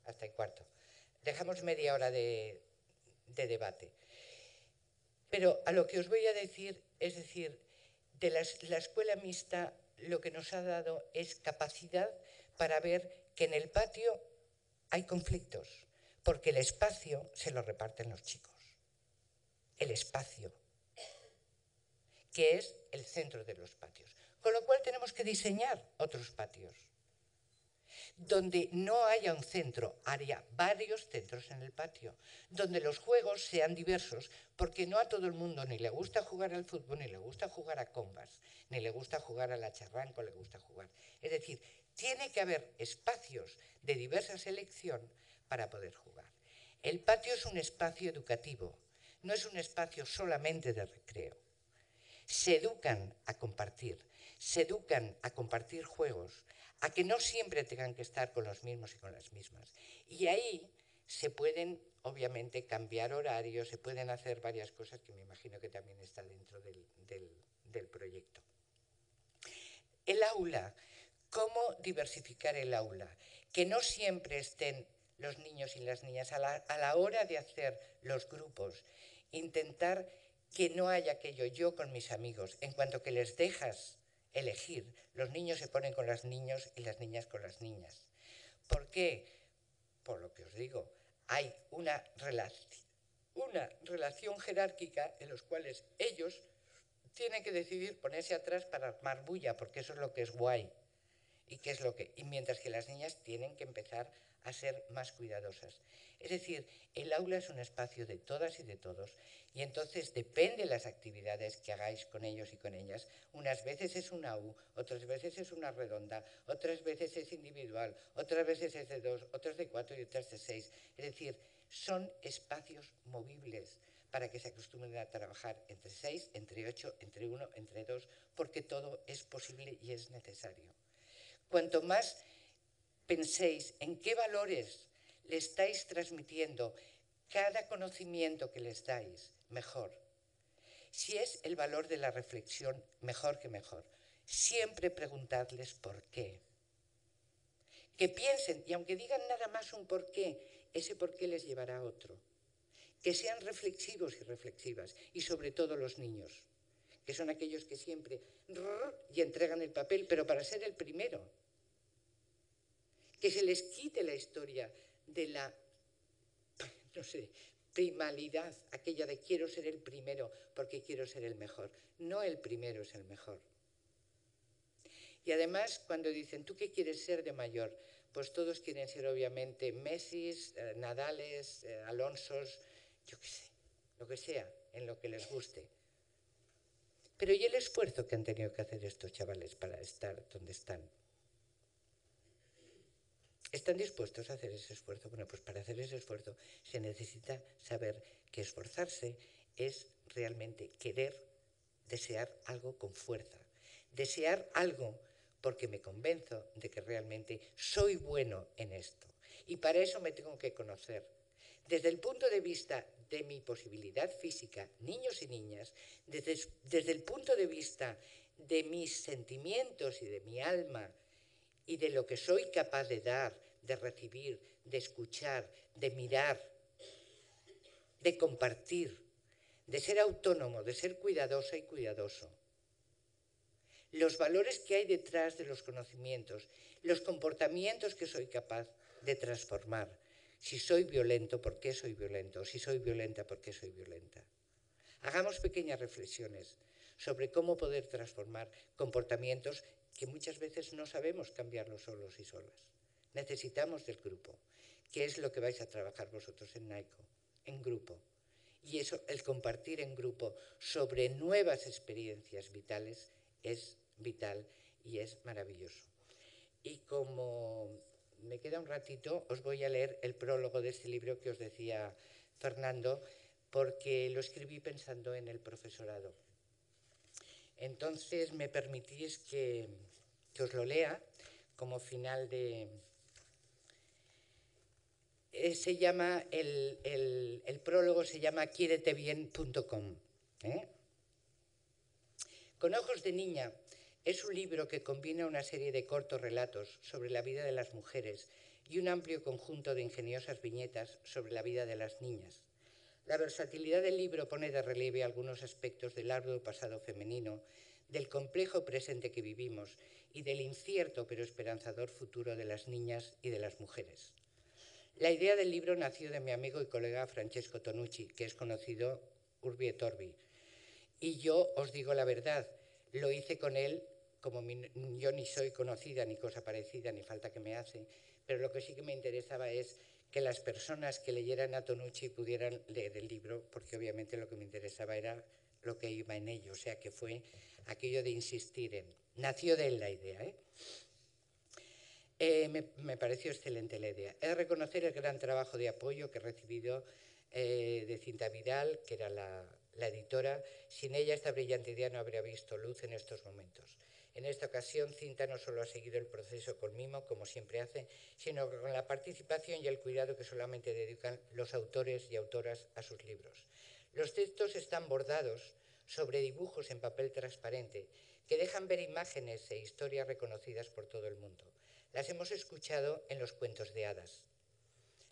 Hasta el cuarto. Dejamos media hora de debate. Pero a lo que os voy a decir, es decir, de la escuela mixta lo que nos ha dado es capacidad para ver que en el patio hay conflictos, porque el espacio se lo reparten los chicos. El espacio, que es el centro de los patios. Con lo cual tenemos que diseñar otros patios. Donde no haya un centro, haya varios centros en el patio, donde los juegos sean diversos, porque no a todo el mundo ni le gusta jugar al fútbol, ni le gusta jugar a combas, ni le gusta jugar a la charranca, le gusta jugar. Es decir, tiene que haber espacios de diversa selección para poder jugar. El patio es un espacio educativo, no es un espacio solamente de recreo. Se educan a compartir juegos, a que no siempre tengan que estar con los mismos y con las mismas. Y ahí se pueden, obviamente, cambiar horarios, se pueden hacer varias cosas que me imagino que también está dentro del proyecto. El aula, ¿cómo diversificar el aula? Que no siempre estén los niños y las niñas a la hora de hacer los grupos, intentar que no haya aquello yo con mis amigos, en cuanto que les dejas elegir, los niños se ponen con los niños y las niñas con las niñas. ¿Por qué? Por lo que os digo, hay una relación jerárquica en los cuales ellos tienen que decidir ponerse atrás para armar bulla, porque eso es lo que es guay. Y mientras que las niñas tienen que empezar a ser más cuidadosas. Es decir, el aula es un espacio de todas y de todos, y entonces depende de las actividades que hagáis con ellos y con ellas. Unas veces es una U, otras veces es una redonda, otras veces es individual, otras veces es de 2, otras de 4 y otras de 6. Es decir, son espacios movibles para que se acostumbren a trabajar entre 6, entre 8, entre 1, entre 2, porque todo es posible y es necesario. Cuanto más penséis en qué valores le estáis transmitiendo cada conocimiento que les dais, mejor. Si es el valor de la reflexión, mejor que mejor. Siempre preguntadles por qué. Que piensen, y aunque digan nada más un por qué, ese por qué les llevará a otro. Que sean reflexivos y reflexivas, y sobre todo los niños, que son aquellos que siempre y entregan el papel, pero para ser el primero. Que se les quite la historia de la, primalidad, aquella de quiero ser el primero porque quiero ser el mejor. No el primero es el mejor. Y además, cuando dicen, ¿tú qué quieres ser de mayor? Pues todos quieren ser, obviamente, Messis, Nadales, Alonsos, yo qué sé, lo que sea, en lo que les guste. Pero ¿y el esfuerzo que han tenido que hacer estos chavales para estar donde están? ¿Están dispuestos a hacer ese esfuerzo? Bueno, pues para hacer ese esfuerzo se necesita saber que esforzarse es realmente querer desear algo con fuerza, desear algo porque me convenzo de que realmente soy bueno en esto. Y para eso me tengo que conocer. Desde el punto de vista de mi posibilidad física, niños y niñas, desde el punto de vista de mis sentimientos y de mi alma y de lo que soy capaz de dar, de recibir, de escuchar, de mirar, de compartir, de ser autónomo, de ser cuidadosa y cuidadoso. Los valores que hay detrás de los conocimientos, los comportamientos que soy capaz de transformar. Si soy violento, ¿por qué soy violento? Si soy violenta, ¿por qué soy violenta? Hagamos pequeñas reflexiones sobre cómo poder transformar comportamientos que muchas veces no sabemos cambiarlos solos y solas. Necesitamos del grupo. ¿Qué es lo que vais a trabajar vosotros en NAICO? En grupo. Y eso, el compartir en grupo sobre nuevas experiencias vitales es vital y es maravilloso. Y como me queda un ratito, os voy a leer el prólogo de este libro que os decía Fernando, porque lo escribí pensando en el profesorado. Entonces, me permitís que os lo lea como final de... se llama, el prólogo se llama quieretebien.com. Con ojos de niña es un libro que combina una serie de cortos relatos sobre la vida de las mujeres y un amplio conjunto de ingeniosas viñetas sobre la vida de las niñas. La versatilidad del libro pone de relieve algunos aspectos del arduo pasado femenino, del complejo presente que vivimos y del incierto pero esperanzador futuro de las niñas y de las mujeres. La idea del libro nació de mi amigo y colega Francesco Tonucci, que es conocido urbi et orbi. Y yo os digo la verdad, lo hice con él, como yo ni soy conocida, ni cosa parecida, ni falta que me hace, pero lo que sí que me interesaba es que las personas que leyeran a Tonucci pudieran leer el libro, porque obviamente lo que me interesaba era lo que iba en ello, o sea que fue aquello de insistir en... Nació de él la idea, me pareció excelente la idea. He de reconocer el gran trabajo de apoyo que he recibido de Cinta Vidal, que era la editora. Sin ella esta brillante idea no habría visto luz en estos momentos. En esta ocasión, Cinta no solo ha seguido el proceso con mimo, como siempre hace, sino con la participación y el cuidado que solamente dedican los autores y autoras a sus libros. Los textos están bordados sobre dibujos en papel transparente que dejan ver imágenes e historias reconocidas por todo el mundo. Las hemos escuchado en los cuentos de hadas.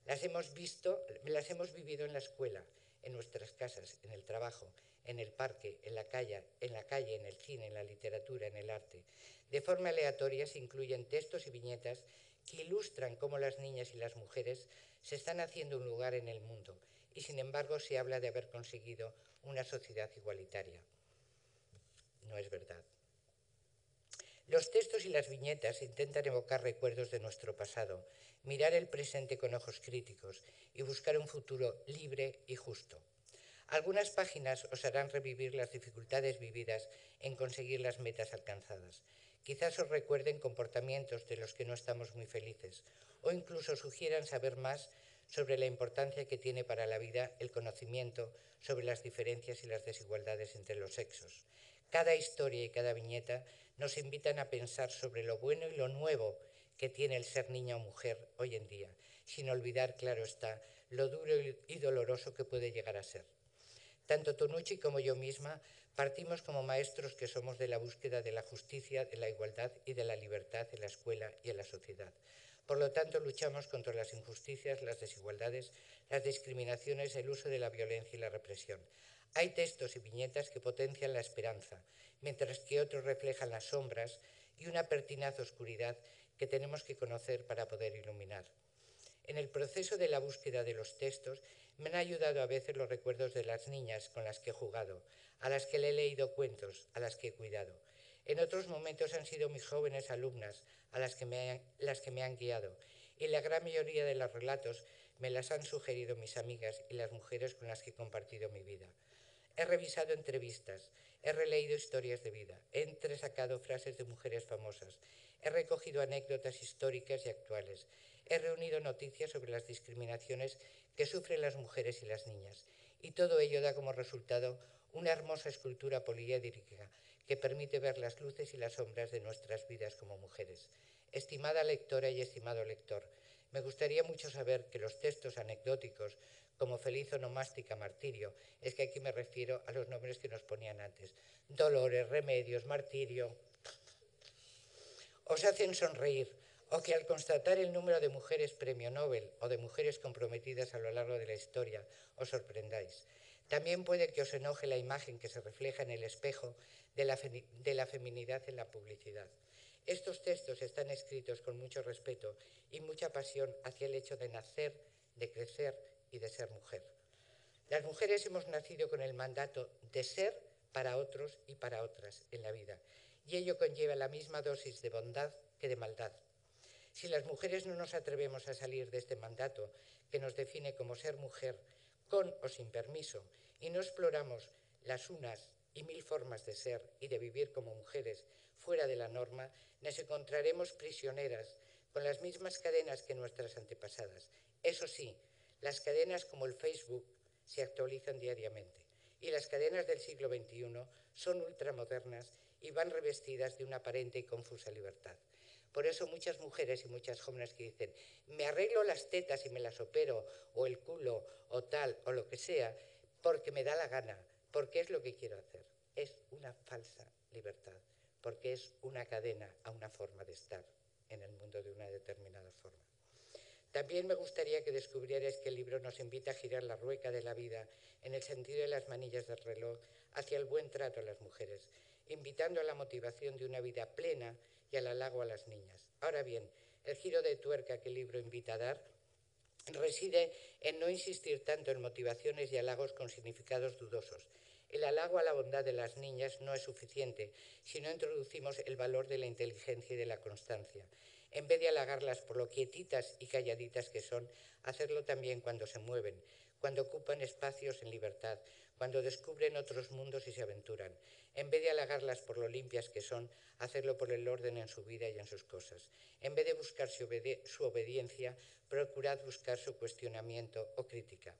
Las hemos vivido en la escuela, en nuestras casas, en el trabajo, en el parque, en la calle, en el cine, en la literatura, en el arte. De forma aleatoria se incluyen textos y viñetas que ilustran cómo las niñas y las mujeres se están haciendo un lugar en el mundo y sin embargo se habla de haber conseguido una sociedad igualitaria. No es verdad. Los textos y las viñetas intentan evocar recuerdos de nuestro pasado, mirar el presente con ojos críticos y buscar un futuro libre y justo. Algunas páginas os harán revivir las dificultades vividas en conseguir las metas alcanzadas. Quizás os recuerden comportamientos de los que no estamos muy felices o incluso sugieran saber más sobre la importancia que tiene para la vida el conocimiento sobre las diferencias y las desigualdades entre los sexos. Cada historia y cada viñeta nos invitan a pensar sobre lo bueno y lo nuevo que tiene el ser niña o mujer hoy en día, sin olvidar, claro está, lo duro y doloroso que puede llegar a ser. Tanto Tonucci como yo misma partimos como maestros que somos de la búsqueda de la justicia, de la igualdad y de la libertad en la escuela y en la sociedad. Por lo tanto, luchamos contra las injusticias, las desigualdades, las discriminaciones, el uso de la violencia y la represión. Hay textos y viñetas que potencian la esperanza, mientras que otros reflejan las sombras y una pertinaz oscuridad que tenemos que conocer para poder iluminar. En el proceso de la búsqueda de los textos me han ayudado a veces los recuerdos de las niñas con las que he jugado, a las que le he leído cuentos, a las que he cuidado. En otros momentos han sido mis jóvenes alumnas las que me han guiado, y la gran mayoría de los relatos me las han sugerido mis amigas y las mujeres con las que he compartido mi vida. He revisado entrevistas, he releído historias de vida, he entresacado frases de mujeres famosas, he recogido anécdotas históricas y actuales, he reunido noticias sobre las discriminaciones que sufren las mujeres y las niñas, y todo ello da como resultado una hermosa escultura poliédrica que permite ver las luces y las sombras de nuestras vidas como mujeres. Estimada lectora y estimado lector, me gustaría mucho saber que los textos anecdóticos, como Feliz Onomástica, Martirio, es que aquí me refiero a los nombres que nos ponían antes, Dolores, Remedios, Martirio, os hacen sonreír, o que al constatar el número de mujeres premio Nobel o de mujeres comprometidas a lo largo de la historia os sorprendáis. También puede que os enoje la imagen que se refleja en el espejo de la feminidad en la publicidad. Estos textos están escritos con mucho respeto y mucha pasión hacia el hecho de nacer, de crecer y de ser mujer. Las mujeres hemos nacido con el mandato de ser para otros y para otras en la vida, y ello conlleva la misma dosis de bondad que de maldad. Si las mujeres no nos atrevemos a salir de este mandato que nos define como ser mujer, con o sin permiso, y no exploramos las unas y mil formas de ser y de vivir como mujeres fuera de la norma, nos encontraremos prisioneras con las mismas cadenas que nuestras antepasadas. Eso sí, las cadenas como el Facebook se actualizan diariamente y las cadenas del siglo XXI son ultramodernas y van revestidas de una aparente y confusa libertad. Por eso muchas mujeres y muchas jóvenes que dicen me arreglo las tetas y me las opero, o el culo, o tal, o lo que sea, porque me da la gana, porque es lo que quiero hacer. Es una falsa libertad, porque es una cadena a una forma de estar en el mundo de una determinada forma. También me gustaría que descubrierais que el libro nos invita a girar la rueca de la vida en el sentido de las manillas del reloj hacia el buen trato a las mujeres, invitando a la motivación de una vida plena y al halago a las niñas. Ahora bien, el giro de tuerca que el libro invita a dar reside en no insistir tanto en motivaciones y halagos con significados dudosos. El halago a la bondad de las niñas no es suficiente si no introducimos el valor de la inteligencia y de la constancia. En vez de halagarlas por lo quietitas y calladitas que son, hacerlo también cuando se mueven, cuando ocupan espacios en libertad, cuando descubren otros mundos y se aventuran. En vez de halagarlas por lo limpias que son, hacerlo por el orden en su vida y en sus cosas. En vez de buscar su obediencia, procurad buscar su cuestionamiento o crítica.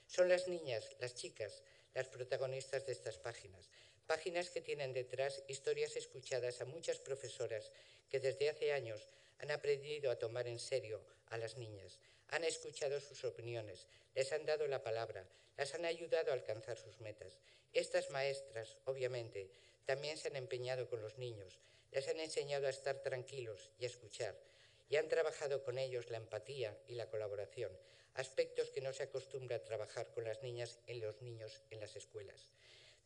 Son las niñas, las chicas, las protagonistas de estas páginas. Páginas que tienen detrás historias escuchadas a muchas profesoras que desde hace años han aprendido a tomar en serio a las niñas, han escuchado sus opiniones, les han dado la palabra, las han ayudado a alcanzar sus metas. Estas maestras, obviamente, también se han empeñado con los niños, les han enseñado a estar tranquilos y a escuchar, y han trabajado con ellos la empatía y la colaboración, aspectos que no se acostumbra a trabajar con las niñas y los niños en las escuelas.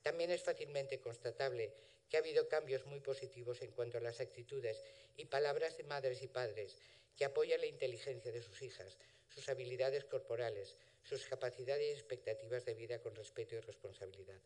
También es fácilmente constatable que ha habido cambios muy positivos en cuanto a las actitudes y palabras de madres y padres que apoyan la inteligencia de sus hijas, sus habilidades corporales, sus capacidades y expectativas de vida con respeto y responsabilidad.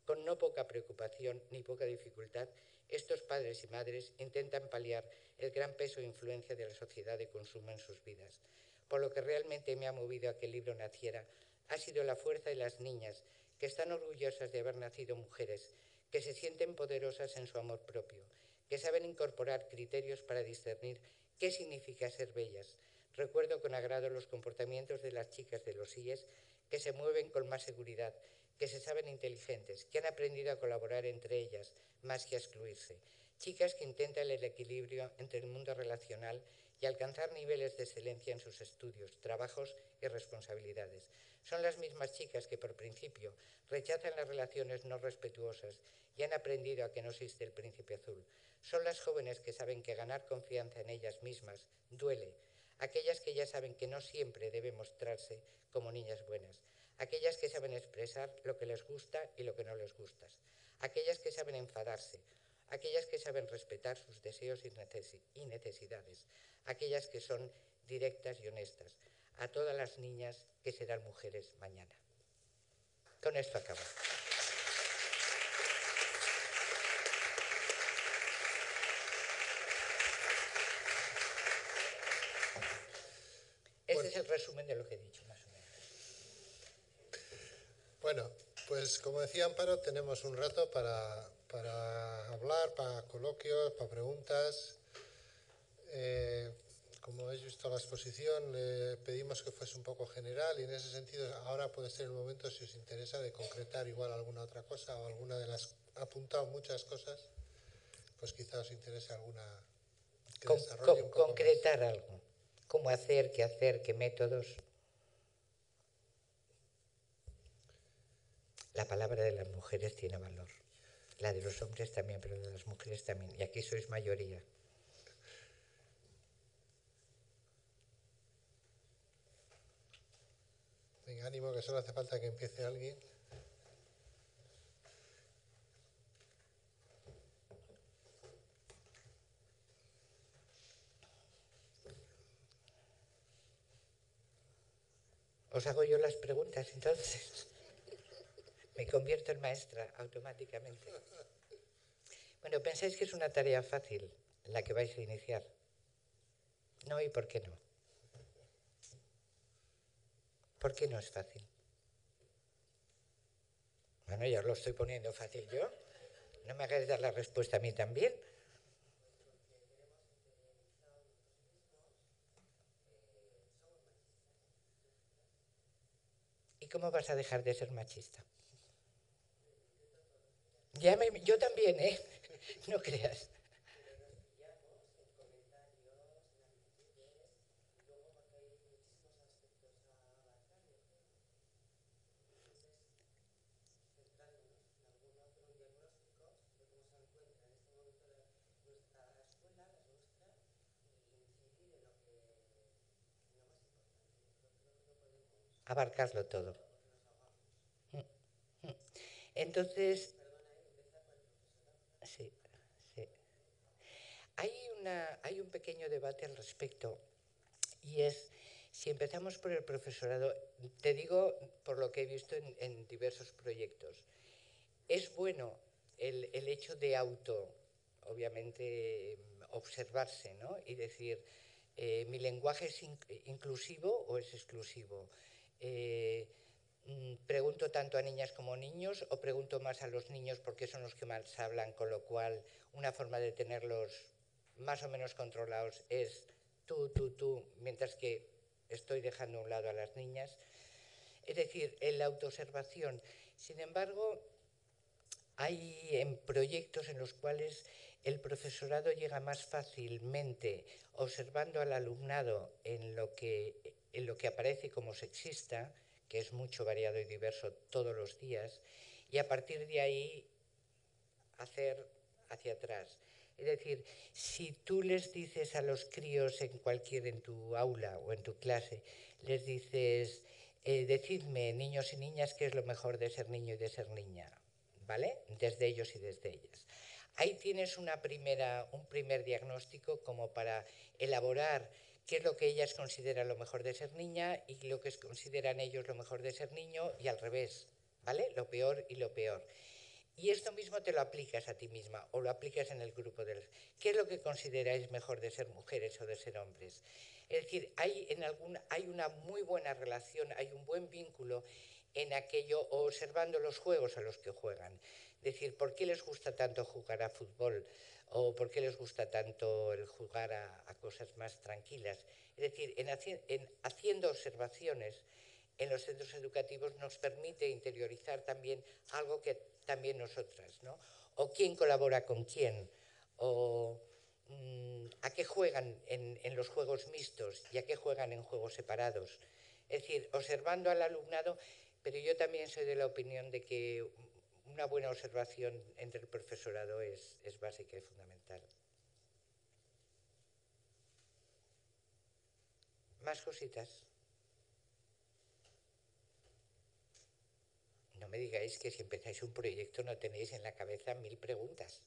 Con no poca preocupación ni poca dificultad, estos padres y madres intentan paliar el gran peso e influencia de la sociedad de consumo en sus vidas. Por lo que realmente me ha movido a que el libro naciera ha sido la fuerza de las niñas, que están orgullosas de haber nacido mujeres, que se sienten poderosas en su amor propio, que saben incorporar criterios para discernir qué significa ser bellas. Recuerdo con agrado los comportamientos de las chicas de los IES que se mueven con más seguridad, que se saben inteligentes, que han aprendido a colaborar entre ellas más que a excluirse. Chicas que intentan el equilibrio entre el mundo relacional y alcanzar niveles de excelencia en sus estudios, trabajos y responsabilidades. Son las mismas chicas que por principio rechazan las relaciones no respetuosas y han aprendido a que no existe el príncipe azul. Son las jóvenes que saben que ganar confianza en ellas mismas duele, aquellas que ya saben que no siempre deben mostrarse como niñas buenas, aquellas que saben expresar lo que les gusta y lo que no les gusta, aquellas que saben enfadarse, aquellas que saben respetar sus deseos y necesidades, aquellas que son directas y honestas, a todas las niñas que serán mujeres mañana. Con esto acabo. Este es el resumen de lo que he dicho, más o menos. Bueno, pues como decía Amparo, tenemos un rato para hablar, para coloquios, para preguntas. como habéis visto la exposición, pedimos que fuese un poco general y en ese sentido ahora puede ser el momento, si os interesa, de concretar igual alguna otra cosa o alguna de las... Ha apuntado muchas cosas, pues quizá os interese alguna que desarrolle un poco concretar más. Algo. ¿Cómo hacer, qué métodos? La palabra de las mujeres tiene valor. La de los hombres también, pero de las mujeres también. Y aquí sois mayoría. Venga, ánimo, que solo hace falta que empiece alguien. ¿Os hago yo las preguntas entonces? Me convierto en maestra automáticamente. Bueno, ¿pensáis que es una tarea fácil la que vais a iniciar? No, ¿y por qué no? ¿Por qué no es fácil? Bueno, ya os lo estoy poniendo fácil yo. ¿No me hagáis dar la respuesta a mí también? ¿Y cómo vas a dejar de ser machista? Yo también, ¿eh? No creas. Abarcarlo todo. Entonces, sí, sí. Hay un pequeño debate al respecto y es, si empezamos por el profesorado, te digo por lo que he visto en diversos proyectos, es bueno el hecho de obviamente, observarse, ¿no? Y decir, ¿mi lenguaje es inclusivo o es exclusivo? Pregunto tanto a niñas como a niños o pregunto más a los niños porque son los que más hablan, con lo cual una forma de tenerlos más o menos controlados es tú, mientras que estoy dejando a un lado a las niñas. Es decir, en la autoobservación. Sin embargo, hay proyectos en los cuales el profesorado llega más fácilmente observando al alumnado en lo que aparece como sexista, que es mucho, variado y diverso todos los días, y a partir de ahí hacer hacia atrás. Es decir, si tú les dices a los críos en tu aula o en tu clase, les dices, decidme, niños y niñas, qué es lo mejor de ser niño y de ser niña, ¿vale? Desde ellos y desde ellas. Ahí tienes un primer diagnóstico como para elaborar qué es lo que ellas consideran lo mejor de ser niña y lo que consideran ellos lo mejor de ser niño y al revés, ¿vale? Lo peor y lo peor. Y esto mismo te lo aplicas a ti misma o lo aplicas en el grupo de los... ¿Qué es lo que consideráis mejor de ser mujeres o de ser hombres? Es decir, hay una muy buena relación, hay un buen vínculo en aquello, observando los juegos a los que juegan. Es decir, ¿por qué les gusta tanto jugar a fútbol? ¿O por qué les gusta tanto el jugar a cosas más tranquilas? Es decir, en haciendo observaciones en los centros educativos nos permite interiorizar también algo que también nosotras, ¿no? O quién colabora con quién, o a qué juegan en los juegos mixtos y a qué juegan en juegos separados. Es decir, observando al alumnado, pero yo también soy de la opinión de que una buena observación entre el profesorado es básica y fundamental. Más cositas. No me digáis que si empezáis un proyecto no tenéis en la cabeza 1000 preguntas.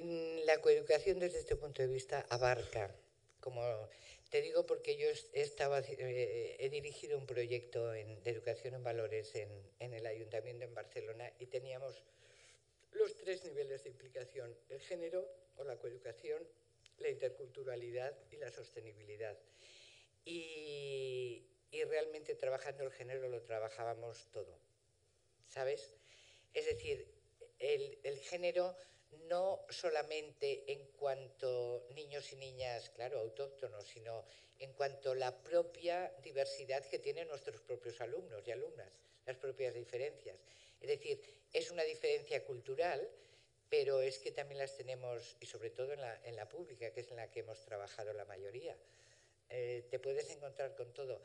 La coeducación desde este punto de vista abarca, como te digo porque yo he dirigido un proyecto de educación en valores en el Ayuntamiento en Barcelona y teníamos los 3 niveles de implicación: el género o la coeducación, la interculturalidad y la sostenibilidad. Y realmente trabajando el género lo trabajábamos todo, ¿sabes? Es decir, el género no solamente en cuanto niños y niñas, claro, autóctonos, sino en cuanto a la propia diversidad que tienen nuestros propios alumnos y alumnas, las propias diferencias. Es decir, es una diferencia cultural, pero es que también las tenemos, y sobre todo en la pública, que es en la que hemos trabajado la mayoría. Te puedes encontrar con todo.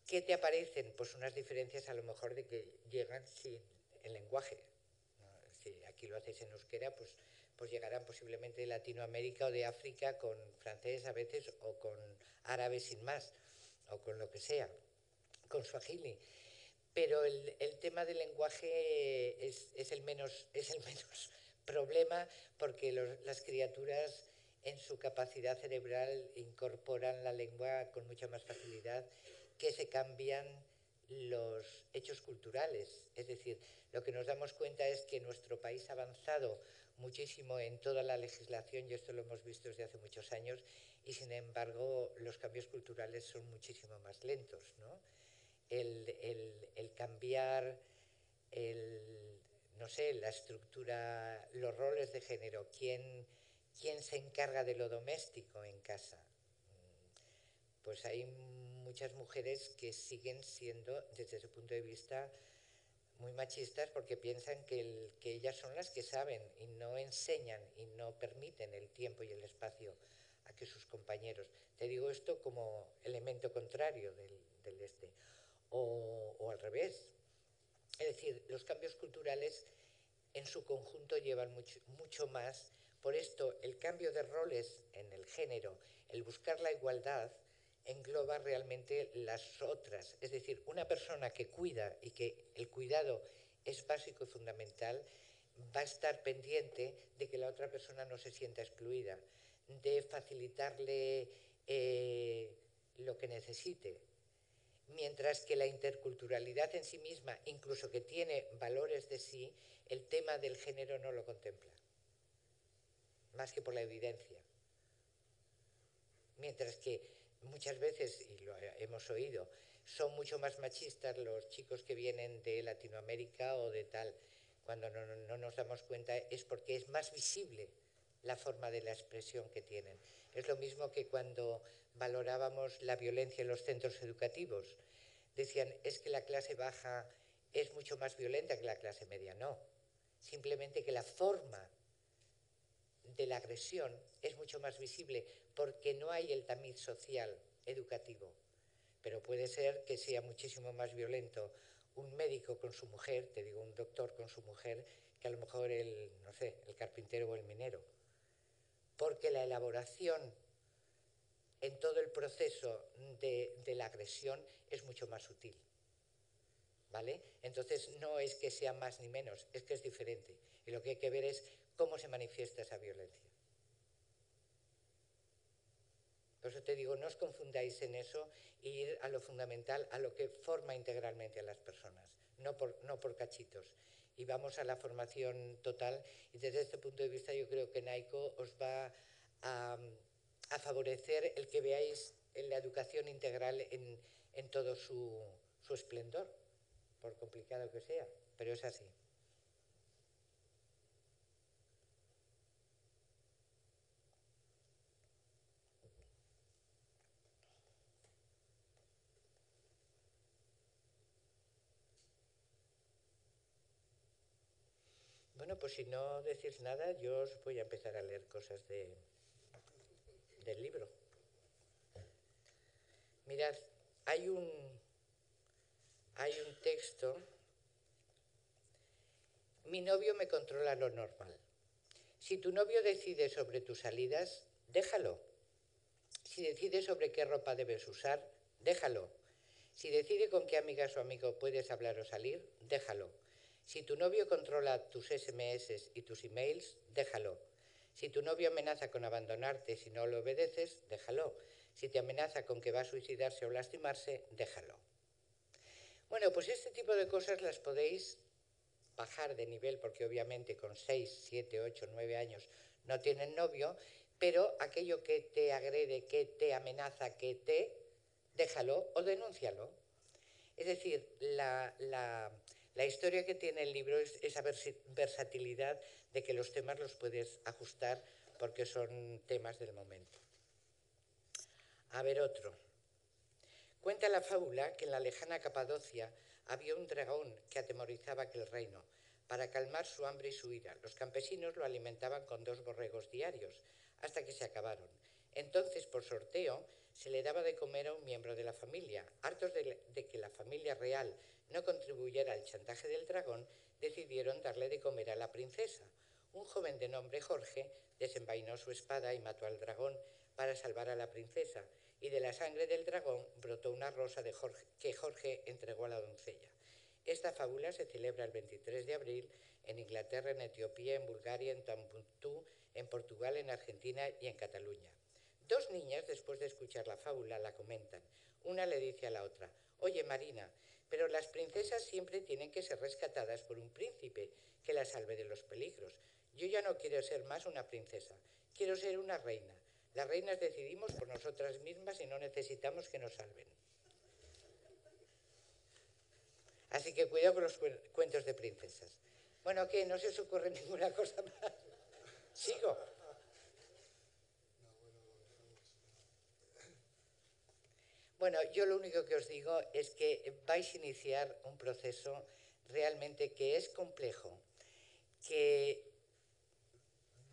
¿Qué te aparecen? Pues unas diferencias a lo mejor de que llegan sin el lenguaje. Si aquí lo hacéis en euskera, pues llegarán posiblemente de Latinoamérica o de África con francés a veces, o con árabe sin más, o con lo que sea, con suajili. Pero el tema del lenguaje es el menos problema, porque las criaturas en su capacidad cerebral incorporan la lengua con mucha más facilidad, que se cambian los hechos culturales. Es decir, lo que nos damos cuenta es que nuestro país ha avanzado muchísimo en toda la legislación, y esto lo hemos visto desde hace muchos años, y sin embargo los cambios culturales son muchísimo más lentos, ¿no? El cambiar no sé, la estructura, los roles de género, quién se encarga de lo doméstico en casa. Pues hay muchas mujeres que siguen siendo, desde su punto de vista, muy machistas, porque piensan que ellas son las que saben y no enseñan y no permiten el tiempo y el espacio a que sus compañeros. Te digo esto como elemento contrario del este. O al revés. Es decir, los cambios culturales en su conjunto llevan mucho más. Por esto, el cambio de roles en el género, el buscar la igualdad, engloba realmente las otras. Es decir, una persona que cuida y que el cuidado es básico y fundamental, va a estar pendiente de que la otra persona no se sienta excluida, de facilitarle lo que necesite. Mientras que la interculturalidad en sí misma, incluso que tiene valores de sí, el tema del género no lo contempla, más que por la evidencia. Mientras que muchas veces, y lo hemos oído, son mucho más machistas los chicos que vienen de Latinoamérica o de tal. Cuando no nos damos cuenta es porque es más visible la forma de la expresión que tienen. Es lo mismo que cuando valorábamos la violencia en los centros educativos. Decían, es que la clase baja es mucho más violenta que la clase media. No, simplemente que la forma de la agresión es mucho más visible porque no hay el tamiz social educativo. Pero puede ser que sea muchísimo más violento un médico con su mujer, te digo, un doctor con su mujer, que a lo mejor el carpintero o el minero. Porque la elaboración en todo el proceso de la agresión es mucho más sutil, ¿vale? Entonces no es que sea más ni menos, es que es diferente. Y lo que hay que ver es cómo se manifiesta esa violencia. Por eso te digo, no os confundáis en eso e ir a lo fundamental, a lo que forma integralmente a las personas, no por cachitos. Y vamos a la formación total, y desde este punto de vista yo creo que NAICO os va a favorecer el que veáis en la educación integral en todo su esplendor, por complicado que sea, pero es así. Bueno, pues si no decís nada, yo os voy a empezar a leer cosas del libro. Mirad, hay un texto. Mi novio me controla lo normal. Si tu novio decide sobre tus salidas, déjalo. Si decide sobre qué ropa debes usar, déjalo. Si decide con qué amigas o amigo puedes hablar o salir, déjalo. Si tu novio controla tus SMS y tus emails, déjalo. Si tu novio amenaza con abandonarte si no lo obedeces, déjalo. Si te amenaza con que va a suicidarse o lastimarse, déjalo. Bueno, pues este tipo de cosas las podéis bajar de nivel, porque obviamente con 6, 7, 8, 9 años no tienen novio, pero aquello que te agrede, que te amenaza, déjalo o denúncialo. Es decir, la historia que tiene el libro es esa versatilidad de que los temas los puedes ajustar porque son temas del momento. A ver otro. Cuenta la fábula que en la lejana Capadocia había un dragón que atemorizaba aquel reino. Para calmar su hambre y su ira, los campesinos lo alimentaban con 2 borregos diarios, hasta que se acabaron. Entonces, por sorteo, se le daba de comer a un miembro de la familia. Hartos de que la familia real no contribuyera al chantaje del dragón, decidieron darle de comer a la princesa. Un joven de nombre Jorge desenvainó su espada y mató al dragón para salvar a la princesa, y de la sangre del dragón brotó una rosa que Jorge entregó a la doncella. Esta fábula se celebra el 23 de abril en Inglaterra, en Etiopía, en Bulgaria, en Tombuctú, en Portugal, en Argentina y en Cataluña. 2 niñas, después de escuchar la fábula, la comentan. Una le dice a la otra: «Oye, Marina, pero las princesas siempre tienen que ser rescatadas por un príncipe que las salve de los peligros. Yo ya no quiero ser más una princesa, quiero ser una reina. Las reinas decidimos por nosotras mismas y no necesitamos que nos salven». Así que cuidado con los cuentos de princesas. Bueno, ¿qué? ¿No se os ocurre ninguna cosa más? ¿Sigo? Bueno, yo lo único que os digo es que vais a iniciar un proceso realmente que es complejo, que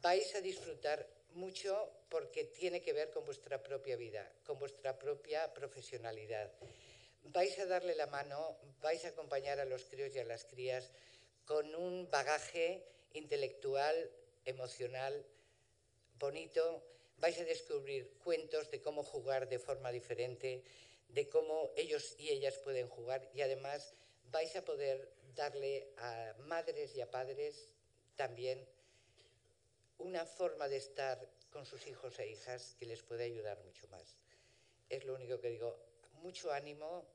vais a disfrutar mucho porque tiene que ver con vuestra propia vida, con vuestra propia profesionalidad. Vais a darle la mano, vais a acompañar a los críos y a las crías con un bagaje intelectual, emocional, bonito. Vais a descubrir cuentos de cómo jugar de forma diferente, de cómo ellos y ellas pueden jugar, y además vais a poder darle a madres y a padres también una forma de estar con sus hijos e hijas que les puede ayudar mucho más. Es lo único que digo. Mucho ánimo.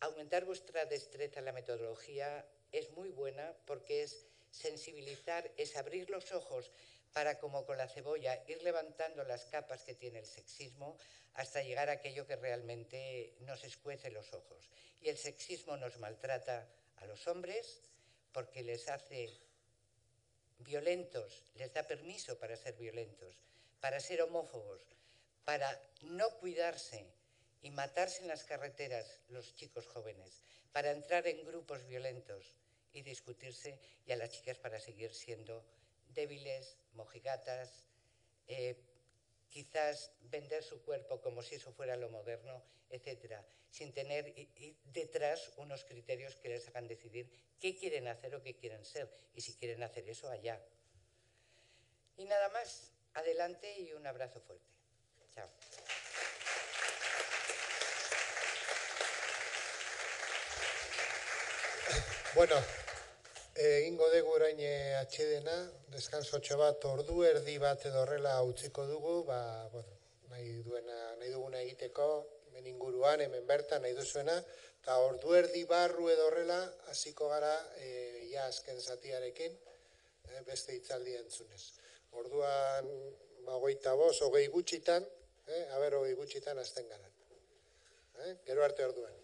Aumentar vuestra destreza en la metodología es muy buena porque es sensibilizar, es abrir los ojos para, como con la cebolla, ir levantando las capas que tiene el sexismo hasta llegar a aquello que realmente nos escuece los ojos. Y el sexismo nos maltrata a los hombres porque les hace violentos, les da permiso para ser violentos, para ser homófobos, para no cuidarse y matarse en las carreteras los chicos jóvenes, para entrar en grupos violentos y discutirse, y a las chicas para seguir siendo débiles, mojigatas, quizás vender su cuerpo como si eso fuera lo moderno, etcétera, sin tener detrás unos criterios que les hagan decidir qué quieren hacer o qué quieren ser, y si quieren hacer eso, allá. Y nada más, adelante y un abrazo fuerte. Chao. Bueno, egingo dugu orain atsedena, descansotxo bat, ordu erdi bat edo horrela utziko dugu, nahi duguna egiteko, hemen inguruan, hemen bertan, nahi duzuena, eta ordu erdi barru edo horrela hasiko gara ia azken zatiarekin, beste hitzaldi entzunez. Orduan, 25, 20 gutxitan, 20 gutxitan hasten gara. Gero arte orduan.